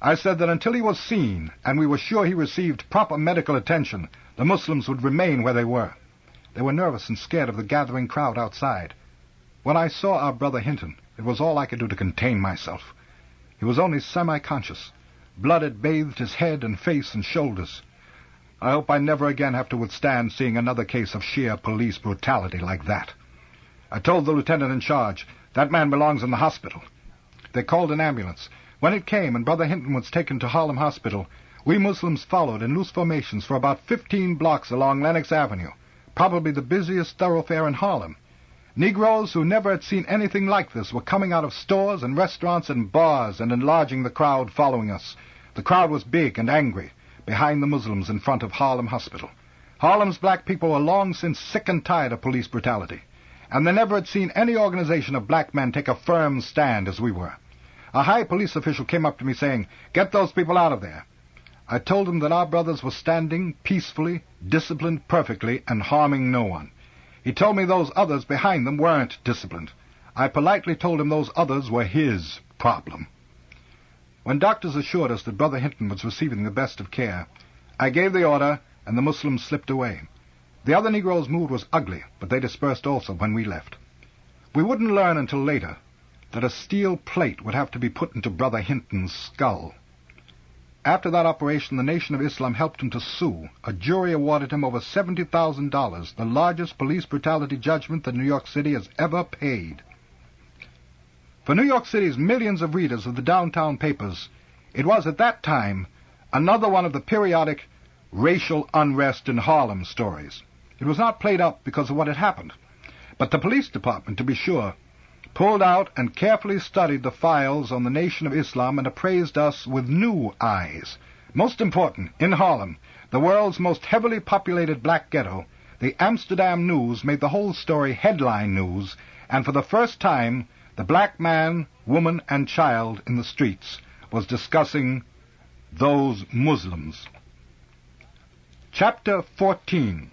I said that until he was seen and we were sure he received proper medical attention, the Muslims would remain where they were. They were nervous and scared of the gathering crowd outside. When I saw our brother Hinton, it was all I could do to contain myself. He was only semi-conscious. Blood had bathed his head and face and shoulders. I hope I never again have to withstand seeing another case of sheer police brutality like that. I told the lieutenant in charge, "That man belongs in the hospital." They called an ambulance. When it came and Brother Hinton was taken to Harlem Hospital, we Muslims followed in loose formations for about 15 blocks along Lenox Avenue, probably the busiest thoroughfare in Harlem. Negroes who never had seen anything like this were coming out of stores and restaurants and bars and enlarging the crowd following us. The crowd was big and angry, behind the Muslims in front of Harlem Hospital. Harlem's black people were long since sick and tired of police brutality, and they never had seen any organization of black men take a firm stand as we were. A high police official came up to me saying, "Get those people out of there." I told him that our brothers were standing peacefully, disciplined perfectly, and harming no one. He told me those others behind them weren't disciplined. I politely told him those others were his problem. When doctors assured us that Brother Hinton was receiving the best of care, I gave the order, and the Muslims slipped away. The other Negroes' mood was ugly, but they dispersed also when we left. We wouldn't learn until later that a steel plate would have to be put into Brother Hinton's skull. After that operation, the Nation of Islam helped him to sue. A jury awarded him over $70,000, the largest police brutality judgment that New York City has ever paid. For New York City's millions of readers of the downtown papers, it was at that time another one of the periodic racial unrest in Harlem stories. It was not played up because of what had happened, but the police department, to be sure, pulled out and carefully studied the files on the Nation of Islam and appraised us with new eyes. Most important, in Harlem, the world's most heavily populated black ghetto, the Amsterdam News made the whole story headline news, and for the first time, the black man, woman, and child in the streets was discussing those Muslims. Chapter 14.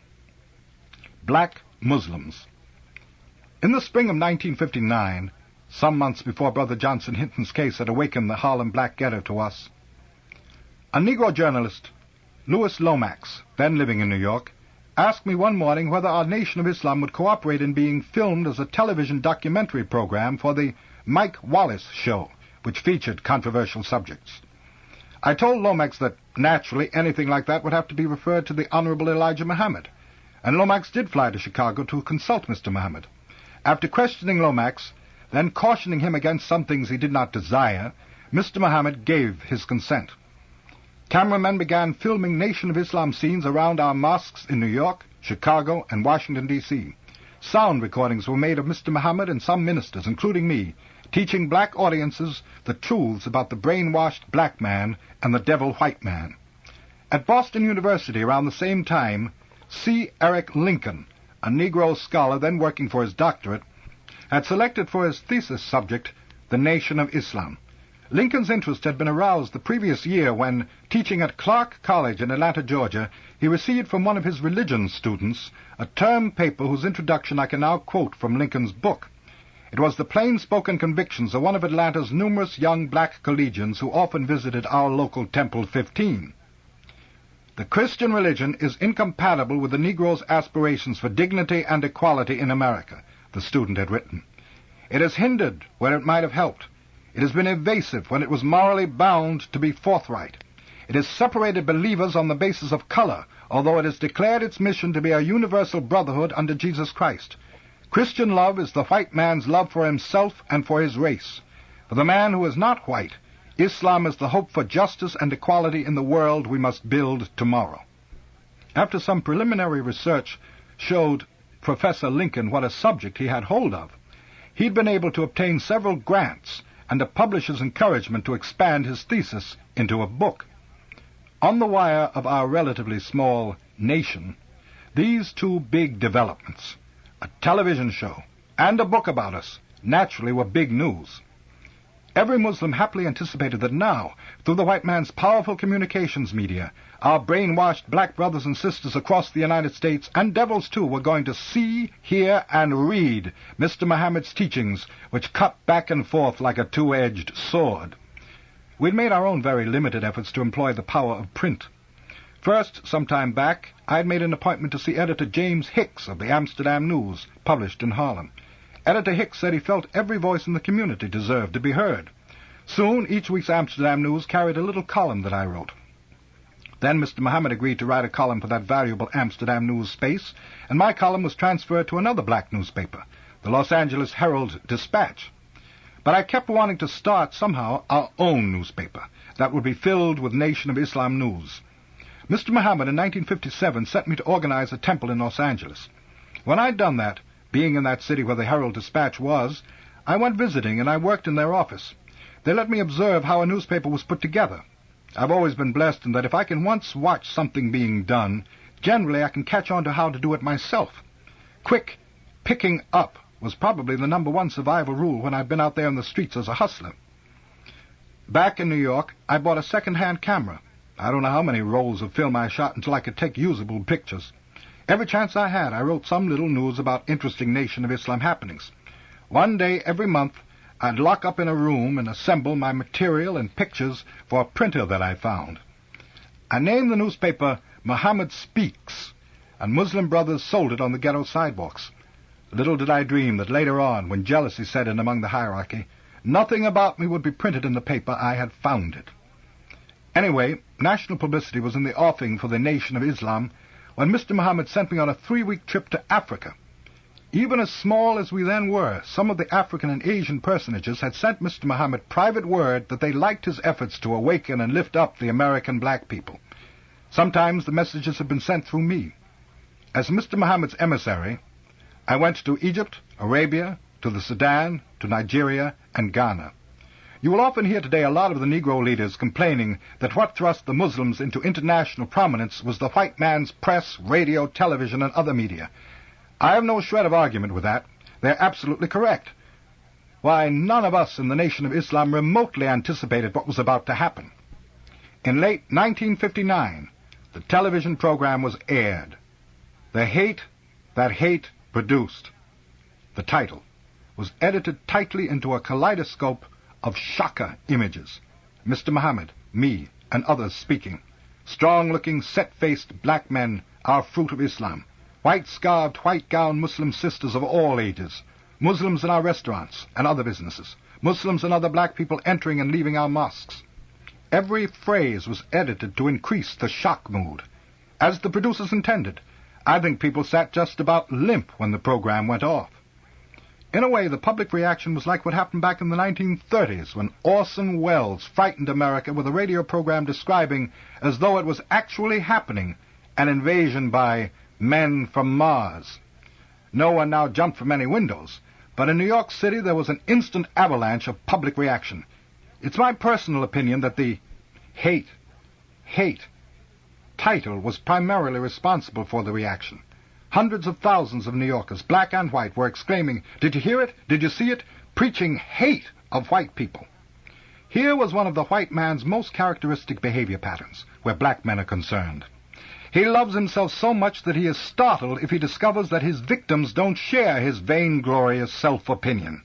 Black Muslims. In the spring of 1959, some months before Brother Johnson Hinton's case had awakened the Harlem black ghetto to us, a Negro journalist, Louis Lomax, then living in New York, asked me one morning whether our Nation of Islam would cooperate in being filmed as a television documentary program for the Mike Wallace Show, which featured controversial subjects. I told Lomax that, naturally, anything like that would have to be referred to the Honorable Elijah Muhammad, and Lomax did fly to Chicago to consult Mr. Muhammad. After questioning Lomax, then cautioning him against some things he did not desire, Mr. Muhammad gave his consent. Cameramen began filming Nation of Islam scenes around our mosques in New York, Chicago, and Washington, D.C. Sound recordings were made of Mr. Muhammad and some ministers, including me, teaching black audiences the truths about the brainwashed black man and the devil white man. At Boston University around the same time, C. Eric Lincoln, a Negro scholar then working for his doctorate, had selected for his thesis subject the Nation of Islam. Lincoln's interest had been aroused the previous year when, teaching at Clark College in Atlanta, Georgia, he received from one of his religion students a term paper whose introduction I can now quote from Lincoln's book. It was the plain-spoken convictions of one of Atlanta's numerous young black collegians who often visited our local Temple 15. The Christian religion is incompatible with the Negro's aspirations for dignity and equality in America, the student had written. It has hindered where it might have helped. It has been evasive when it was morally bound to be forthright. It has separated believers on the basis of color, although it has declared its mission to be a universal brotherhood under Jesus Christ. Christian love is the white man's love for himself and for his race. For the man who is not white, Islam is the hope for justice and equality in the world we must build tomorrow. After some preliminary research showed Professor Lincoln what a subject he had hold of, he'd been able to obtain several grants and a publisher's encouragement to expand his thesis into a book. On the wire of our relatively small nation, these two big developments, a television show and a book about us, naturally were big news. Every Muslim happily anticipated that now, through the white man's powerful communications media, our brainwashed black brothers and sisters across the United States, and devils too, were going to see, hear, and read Mr. Muhammad's teachings, which cut back and forth like a two-edged sword. We'd made our own very limited efforts to employ the power of print. First, some time back, I had made an appointment to see editor James Hicks of the Amsterdam News, published in Harlem. Editor Hicks said he felt every voice in the community deserved to be heard. Soon, each week's Amsterdam News carried a little column that I wrote. Then Mr. Muhammad agreed to write a column for that valuable Amsterdam News space, and my column was transferred to another black newspaper, the Los Angeles Herald-Dispatch. But I kept wanting to start, somehow, our own newspaper that would be filled with Nation of Islam news. Mr. Muhammad, in 1957, sent me to organize a temple in Los Angeles. When I'd done that, being in that city where the Herald-Dispatch was, I went visiting, and I worked in their office. They let me observe how a newspaper was put together. I've always been blessed in that if I can once watch something being done, generally I can catch on to how to do it myself. Quick picking up was probably the number one survival rule when I'd been out there in the streets as a hustler. Back in New York, I bought a second-hand camera. I don't know how many rolls of film I shot until I could take usable pictures. Every chance I had, I wrote some little news about interesting Nation of Islam happenings. One day every month, I'd lock up in a room and assemble my material and pictures for a printer that I found. I named the newspaper Muhammad Speaks, and Muslim brothers sold it on the ghetto sidewalks. Little did I dream that later on, when jealousy set in among the hierarchy, nothing about me would be printed in the paper I had founded. Anyway, national publicity was in the offing for the Nation of Islam when Mr. Muhammad sent me on a 3-week trip to Africa. Even as small as we then were, some of the African and Asian personages had sent Mr. Muhammad private word that they liked his efforts to awaken and lift up the American black people. Sometimes the messages had been sent through me. As Mr. Muhammad's emissary, I went to Egypt, Arabia, to the Sudan, to Nigeria, and Ghana. You will often hear today a lot of the Negro leaders complaining that what thrust the Muslims into international prominence was the white man's press, radio, television, and other media. I have no shred of argument with that. They're absolutely correct. Why, none of us in the Nation of Islam remotely anticipated what was about to happen. In late 1959, the television program was aired. The Hate That Hate Produced. The title was edited tightly into a kaleidoscope of shocker images. Mr. Muhammad, me, and others speaking. Strong-looking, set-faced black men, our fruit of Islam. White-scarved, white-gowned Muslim sisters of all ages. Muslims in our restaurants and other businesses. Muslims and other black people entering and leaving our mosques. Every phrase was edited to increase the shock mood. As the producers intended, I think people sat just about limp when the program went off. In a way, the public reaction was like what happened back in the 1930s when Orson Welles frightened America with a radio program describing, as though it was actually happening, an invasion by men from Mars. No one now jumped from any windows, but in New York City there was an instant avalanche of public reaction. It's my personal opinion that the hate title was primarily responsible for the reaction. Hundreds of thousands of New Yorkers, black and white, were exclaiming, "Did you hear it? Did you see it?" preaching hate of white people. Here was one of the white man's most characteristic behavior patterns, where black men are concerned. He loves himself so much that he is startled if he discovers that his victims don't share his vainglorious self-opinion.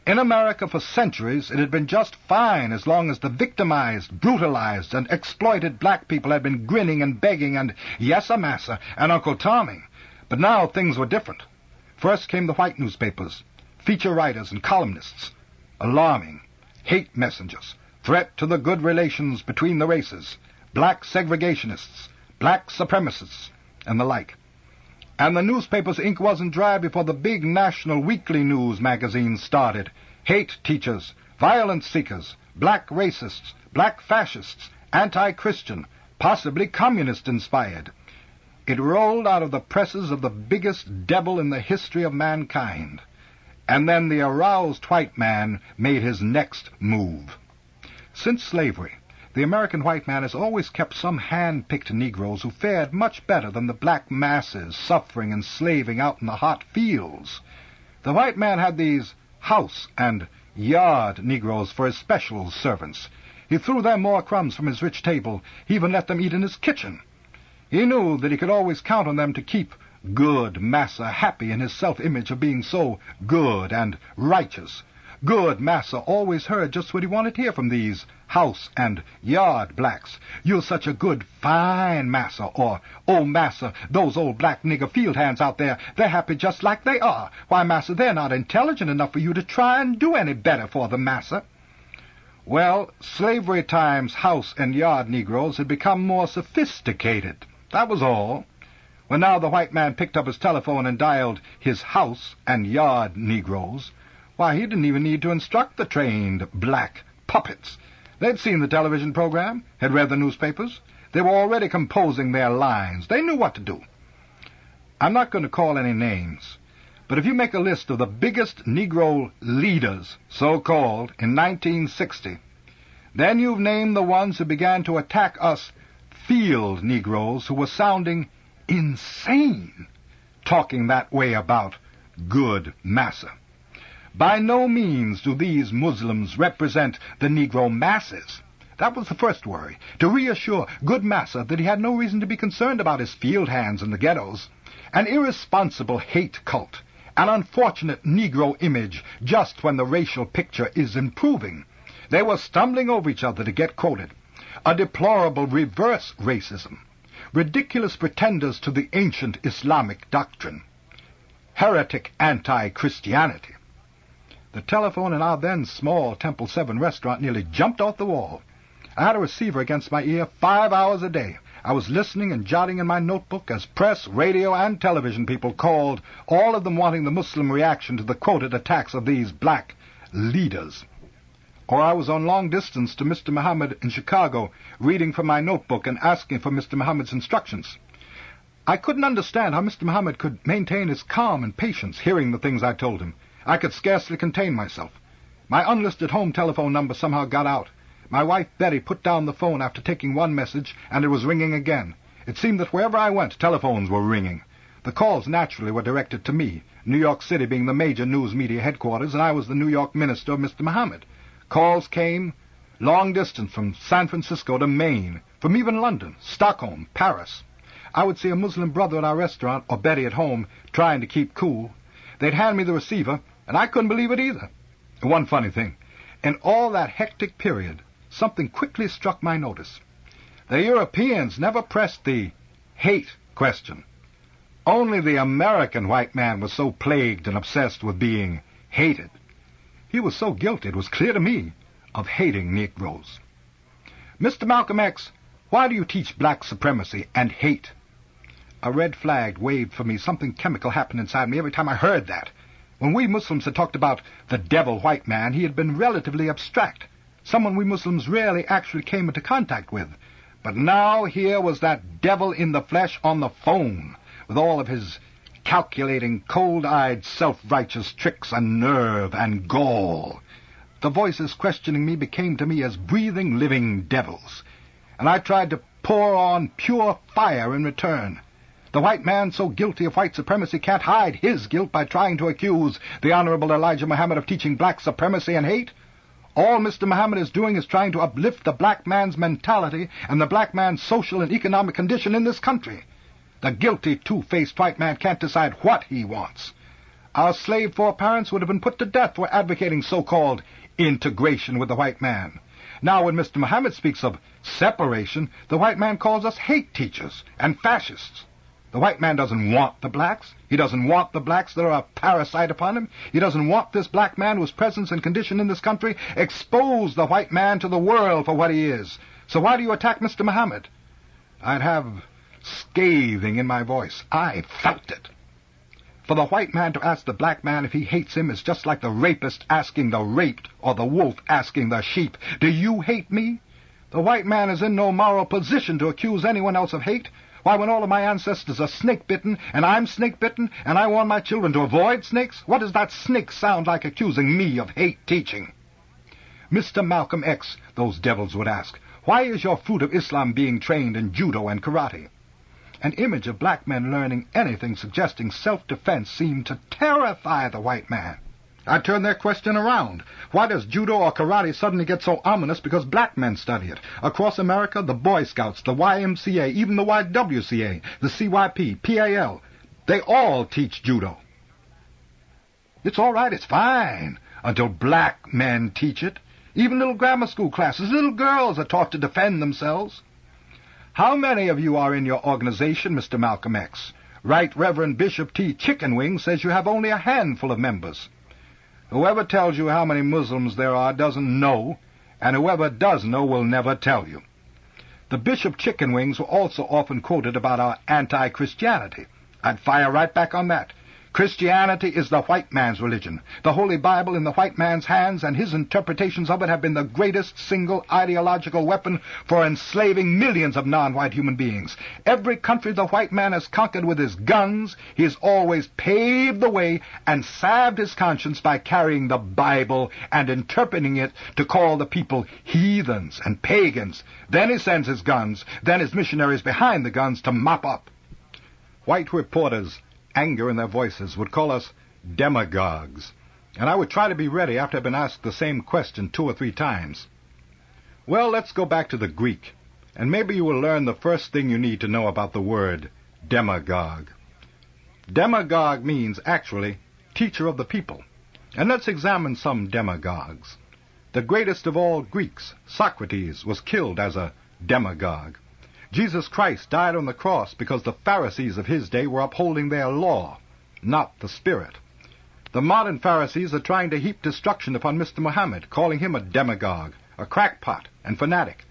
In America for centuries, it had been just fine as long as the victimized, brutalized, and exploited black people had been grinning and begging and yes, massa, and Uncle Tommy. But now things were different. First came the white newspapers, feature writers and columnists, alarming, hate messengers, threat to the good relations between the races, black segregationists, black supremacists, and the like. And the newspaper's ink wasn't dry before the big national weekly news magazines started. Hate teachers, violence seekers, black racists, black fascists, anti-Christian, possibly communist-inspired. It rolled out of the presses of the biggest devil in the history of mankind. And then the aroused white man made his next move. Since slavery, the American white man has always kept some hand-picked Negroes who fared much better than the black masses suffering and slaving out in the hot fields. The white man had these house and yard Negroes for his special servants. He threw them more crumbs from his rich table. He even let them eat in his kitchen. He knew that he could always count on them to keep good massa happy in his self-image of being so good and righteous. Good massa always heard just what he wanted to hear from these house and yard blacks. You're such a good, fine massa, or, oh, massa, those old black nigger field hands out there, they're happy just like they are. Why, massa, they're not intelligent enough for you to try and do any better for them, massa. Well, slavery time's house and yard Negroes had become more sophisticated. That was all. When now the white man picked up his telephone and dialed his house and yard Negroes, why, he didn't even need to instruct the trained black puppets. They'd seen the television program, had read the newspapers. They were already composing their lines. They knew what to do. I'm not going to call any names, but if you make a list of the biggest Negro leaders, so-called, in 1960, then you've named the ones who began to attack us field Negroes who were sounding insane, talking that way about good massa. By no means do these Muslims represent the Negro masses. That was the first worry, to reassure good massa that he had no reason to be concerned about his field hands in the ghettos. An irresponsible hate cult, an unfortunate Negro image just when the racial picture is improving. They were stumbling over each other to get quoted. A deplorable reverse racism. Ridiculous pretenders to the ancient Islamic doctrine. Heretic anti-Christianity. The telephone in our then small Temple 7 restaurant nearly jumped off the wall. I had a receiver against my ear 5 hours a day. I was listening and jotting in my notebook as press, radio, and television people called, all of them wanting the Muslim reaction to the quoted attacks of these black leaders. Or I was on long distance to Mr. Muhammad in Chicago, reading from my notebook and asking for Mr. Muhammad's instructions. I couldn't understand how Mr. Muhammad could maintain his calm and patience hearing the things I told him. I could scarcely contain myself. My unlisted home telephone number somehow got out. My wife Betty put down the phone after taking one message, and it was ringing again. It seemed that wherever I went, telephones were ringing. The calls naturally were directed to me, New York City being the major news media headquarters, and I was the New York minister of Mr. Muhammad. Calls came long distance from San Francisco to Maine, from even London, Stockholm, Paris. I would see a Muslim brother at our restaurant, or Betty at home, trying to keep cool. They'd hand me the receiver, and I couldn't believe it either. One funny thing, in all that hectic period, something quickly struck my notice. The Europeans never pressed the hate question. Only the American white man was so plagued and obsessed with being hated. He was so guilty, it was clear to me, of hating Negroes. Mr. Malcolm X, why do you teach black supremacy and hate? A red flag waved for me. Something chemical happened inside me every time I heard that. When we Muslims had talked about the devil white man, he had been relatively abstract, someone we Muslims rarely actually came into contact with. But now here was that devil in the flesh on the phone, with all of his calculating, cold-eyed, self-righteous tricks and nerve and gall. The voices questioning me became to me as breathing, living devils, and I tried to pour on pure fire in return. The white man so guilty of white supremacy can't hide his guilt by trying to accuse the Honorable Elijah Muhammad of teaching black supremacy and hate. All Mr. Muhammad is doing is trying to uplift the black man's mentality and the black man's social and economic condition in this country. The guilty, two-faced white man can't decide what he wants. Our slave foreparents would have been put to death for advocating so-called integration with the white man. Now when Mr. Muhammad speaks of separation, the white man calls us hate teachers and fascists. The white man doesn't want the blacks. He doesn't want the blacks that are a parasite upon him. He doesn't want this black man whose presence and condition in this country expose the white man to the world for what he is. So why do you attack Mr. Muhammad? I'd have scathing in my voice. I felt it. For the white man to ask the black man if he hates him is just like the rapist asking the raped or the wolf asking the sheep, "Do you hate me?" The white man is in no moral position to accuse anyone else of hate. Why, when all of my ancestors are snake-bitten, and I'm snake-bitten, and I warn my children to avoid snakes, what does that snake sound like accusing me of hate teaching? Mr. Malcolm X, those devils would ask, why is your fruit of Islam being trained in judo and karate? An image of black men learning anything suggesting self-defense seemed to terrify the white man. I turned their question around. Why does judo or karate suddenly get so ominous because black men study it? Across America, the Boy Scouts, the YMCA, even the YWCA, the CYP, PAL, they all teach judo. It's all right, it's fine. until black men teach it. Even little grammar school classes, little girls are taught to defend themselves. How many of you are in your organization, Mr. Malcolm X? Right Reverend Bishop T. Chickenwing says you have only a handful of members. Whoever tells you how many Muslims there are doesn't know, and whoever does know will never tell you. The Bishop Chickenwings were also often quoted about our anti-Christianity. I'd fire right back on that. Christianity is the white man's religion. The Holy Bible in the white man's hands and his interpretations of it have been the greatest single ideological weapon for enslaving millions of non-white human beings. Every country the white man has conquered with his guns, he has always paved the way and salved his conscience by carrying the Bible and interpreting it to call the people heathens and pagans. Then he sends his guns, then his missionaries behind the guns to mop up. White reporters, anger in their voices, would call us demagogues, and I would try to be ready after I'd been asked the same question 2 or 3 times. Well, let's go back to the Greek, and maybe you will learn the first thing you need to know about the word demagogue. Demagogue means, actually, teacher of the people. And let's examine some demagogues. The greatest of all Greeks, Socrates, was killed as a demagogue. Jesus Christ died on the cross because the Pharisees of his day were upholding their law, not the Spirit. The modern Pharisees are trying to heap destruction upon Mr. Muhammad, calling him a demagogue, a crackpot, and fanatic.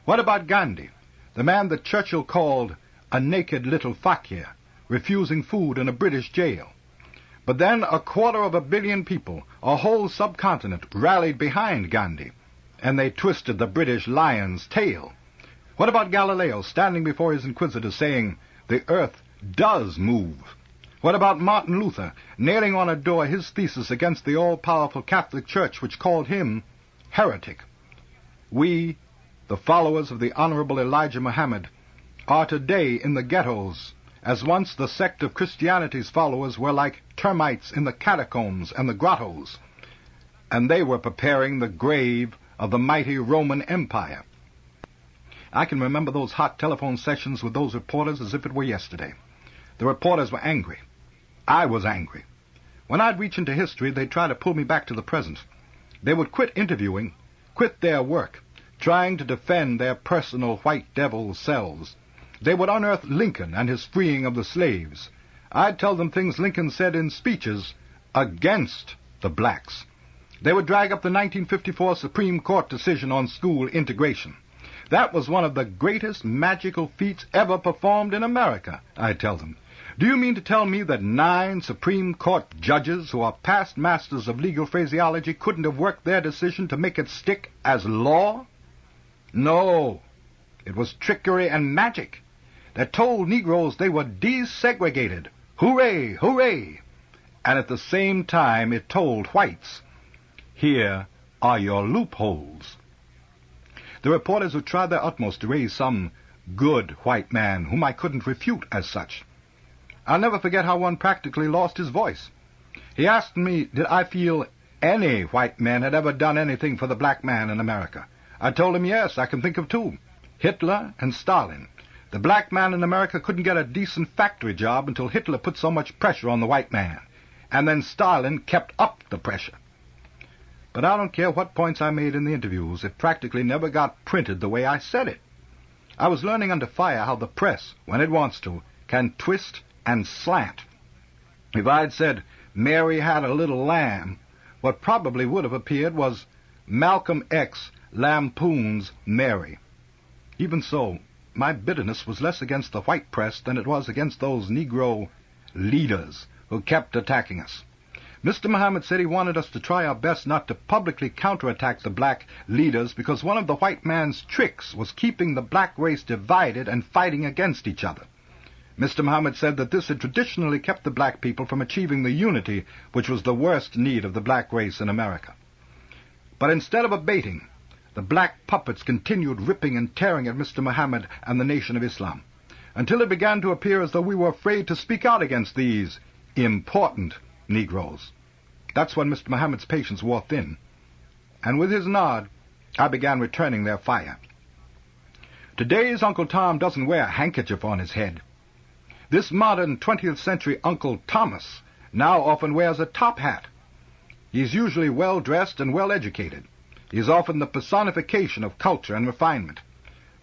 What about Gandhi, the man that Churchill called a naked little fakir, refusing food in a British jail? But then 250 million people, a whole subcontinent, rallied behind Gandhi, and they twisted the British lion's tail. What about Galileo standing before his inquisitors saying, the earth does move? What about Martin Luther nailing on a door his thesis against the all-powerful Catholic Church which called him heretic? We, the followers of the Honorable Elijah Muhammad, are today in the ghettos, as once the sect of Christianity's followers were like termites in the catacombs and the grottos, and they were preparing the grave of the mighty Roman Empire. I can remember those hot telephone sessions with those reporters as if it were yesterday. The reporters were angry. I was angry. When I'd reach into history, they'd try to pull me back to the present. They would quit interviewing, quit their work, trying to defend their personal white devil selves. They would unearth Lincoln and his freeing of the slaves. I'd tell them things Lincoln said in speeches against the blacks. They would drag up the 1954 Supreme Court decision on school integration. That was one of the greatest magical feats ever performed in America, I tell them. Do you mean to tell me that 9 Supreme Court judges who are past masters of legal phraseology couldn't have worked their decision to make it stick as law? No. It was trickery and magic that told Negroes they were desegregated. Hooray, hooray! And at the same time it told whites, here are your loopholes. The reporters would try their utmost to raise some good white man whom I couldn't refute as such. I'll never forget how one practically lost his voice. He asked me, did I feel any white man had ever done anything for the black man in America? I told him, yes, I can think of 2, Hitler and Stalin. The black man in America couldn't get a decent factory job until Hitler put so much pressure on the white man, and then Stalin kept up the pressure. But I don't care what points I made in the interviews, it practically never got printed the way I said it. I was learning under fire how the press, when it wants to, can twist and slant. If I'd said, Mary had a little lamb, what probably would have appeared was Malcolm X lampoons Mary. Even so, my bitterness was less against the white press than it was against those Negro leaders who kept attacking us. Mr. Muhammad said he wanted us to try our best not to publicly counterattack the black leaders because one of the white man's tricks was keeping the black race divided and fighting against each other. Mr. Muhammad said that this had traditionally kept the black people from achieving the unity which was the worst need of the black race in America. But instead of abating, the black puppets continued ripping and tearing at Mr. Muhammad and the Nation of Islam, until it began to appear as though we were afraid to speak out against these important Negroes. That's when Mr. Muhammad's patience wore thin, and with his nod, I began returning their fire. Today's Uncle Tom doesn't wear a handkerchief on his head. This modern 20th century Uncle Thomas now often wears a top hat. He is usually well-dressed and well-educated. He is often the personification of culture and refinement.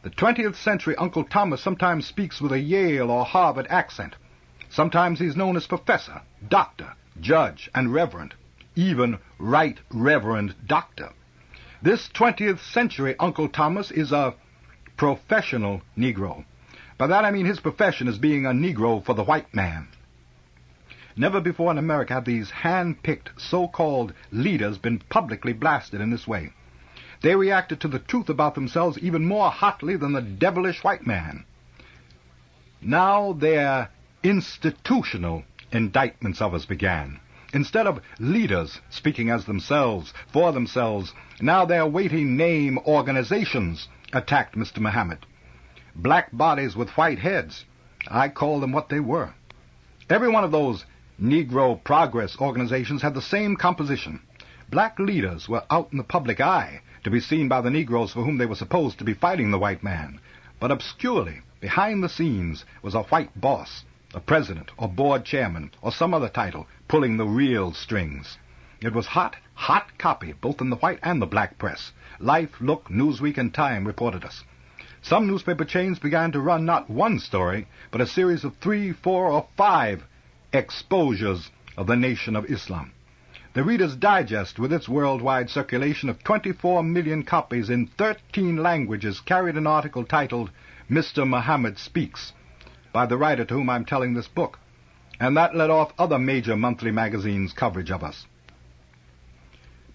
The 20th century Uncle Thomas sometimes speaks with a Yale or Harvard accent. Sometimes he is known as professor, doctor, judge, and reverend, even Right Reverend Doctor. This 20th century Uncle Thomas is a professional Negro. By that I mean his profession is being a Negro for the white man. Never before in America have these hand-picked so-called leaders been publicly blasted in this way. They reacted to the truth about themselves even more hotly than the devilish white man. Now their institutional indictments of us began. Instead of leaders speaking as themselves, for themselves, now their weighty name organizations attacked Mr. Muhammad. Black bodies with white heads. I call them what they were. Every one of those Negro progress organizations had the same composition. Black leaders were out in the public eye to be seen by the Negroes for whom they were supposed to be fighting the white man. But obscurely, behind the scenes, was a white boss, a president or board chairman or some other title pulling the real strings. It was hot copy, both in the white and the black press. Life, Look, Newsweek, and Time reported us. Some newspaper chains began to run not one story, but a series of 3, 4, or 5 exposures of the Nation of Islam. The Reader's Digest, with its worldwide circulation of 24 million copies in 13 languages, carried an article titled Mr. Muhammad Speaks, by the writer to whom I'm telling this book, and that led off other major monthly magazines' coverage of us.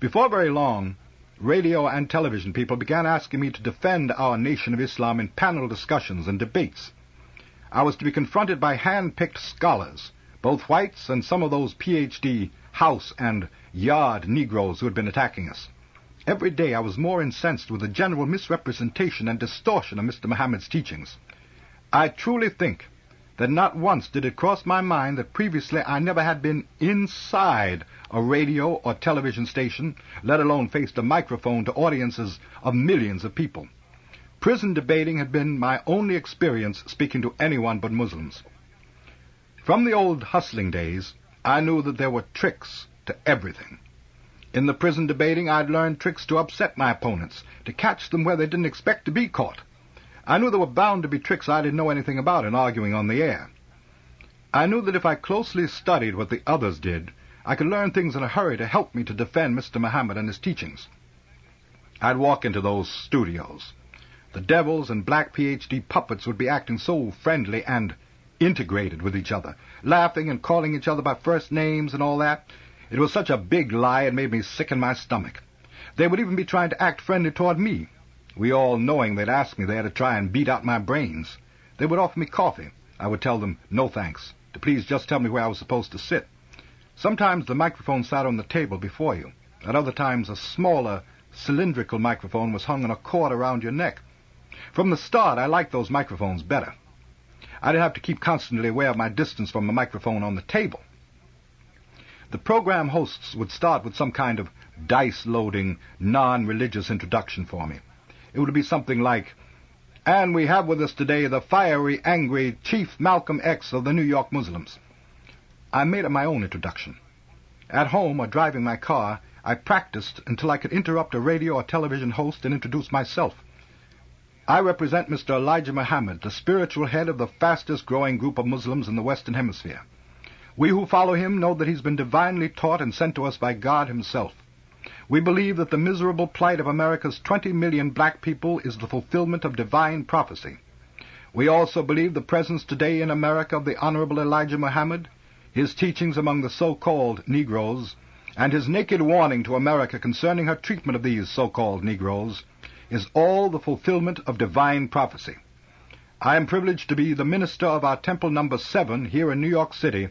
Before very long, radio and television people began asking me to defend our Nation of Islam in panel discussions and debates. I was to be confronted by hand-picked scholars, both whites and some of those Ph.D. house and yard Negroes who had been attacking us. Every day I was more incensed with the general misrepresentation and distortion of Mr. Muhammad's teachings. I truly think that not once did it cross my mind that previously I never had been inside a radio or television station, let alone faced a microphone to audiences of millions of people. Prison debating had been my only experience speaking to anyone but Muslims. From the old hustling days, I knew that there were tricks to everything. In the prison debating, I'd learned tricks to upset my opponents, to catch them where they didn't expect to be caught. I knew there were bound to be tricks I didn't know anything about in arguing on the air. I knew that if I closely studied what the others did, I could learn things in a hurry to help me to defend Mr. Muhammad and his teachings. I'd walk into those studios. The devils and black Ph.D. puppets would be acting so friendly and integrated with each other, laughing and calling each other by first names and all that. It was such a big lie it made me sick in my stomach. They would even be trying to act friendly toward me, we all knowing they'd ask me there to try and beat out my brains. They would offer me coffee. I would tell them, no thanks, to please just tell me where I was supposed to sit. Sometimes the microphone sat on the table before you. At other times a smaller, cylindrical microphone was hung on a cord around your neck. From the start, I liked those microphones better. I didn't have to keep constantly aware of my distance from the microphone on the table. The program hosts would start with some kind of dice-loading, non-religious introduction for me. It would be something like, and we have with us today the fiery, angry Chief Malcolm X of the New York Muslims. I made up my own introduction. At home or driving my car, I practiced until I could interrupt a radio or television host and introduce myself. I represent Mr. Elijah Muhammad, the spiritual head of the fastest-growing group of Muslims in the Western Hemisphere. We who follow him know that he's been divinely taught and sent to us by God himself. We believe that the miserable plight of America's 20 million black people is the fulfillment of divine prophecy. We also believe the presence today in America of the Honorable Elijah Muhammad, his teachings among the so-called Negroes, and his naked warning to America concerning her treatment of these so-called Negroes, is all the fulfillment of divine prophecy. I am privileged to be the minister of our Temple number 7 here in New York City,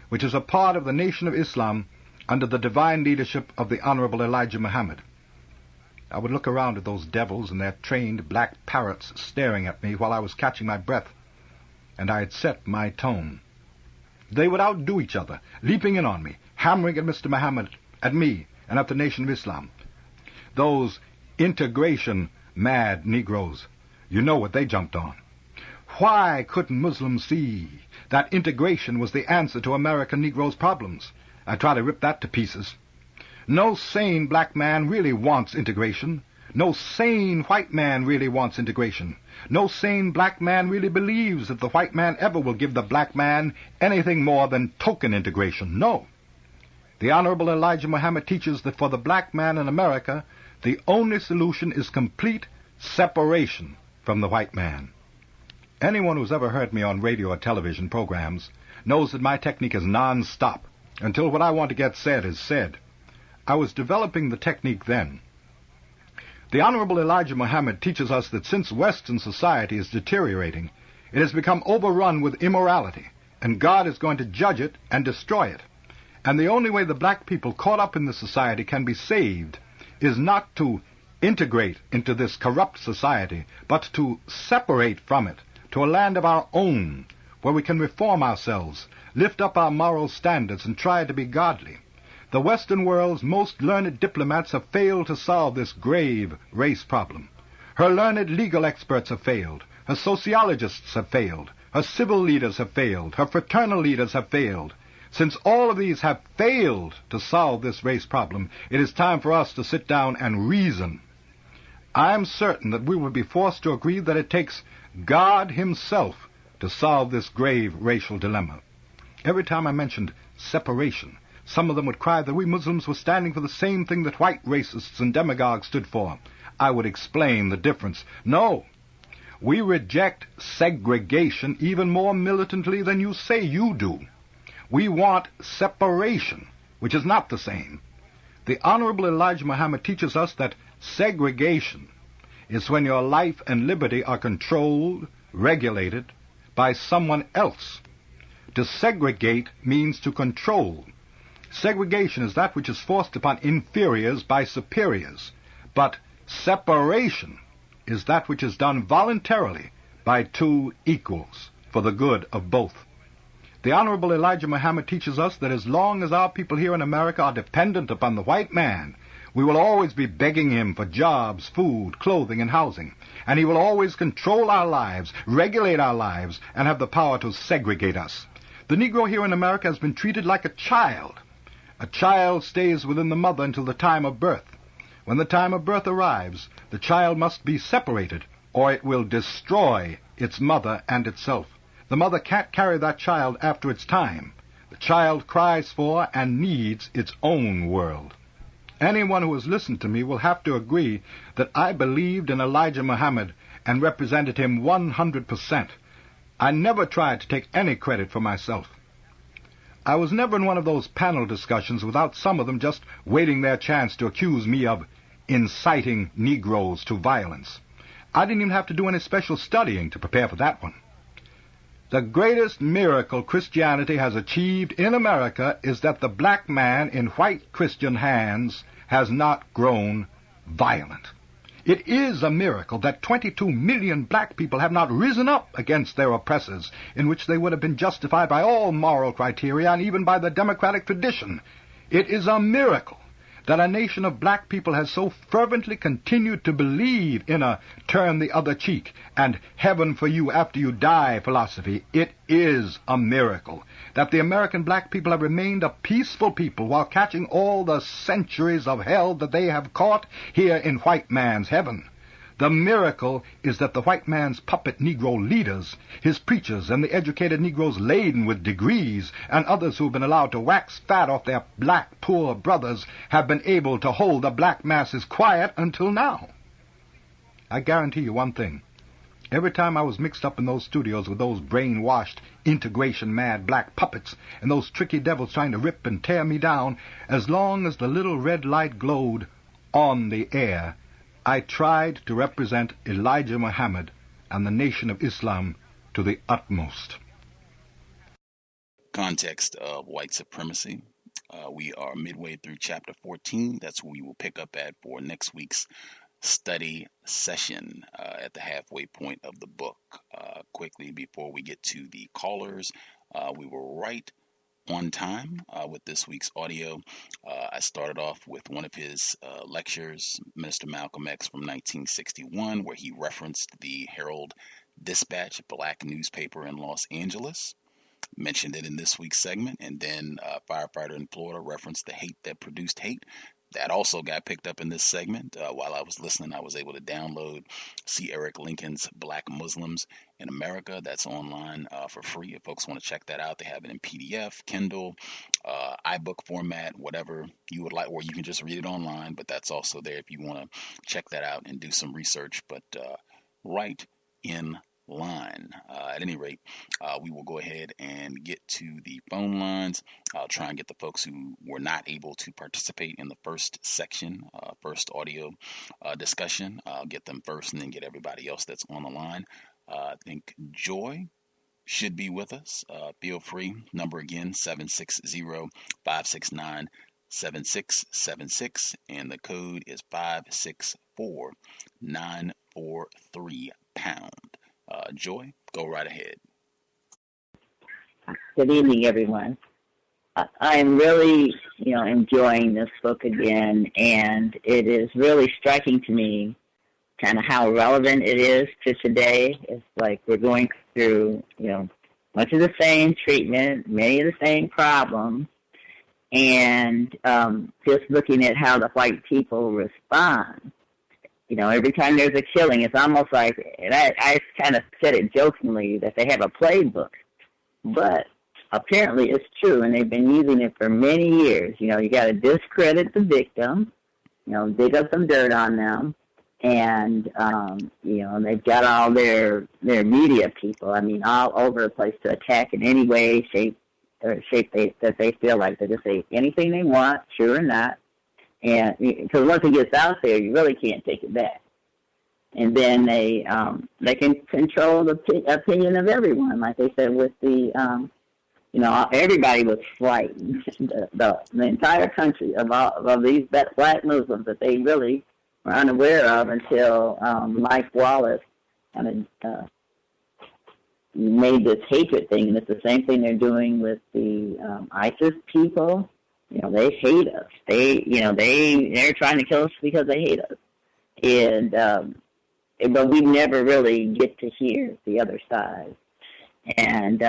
which is a part of the Nation of Islam under the divine leadership of the Honorable Elijah Muhammad. I would look around at those devils and their trained black parrots staring at me while I was catching my breath, and I had set my tone. They would outdo each other, leaping in on me, hammering at Mr. Muhammad, at me, and at the Nation of Islam. Those integration-mad Negroes, you know what they jumped on. Why couldn't Muslims see that integration was the answer to American Negroes' problems? I try to rip that to pieces. No sane black man really wants integration. No sane white man really wants integration. No sane black man really believes that the white man ever will give the black man anything more than token integration. No. The Honorable Elijah Muhammad teaches that for the black man in America, the only solution is complete separation from the white man. Anyone who's ever heard me on radio or television programs knows that my technique is non-stop until what I want to get said is said. I was developing the technique then. The Honorable Elijah Muhammad teaches us that since Western society is deteriorating, it has become overrun with immorality, and God is going to judge it and destroy it. And the only way the black people caught up in the society can be saved is not to integrate into this corrupt society, but to separate from it to a land of our own, where we can reform ourselves, lift up our moral standards, and try to be godly. The Western world's most learned diplomats have failed to solve this grave race problem. Her learned legal experts have failed. Her sociologists have failed. Her civil leaders have failed. Her fraternal leaders have failed. Since all of these have failed to solve this race problem, it is time for us to sit down and reason. I am certain that we will be forced to agree that it takes God himself to solve this grave racial dilemma. Every time I mentioned separation, some of them would cry that we Muslims were standing for the same thing that white racists and demagogues stood for. I would explain the difference. No, we reject segregation even more militantly than you say you do. We want separation, which is not the same. The Honorable Elijah Muhammad teaches us that segregation is when your life and liberty are controlled, regulated by someone else. To segregate means to control. Segregation is that which is forced upon inferiors by superiors, but separation is that which is done voluntarily by two equals for the good of both. The Honorable Elijah Muhammad teaches us that as long as our people here in America are dependent upon the white man, we will always be begging him for jobs, food, clothing, and housing, and he will always control our lives, regulate our lives, and have the power to segregate us. The Negro here in America has been treated like a child. A child stays within the mother until the time of birth. When the time of birth arrives, the child must be separated, or it will destroy its mother and itself. The mother can't carry that child after its time. The child cries for and needs its own world. Anyone who has listened to me will have to agree that I believed in Elijah Muhammad and represented him 100%. I never tried to take any credit for myself. I was never in one of those panel discussions without some of them just waiting their chance to accuse me of inciting Negroes to violence. I didn't even have to do any special studying to prepare for that one. The greatest miracle Christianity has achieved in America is that the black man in white Christian hands has not grown violent. It is a miracle that 22 million black people have not risen up against their oppressors, in which they would have been justified by all moral criteria and even by the democratic tradition. It is a miracle that a nation of black people has so fervently continued to believe in a turn the other cheek and heaven for you after you die philosophy. It is a miracle that the American black people have remained a peaceful people while catching all the centuries of hell that they have caught here in white man's heaven. The miracle is that the white man's puppet Negro leaders, his preachers, and the educated Negroes laden with degrees, and others who have been allowed to wax fat off their black poor brothers, have been able to hold the black masses quiet until now. I guarantee you one thing. Every time I was mixed up in those studios with those brainwashed, integration-mad black puppets and those tricky devils trying to rip and tear me down, as long as the little red light glowed on the air, I tried to represent Elijah Muhammad and the Nation of Islam to the utmost. Context of White Supremacy. We are midway through chapter 14. That's where we will pick up at for next week's study session at the halfway point of the book. Quickly, before we get to the callers, we were right on time with this week's audio. I started off with one of his lectures, Mr. Malcolm X from 1961, where he referenced the Herald Dispatch, a black newspaper in Los Angeles. mentioned it in this week's segment, and then firefighter in Florida referenced the hate that produced hate. That also got picked up in this segment. While I was listening, I was able to download C. Eric Lincoln's Black Muslims in America. That's online for free. If folks want to check that out, they have it in PDF, Kindle, iBook format, whatever you would like, or you can just read it online, but that's also there if you want to check that out and do some research. But right in line. At any rate, we will go ahead and get to the phone lines. I'll try and get the folks who were not able to participate in the first section, first audio discussion. I'll get them first and then get everybody else that's on the line. I think Joy should be with us. Feel free. Number again, 760-569-7676, and the code is 564943#. Joy, go right ahead. Good evening, everyone. I'm really, enjoying this book again, and it is really striking to me kind of how relevant it is to today. It's like we're going through, much of the same treatment, many of the same problems, and just looking at how the white people respond. Every time there's a killing, it's almost like, and I kind of said it jokingly, that they have a playbook. But apparently it's true, and they've been using it for many years. You got to discredit the victim, dig up some dirt on them, and, they've got all their media people, all over the place to attack in any way, shape that they feel like. They just say anything they want, true or not. And because once it gets out there, you really can't take it back. And then they can control the opinion of everyone, like they said with the, everybody was frightened. The entire country of these black Muslims that they really were unaware of until Mike Wallace kind of made this hatred thing. And it's the same thing they're doing with the ISIS people. They hate us. They're trying to kill us because they hate us. And but we never really get to hear the other side. And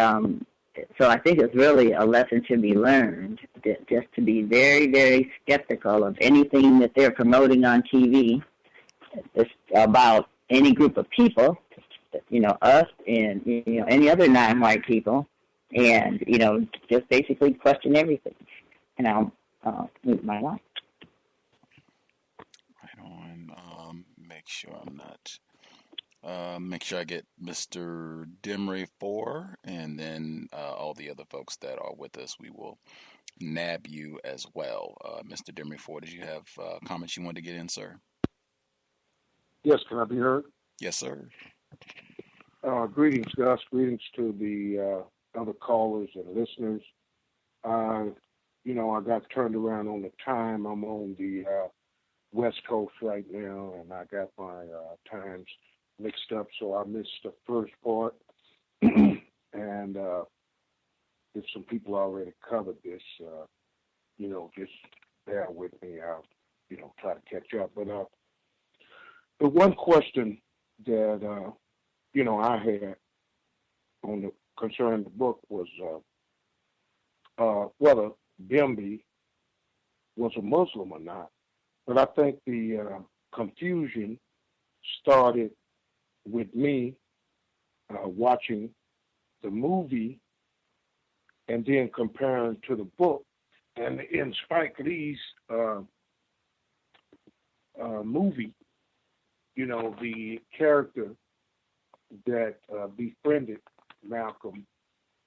so I think it's really a lesson to be learned, just to be very, very skeptical of anything that they're promoting on TV. It's about any group of people, us and any other non-white people, and just basically question everything. And I'll mute my line. Right on. Make sure I get Mr. Demry 4, and then all the other folks that are with us, we will nab you as well. Mr. Demry 4, did you have comments you wanted to get in, sir? Yes, can I be heard? Yes, sir. Greetings, Gus. Greetings to the other callers and listeners. I got turned around on the time. I'm on the West Coast right now, and I got my times mixed up, so I missed the first part. And if some people already covered this, just bear with me. I'll, try to catch up. But the one question that, I had concerning the book was whether Bimby was a Muslim or not. But I think the confusion started with me watching the movie and then comparing to the book. And in Spike Lee's movie, the character that befriended Malcolm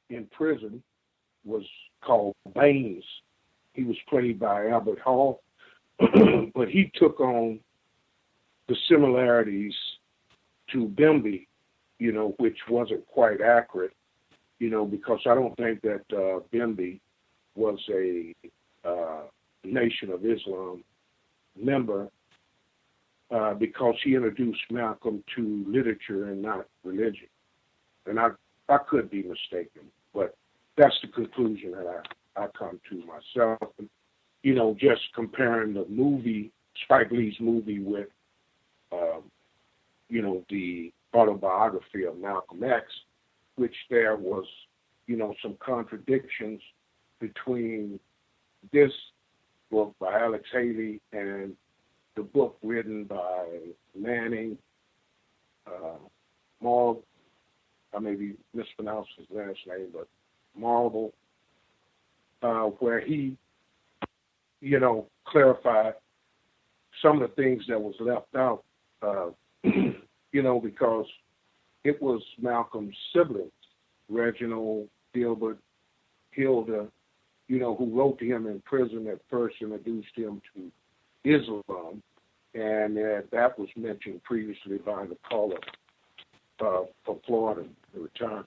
in prison was called Baines. He was played by Albert Hall, but he took on the similarities to Bimby, which wasn't quite accurate, because I don't think that Bimby was a Nation of Islam member because he introduced Malcolm to literature and not religion. And I could be mistaken, but that's the conclusion that I come to myself. And, just comparing the movie, Spike Lee's movie, with, the Autobiography of Malcolm X, which there was some contradictions between this book by Alex Haley and the book written by Manning Marvel. I may be mispronounced his last name, but Marvel, where he, clarified some of the things that was left out, because it was Malcolm's siblings, Reginald, Gilbert, Hilda, who wrote to him in prison at first, introduced him to Islam, and that was mentioned previously by the caller for Florida, the retired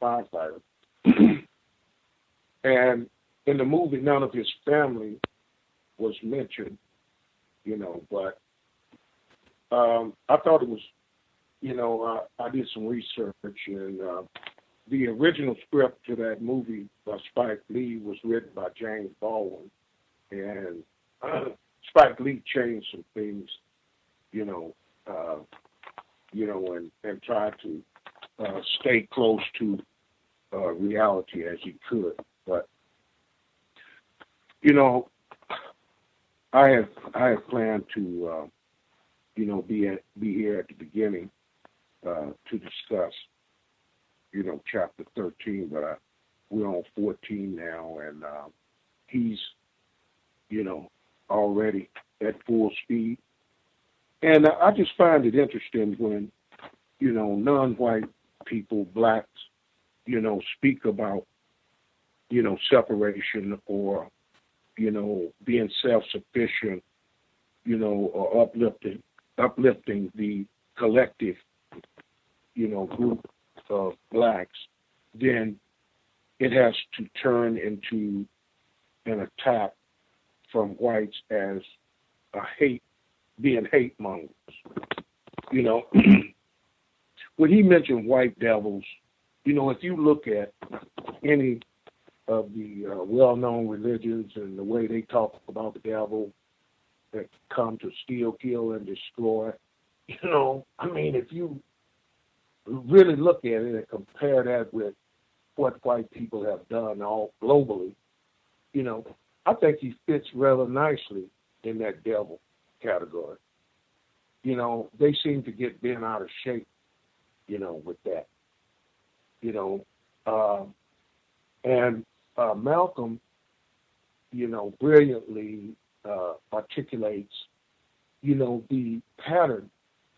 firefighter. And in the movie, none of his family was mentioned, but I thought it was, I did some research, and the original script to that movie by Spike Lee was written by James Baldwin, and Spike Lee changed some things, and tried to stay close to reality as he could. But I have planned to be here at the beginning to discuss chapter 13, but we're on 14 now, and he's already at full speed. And I just find it interesting when non-white people, blacks, speak about separation or being self-sufficient, or uplifting the collective, group of blacks, then it has to turn into an attack from whites as being hate mongers. When he mentioned white devils, if you look at any of the well-known religions and the way they talk about the devil that come to steal, kill, and destroy, if you really look at it and compare that with what white people have done all globally, I think he fits rather nicely in that devil category. They seem to get bent out of shape, with that. And Malcolm, brilliantly articulates, the pattern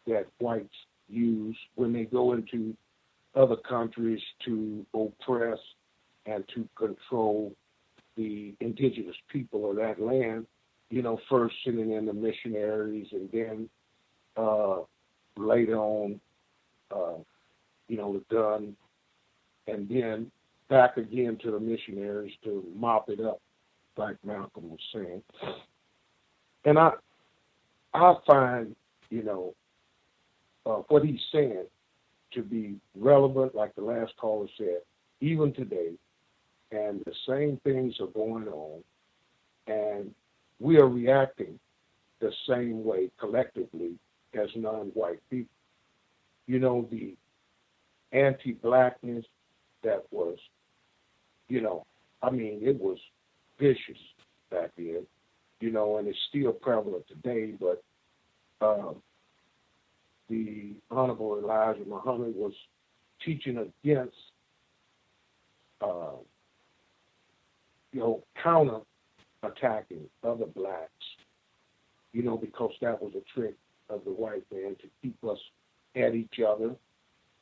that whites use when they go into other countries to oppress and to control the indigenous people of that land, first sending in the missionaries and then later on, the gun, and then back again to the missionaries to mop it up, like Malcolm was saying. And I find, what he's saying to be relevant, like the last caller said, even today, and the same things are going on, and we are reacting the same way collectively as non-white people. The anti-blackness that was, it was vicious back then, and it's still prevalent today, but the Honorable Elijah Muhammad was teaching against, counter-attacking other blacks, because that was a trick of the white man to keep us at each other.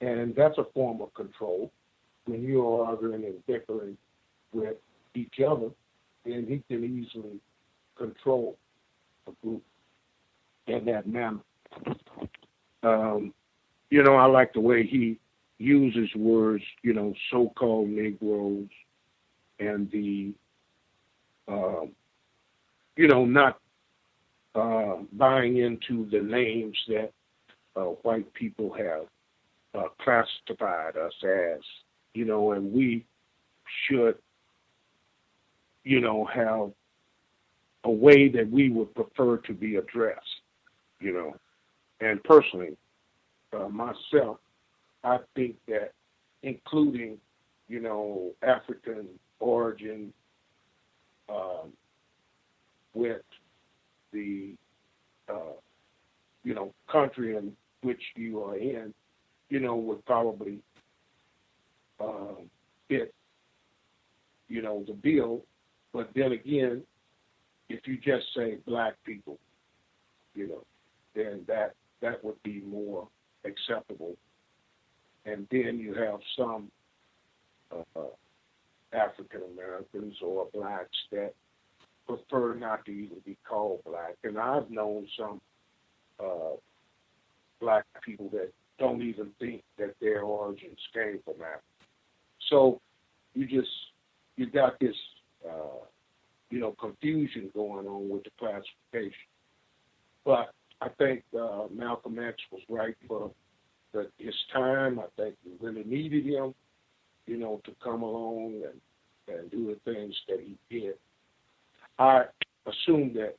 And that's a form of control. When you're arguing and bickering with each other, then he can easily control a group in that manner. I like the way he uses words, so-called Negroes, and the, not buying into the names that white people have classified us as, and we should, have a way that we would prefer to be addressed, And personally, myself, I think that including, African origin with the, country in which you are in, would probably fit, the bill. But then again, if you just say black people, then that would be more acceptable. And then you have some African Americans or blacks that prefer not to even be called black. And I've known some black people that don't even think that their origins came from Africa. So you got this, confusion going on with the classification. But I think Malcolm X was right for his time. I think we really needed him, to come along and do the things that he did. I assume that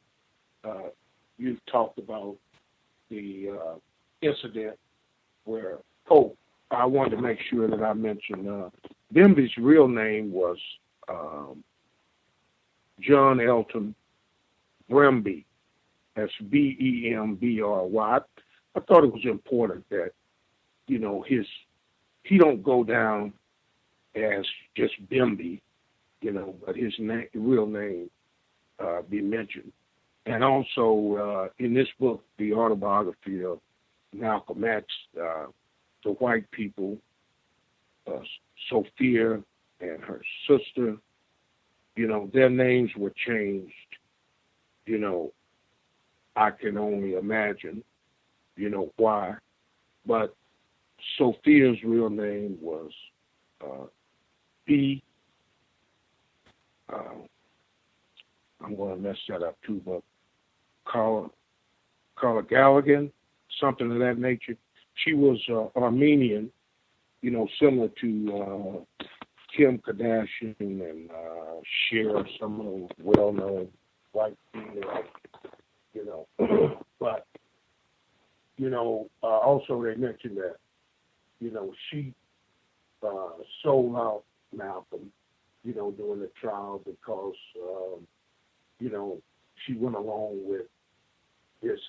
you've talked about the incident where, I wanted to make sure that I mentioned Bimby's real name was John Elton Brimby. That's Bembry. I thought it was important that, he don't go down as just Bimby, but his real name be mentioned. And also in this book, the autobiography of Malcolm X, the white people, Sophia and her sister, their names were changed. I can only imagine, why. But Sophia's real name was B. I'm going to mess that up too, but Carla Galligan, something of that nature. She was Armenian, similar to Kim Kardashian and Cher, some of the well-known white females, But, also they mentioned that, she sold out Malcolm, during the trial because, she went along with this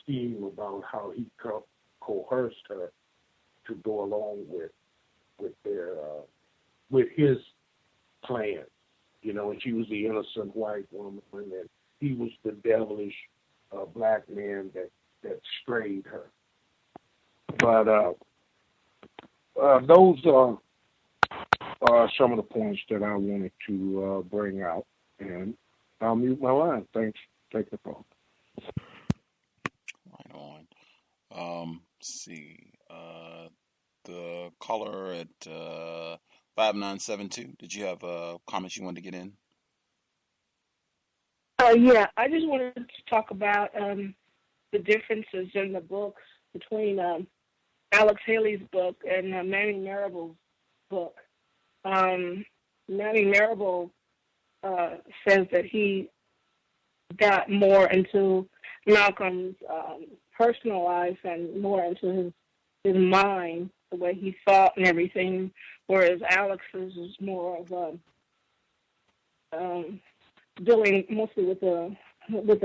scheme about how he coerced her to go along with his plan, and she was the innocent white woman, and he was the devilish black man that strayed her. But those are some of the points that I wanted to bring out, and I'll mute my line. Thanks. Take the phone. Right on. See. The caller at 5972. Did you have comments you wanted to get in? Yeah, I just wanted to talk about the differences in the books between Alex Haley's book and Manning Marable's book. Manning Marable says that he got more into Malcolm's personal life and more into his mind, the way he thought and everything, whereas Alex's is more of dealing mostly with the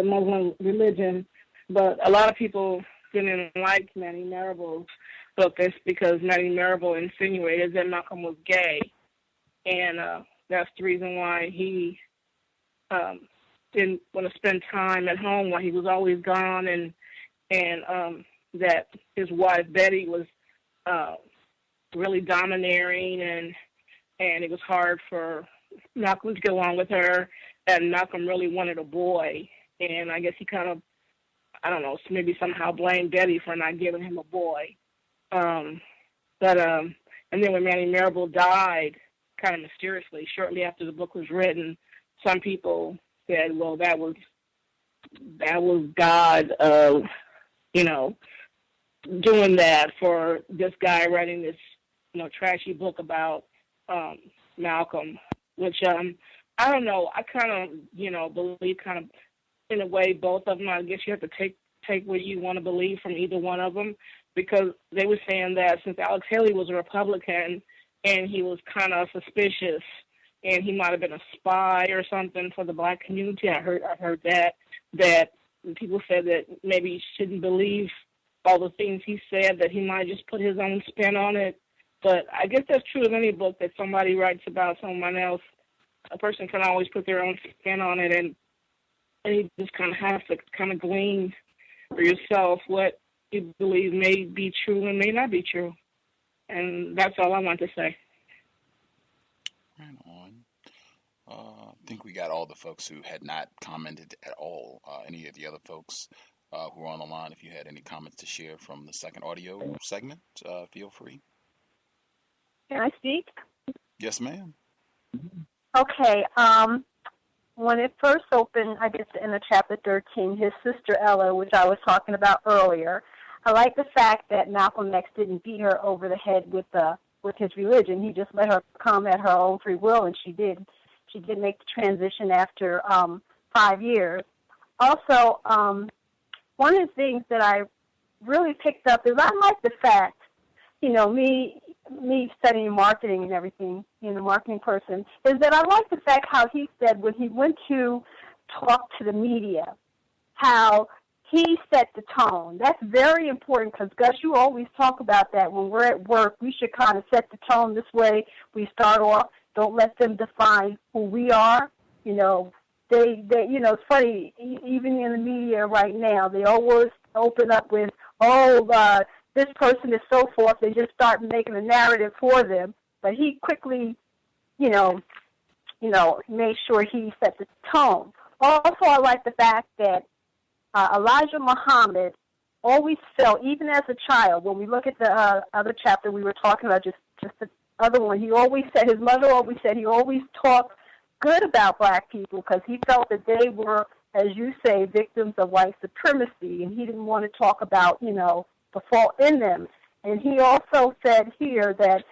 Muslim religion. But a lot of people didn't like Manning Marable's book. That's because Manning Marable insinuated that Malcolm was gay, and that's the reason why he didn't want to spend time at home while he was always gone, and that his wife Betty was really domineering, and it was hard for Malcolm to get along with her, and Malcolm really wanted a boy, and I guess he kind of, I don't know, maybe somehow blamed Betty for not giving him a boy. And then when Manning Marable died, kind of mysteriously, shortly after the book was written, some people said, well, that was God, doing that for this guy writing this, trashy book about Malcolm, which I don't know. I kind of, believe kind of in a way both of them. I guess you have to take what you want to believe from either one of them, because they were saying that since Alex Haley was a Republican and he was kind of suspicious, and he might have been a spy or something for the black community. I heard that people said that maybe you shouldn't believe all the things he said, that he might just put his own spin on it. But I guess that's true of any book that somebody writes about someone else. A person can always put their own spin on it, and you just kind of have to kind of glean for yourself what you believe may be true and may not be true. And that's all I want to say. Right on. I think we got all the folks who had not commented at all. Any of the other folks who are on the line, if you had any comments to share from the second audio segment, feel free. Can I speak? Yes, ma'am. Okay. When it first opened, I guess in chapter 13, his sister Ella, which I was talking about earlier, I like the fact that Malcolm X didn't beat her over the head with his religion. He just let her come at her own free will, and she did. She did make the transition after 5 years. Also, one of the things that I really picked up is I like the fact, me studying marketing and everything, marketing person, is that I like the fact how he said when he went to talk to the media, how he set the tone. That's very important because, Gus, you always talk about that. When we're at work, we should kind of set the tone this way. We start off, don't let them define who we are. It's funny, even in the media right now, they always open up with, this person is so forth. They just start making a narrative for them. But he quickly, made sure he set the tone. Also, I like the fact that Elijah Muhammad always felt, even as a child, when we look at the other chapter we were talking about, just the other one, his mother always said he always talked good about black people because he felt that they were, as you say, victims of white supremacy, and he didn't want to talk about, the fault in them. And he also said here that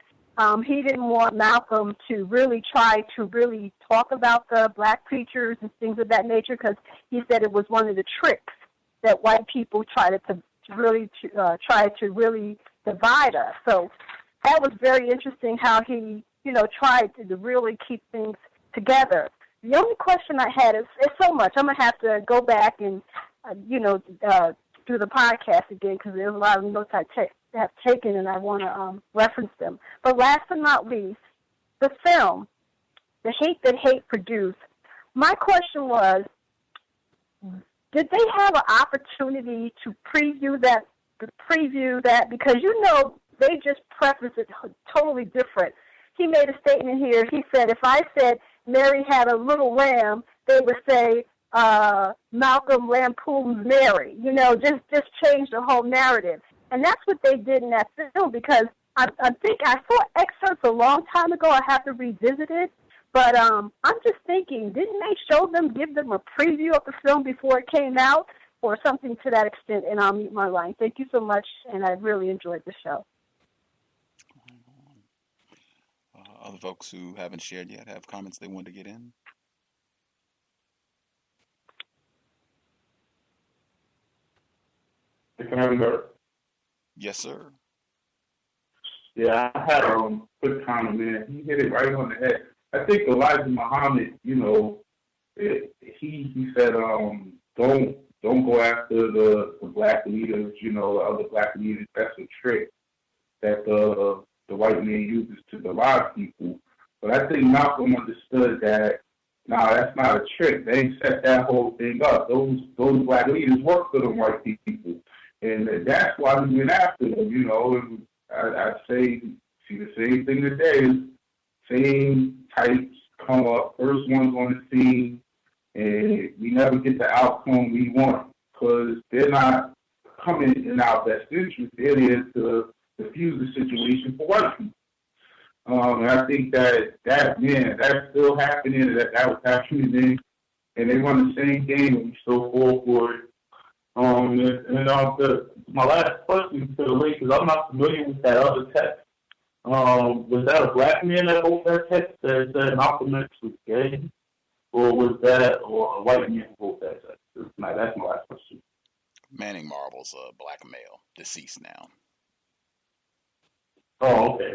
he didn't want Malcolm to really try to really talk about the black preachers and things of that nature because he said it was one of the tricks that white people try to really divide us. So that was very interesting how he, tried to really keep things together. The only question I had is so much. I'm going to have to go back and, do the podcast again because there's a lot of notes I have taken and I want to reference them. But last but not least, the film, The Hate That Hate Produced, my question was, did they have an opportunity to preview that? Because, they just preface it totally different. He made a statement here. He said, if I said Mary had a little lamb, they would say Malcolm lampoons Mary. Just change the whole narrative. And that's what they did in that film because I think I saw excerpts a long time ago. I have to revisit it. But I'm just thinking, didn't they give them a preview of the film before it came out or something to that extent? And I'll mute my line. Thank you so much, and I really enjoyed the show. Other folks who haven't shared yet have comments they want to get in? Can I be heard? Yes, sir. Yeah, I had a quick comment, man. He hit it right on the head. I think Elijah Muhammad, he said, don't go after the black leaders, the other black leaders. That's a trick that the white man uses to divide people. But I think Malcolm understood that, that's not a trick. They ain't set that whole thing up. Those black leaders work for the white people. And that's why we went after them, And I say, see the same thing today. Same types come up, first ones on the scene, and we never get the outcome we want because they're not coming in our best interest. They're there to diffuse the situation for white people. And I think that's still happening, that was happening, and they run the same game, and we still fall for it. My last question to the link, because I'm not familiar with that other text. Was that a black man that wrote that text that said Malcolm X was gay? Or was that a white man who wrote that text? That's my last question. Manning Marble's a black male, deceased now. Oh, okay.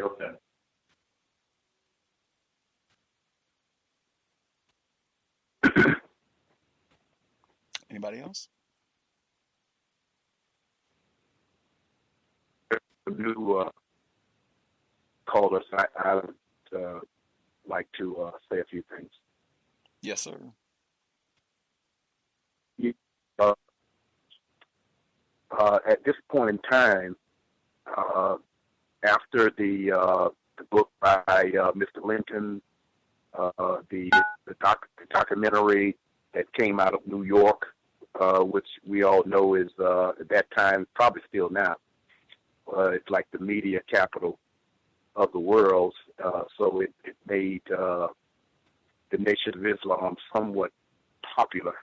Anybody else? New callers, I would like to say a few things. Yes, sir. At this point in time, after the book by Mr. Lincoln, the documentary that came out of New York, which we all know is at that time, probably still now, it's like the media capital of the world. So it made the Nation of Islam somewhat popular.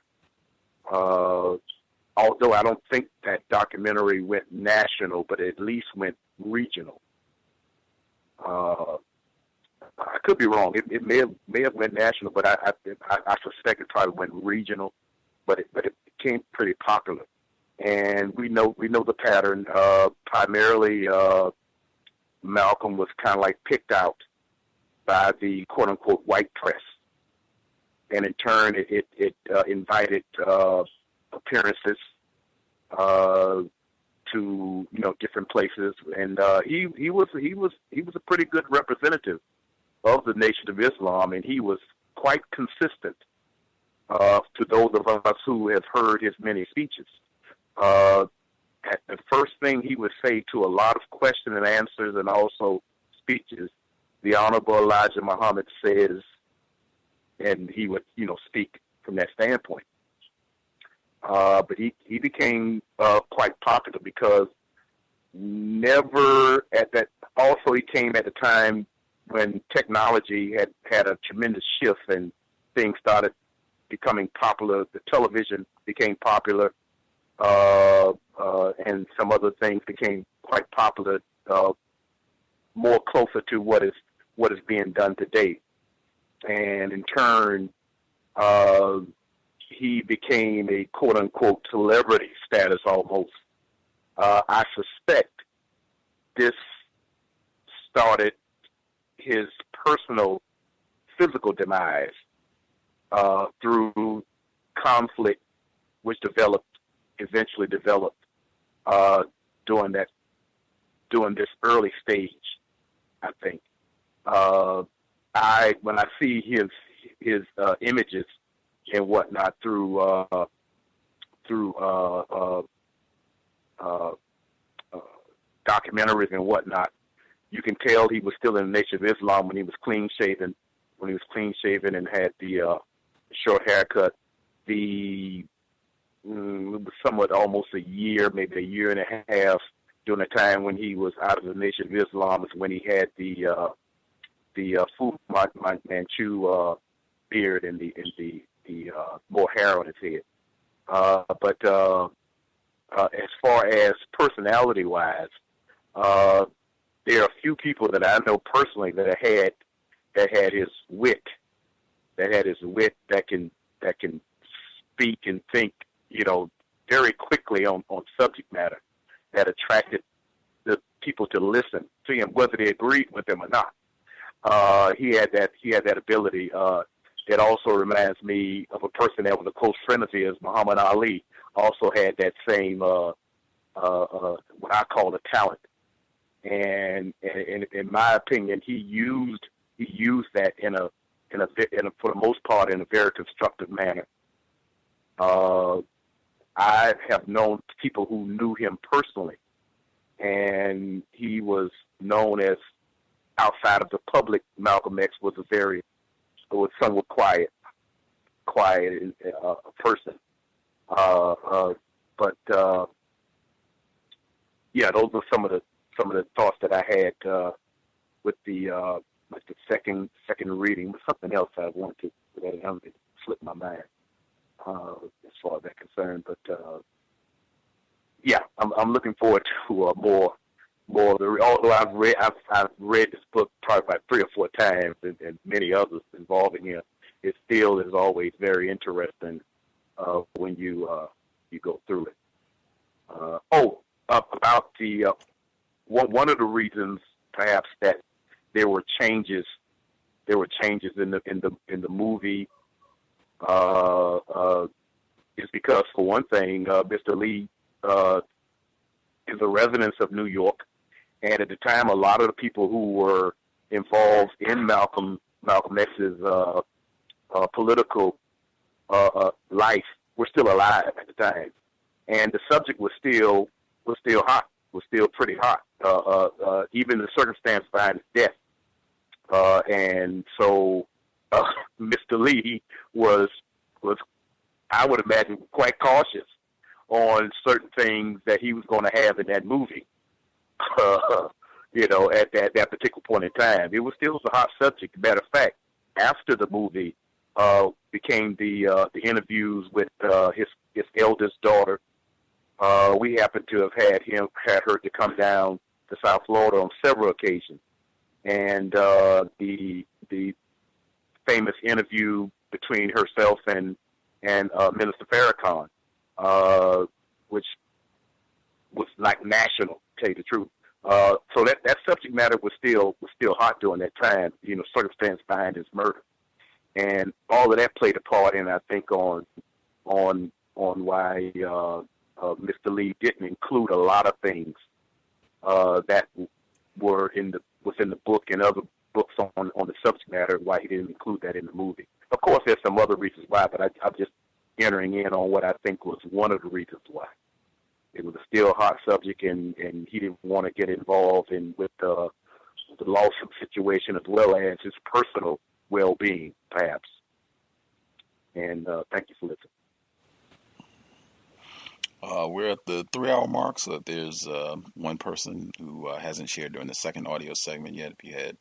Although I don't think that documentary went national, but at least went regional. I could be wrong. It may have went national, but I suspect it probably went regional. But it became pretty popular, and we know the pattern. Primarily, Malcolm was kind of like picked out by the quote unquote white press, and in turn, it invited appearances to different places, and he was a pretty good representative of the Nation of Islam, and he was quite consistent to those of us who have heard his many speeches. The first thing he would say to a lot of question and answers and also speeches, the Honorable Elijah Muhammad says, and he would speak from that standpoint. But he became quite popular because never at that. Also, he came at a time when technology had a tremendous shift and things started becoming popular. The television became popular, and some other things became quite popular, more closer to what is being done today. And in turn, he became a quote-unquote celebrity status almost. I suspect this started his personal physical demise through conflict, which eventually developed during this early stage, I think. When I see his images and whatnot through documentaries and whatnot, you can tell he was still in the Nation of Islam when he was clean shaven. And had the short haircut. It was somewhat almost a year, maybe a year and a half during the time when he was out of the Nation of Islam is when he had the Fu Manchu beard and the more hair on his head. But as far as personality-wise, there are a few people that I know personally that had his wit, that can speak and think, very quickly on subject matter that attracted the people to listen to him, whether they agreed with him or not. He had that ability. It also reminds me of a person that was a close friend of his, Muhammad Ali, also had that same what I call a talent. And in my opinion, he used that in a for the most part in a very constructive manner. I have known people who knew him personally, and he was known as, outside of the public, Malcolm X was somewhat quiet person. But those are some of the thoughts that I had with the second reading. Something else I wanted to that slipped my mind as far as that concerned. But I'm looking forward to more. Although I've read this book probably about 3 or 4 times, and many others involving him, it still is always very interesting when you go through it. About the one of the reasons perhaps that there were changes in the movie is because, for one thing, Mr. Lee is a resident of New York, and at the time, a lot of the people who were involved in Malcolm X's political life were still alive at the time, and the subject was still hot, was still pretty hot. Even the circumstance behind his death, and so Mr. Lee was I would imagine quite cautious on certain things that he was going to have in that movie. At that particular point in time, it was still a hot subject. Matter of fact, after the movie became the interviews with his eldest daughter, we happened to have had her to come down to South Florida on several occasions, and the famous interview between herself and Minister Farrakhan, which was like national, to tell you the truth. So that subject matter was still hot during that time. Circumstance behind his murder, and all of that played a part in, I think, on why Mr. Lee didn't include a lot of things that were within the book and other books on the subject matter. Why he didn't include that in the movie. Of course, there's some other reasons why, but I'm just entering in on what I think was one of the reasons why. It was a still hot subject, and he didn't want to get involved with the lawsuit situation as well as his personal well-being, perhaps. And thank you for listening. We're at the 3-hour mark, so if there's one person who hasn't shared during the second audio segment yet, if you had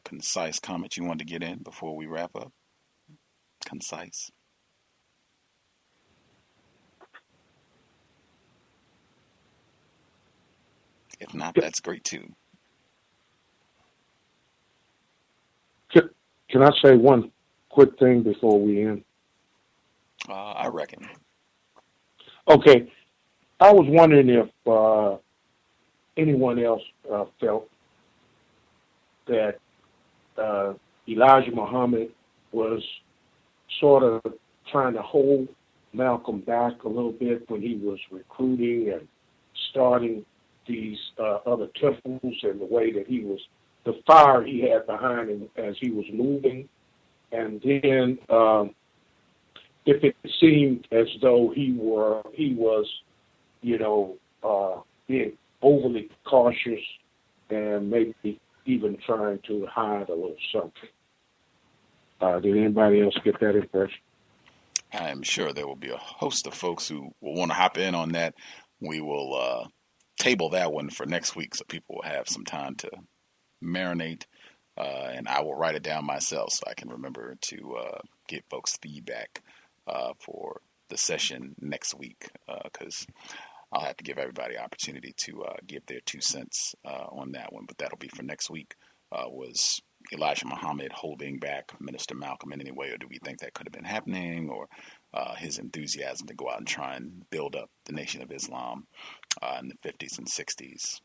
concise comments you wanted to get in before we wrap up. Concise. If not, that's great too. Can I say one quick thing before we end? I reckon. Okay. I was wondering if anyone else felt that Elijah Muhammad was sort of trying to hold Malcolm back a little bit when he was recruiting and starting these other temples, and the way that the fire he had behind him as he was moving. And then if it seemed as though he was, being overly cautious and maybe even trying to hide a little something. Did anybody else get that impression? I'm sure there will be a host of folks who will want to hop in on that. We will table that one for next week so people will have some time to marinate, and I will write it down myself so I can remember to get folks' feedback for the session next week, because I'll have to give everybody opportunity to give their 2 cents on that one, but that'll be for next week. Was Elijah Muhammad holding back Minister Malcolm in any way, or do we think that could have been happening, or his enthusiasm to go out and try and build up the Nation of Islam in the 50s and 60s?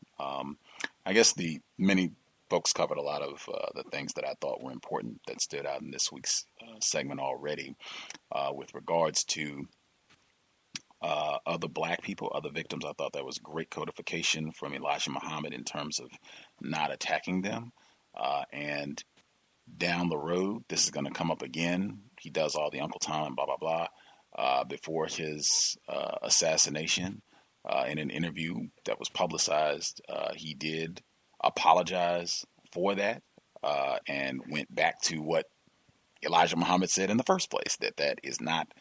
I guess many folks covered a lot of the things that I thought were important that stood out in this week's segment already. With regards to other black people, other victims, I thought that was great codification from Elijah Muhammad in terms of not attacking them. And down the road, this is going to come up again. He does all the Uncle Tom, blah, blah, blah. Before his assassination, in an interview that was publicized, he did apologize for that and went back to what Elijah Muhammad said in the first place, that is not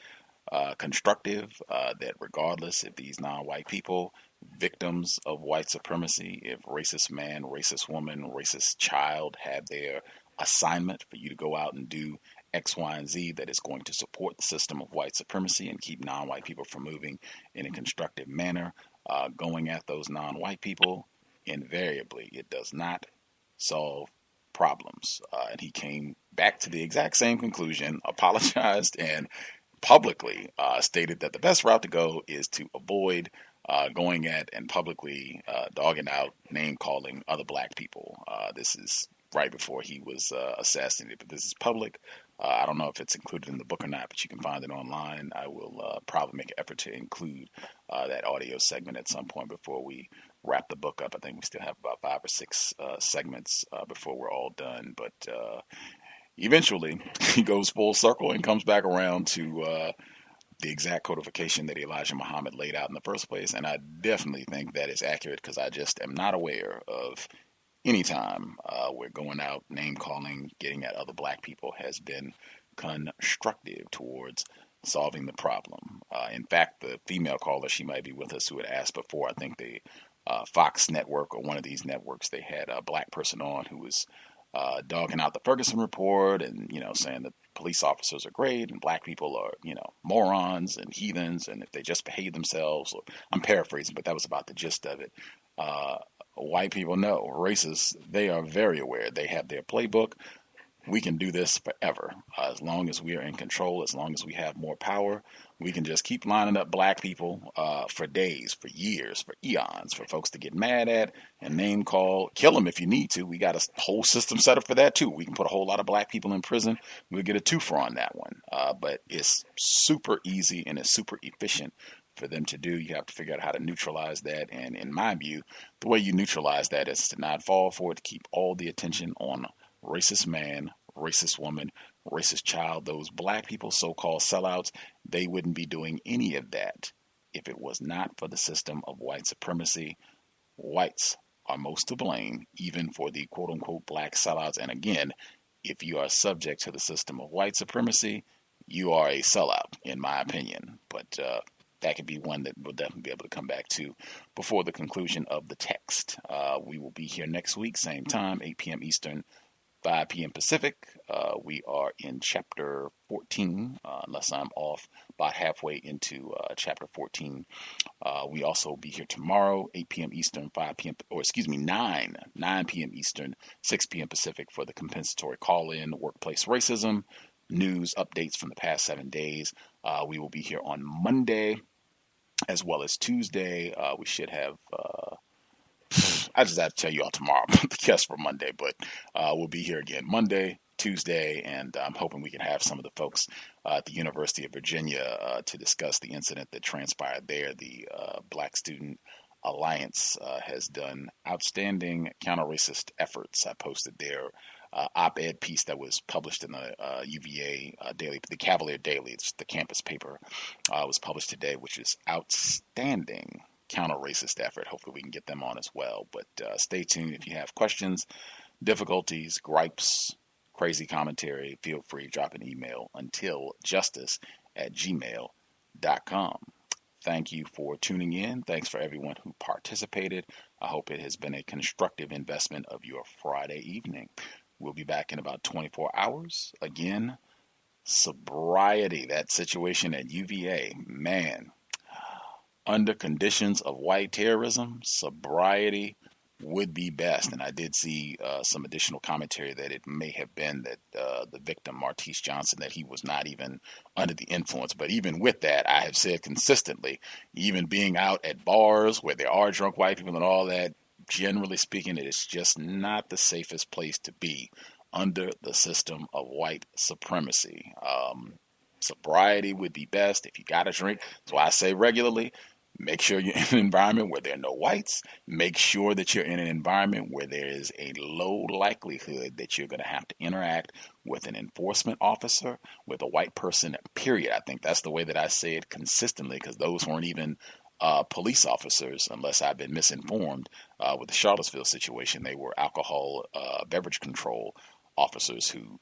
constructive, that regardless if these non-white people, victims of white supremacy, if racist man, racist woman, racist child have their assignment for you to go out and do X, Y, and Z that is going to support the system of white supremacy and keep non-white people from moving in a constructive manner, going at those non-white people, invariably it does not solve problems. And he came back to the exact same conclusion, apologized, and publicly stated that the best route to go is to avoid going at and publicly dogging out, name-calling other black people. This is right before he was assassinated, but this is public. I don't know if it's included in the book or not, but you can find it online. I will probably make an effort to include that audio segment at some point before we wrap the book up. I think we still have about 5 or 6 segments before we're all done. But eventually, he goes full circle and comes back around to the exact codification that Elijah Muhammad laid out in the first place. And I definitely think that is accurate because I just am not aware of any time we're going out name calling, getting at other black people has been constructive towards solving the problem. In fact, the female caller, she might be with us, who had asked before, I think the Fox network or one of these networks, they had a black person on who was dogging out the Ferguson report and, saying that police officers are great and black people are, morons and heathens, and if they just behave themselves, or I'm paraphrasing, but that was about the gist of it. White people know, racists, they are very aware. They have their playbook. We can do this forever. As long as we are in control, as long as we have more power, we can just keep lining up black people for days, for years, for eons, for folks to get mad at and name call, kill them if you need to. We got a whole system set up for that too. We can put a whole lot of black people in prison. We'll get a twofer on that one. But it's super easy and it's super efficient for them to do. You have to figure out how to neutralize that. And in my view, the way you neutralize that is to not fall for it, to keep all the attention on racist man, racist woman, racist child. Those black people, so-called sellouts, they wouldn't be doing any of that if it was not for the system of white supremacy. Whites are most to blame, even for the quote-unquote black sellouts. And again, if you are subject to the system of white supremacy, you are a sellout, in my opinion. But that could be one that we'll definitely be able to come back to before the conclusion of the text. We will be here next week, same time, 8 p.m. Eastern, 5 p.m. Pacific. We are in chapter 14, unless I'm off about halfway into chapter 14. We also be here tomorrow, 8 p.m. Eastern, 5 p.m. or excuse me, 9 p.m. Eastern, 6 p.m. Pacific for the compensatory call-in, workplace racism, news updates from the past 7 days. We will be here on Monday as well as Tuesday. We should have I just have to tell you all tomorrow about the guest for Monday, but we'll be here again Monday, Tuesday, and I'm hoping we can have some of the folks at the University of Virginia to discuss the incident that transpired there. The Black Student Alliance has done outstanding counter-racist efforts. I posted their op-ed piece that was published in the UVA Daily, the Cavalier Daily, it's the campus paper, was published today, which is outstanding counter-racist effort. Hopefully we can get them on as well. But stay tuned. If you have questions, difficulties, gripes, crazy commentary, feel free to drop an email until justice@gmail.com. Thank you for tuning in. Thanks for everyone who participated. I hope it has been a constructive investment of your Friday evening. We'll be back in about 24 hours. Again, sobriety, that situation at UVA, man. Under conditions of white terrorism, sobriety would be best. And I did see some additional commentary that it may have been that the victim, Martise Johnson, that he was not even under the influence. But even with that, I have said consistently, even being out at bars where there are drunk white people and all that, generally speaking, it is just not the safest place to be under the system of white supremacy. Sobriety would be best if you got to drink. That's why I say regularly, make sure you're in an environment where there are no whites. Make sure that you're in an environment where there is a low likelihood that you're going to have to interact with an enforcement officer, with a white person, period. I think that's the way that I say it consistently, because those weren't even police officers, unless I've been misinformed with the Charlottesville situation. They were alcohol beverage control officers who,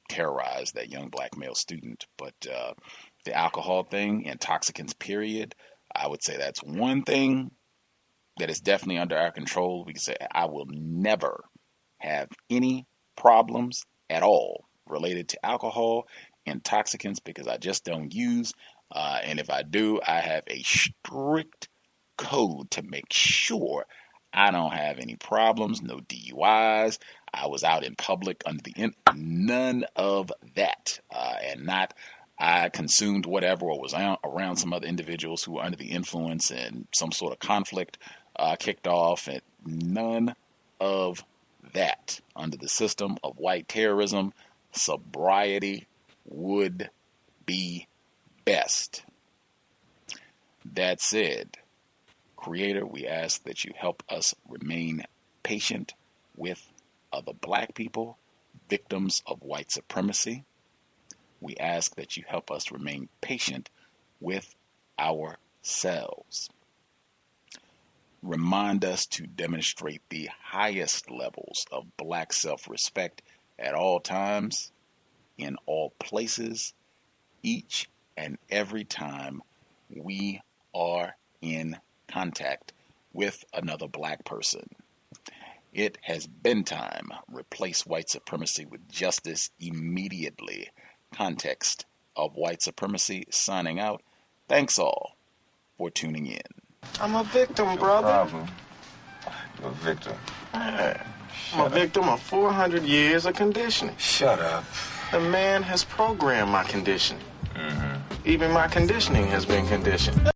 terrorized that young black male student. But the alcohol thing, intoxicants, period, I would say that's one thing that is definitely under our control. We can say I will never have any problems at all related to alcohol, intoxicants, because I just don't use. And if I do, I have a strict code to make sure I don't have any problems, no DUIs. I was out in public under the none of that, and not I consumed whatever or was around some other individuals who were under the influence and some sort of conflict kicked off, and none of that. Under the system of white terrorism, sobriety would be best. That said, Creator, we ask that you help us remain patient with other black people, victims of white supremacy. We ask that you help us remain patient with ourselves. Remind us to demonstrate the highest levels of black self-respect at all times, in all places, each and every time we are in contact with another black person. It has been time. Replace white supremacy with justice immediately. Context of White Supremacy signing out. Thanks all for tuning in. I'm a victim, brother. No problem. You're a victim. I'm a victim of 400 years of conditioning. Shut up. The man has programmed my conditioning. Mm-hmm. Even my conditioning has been conditioned.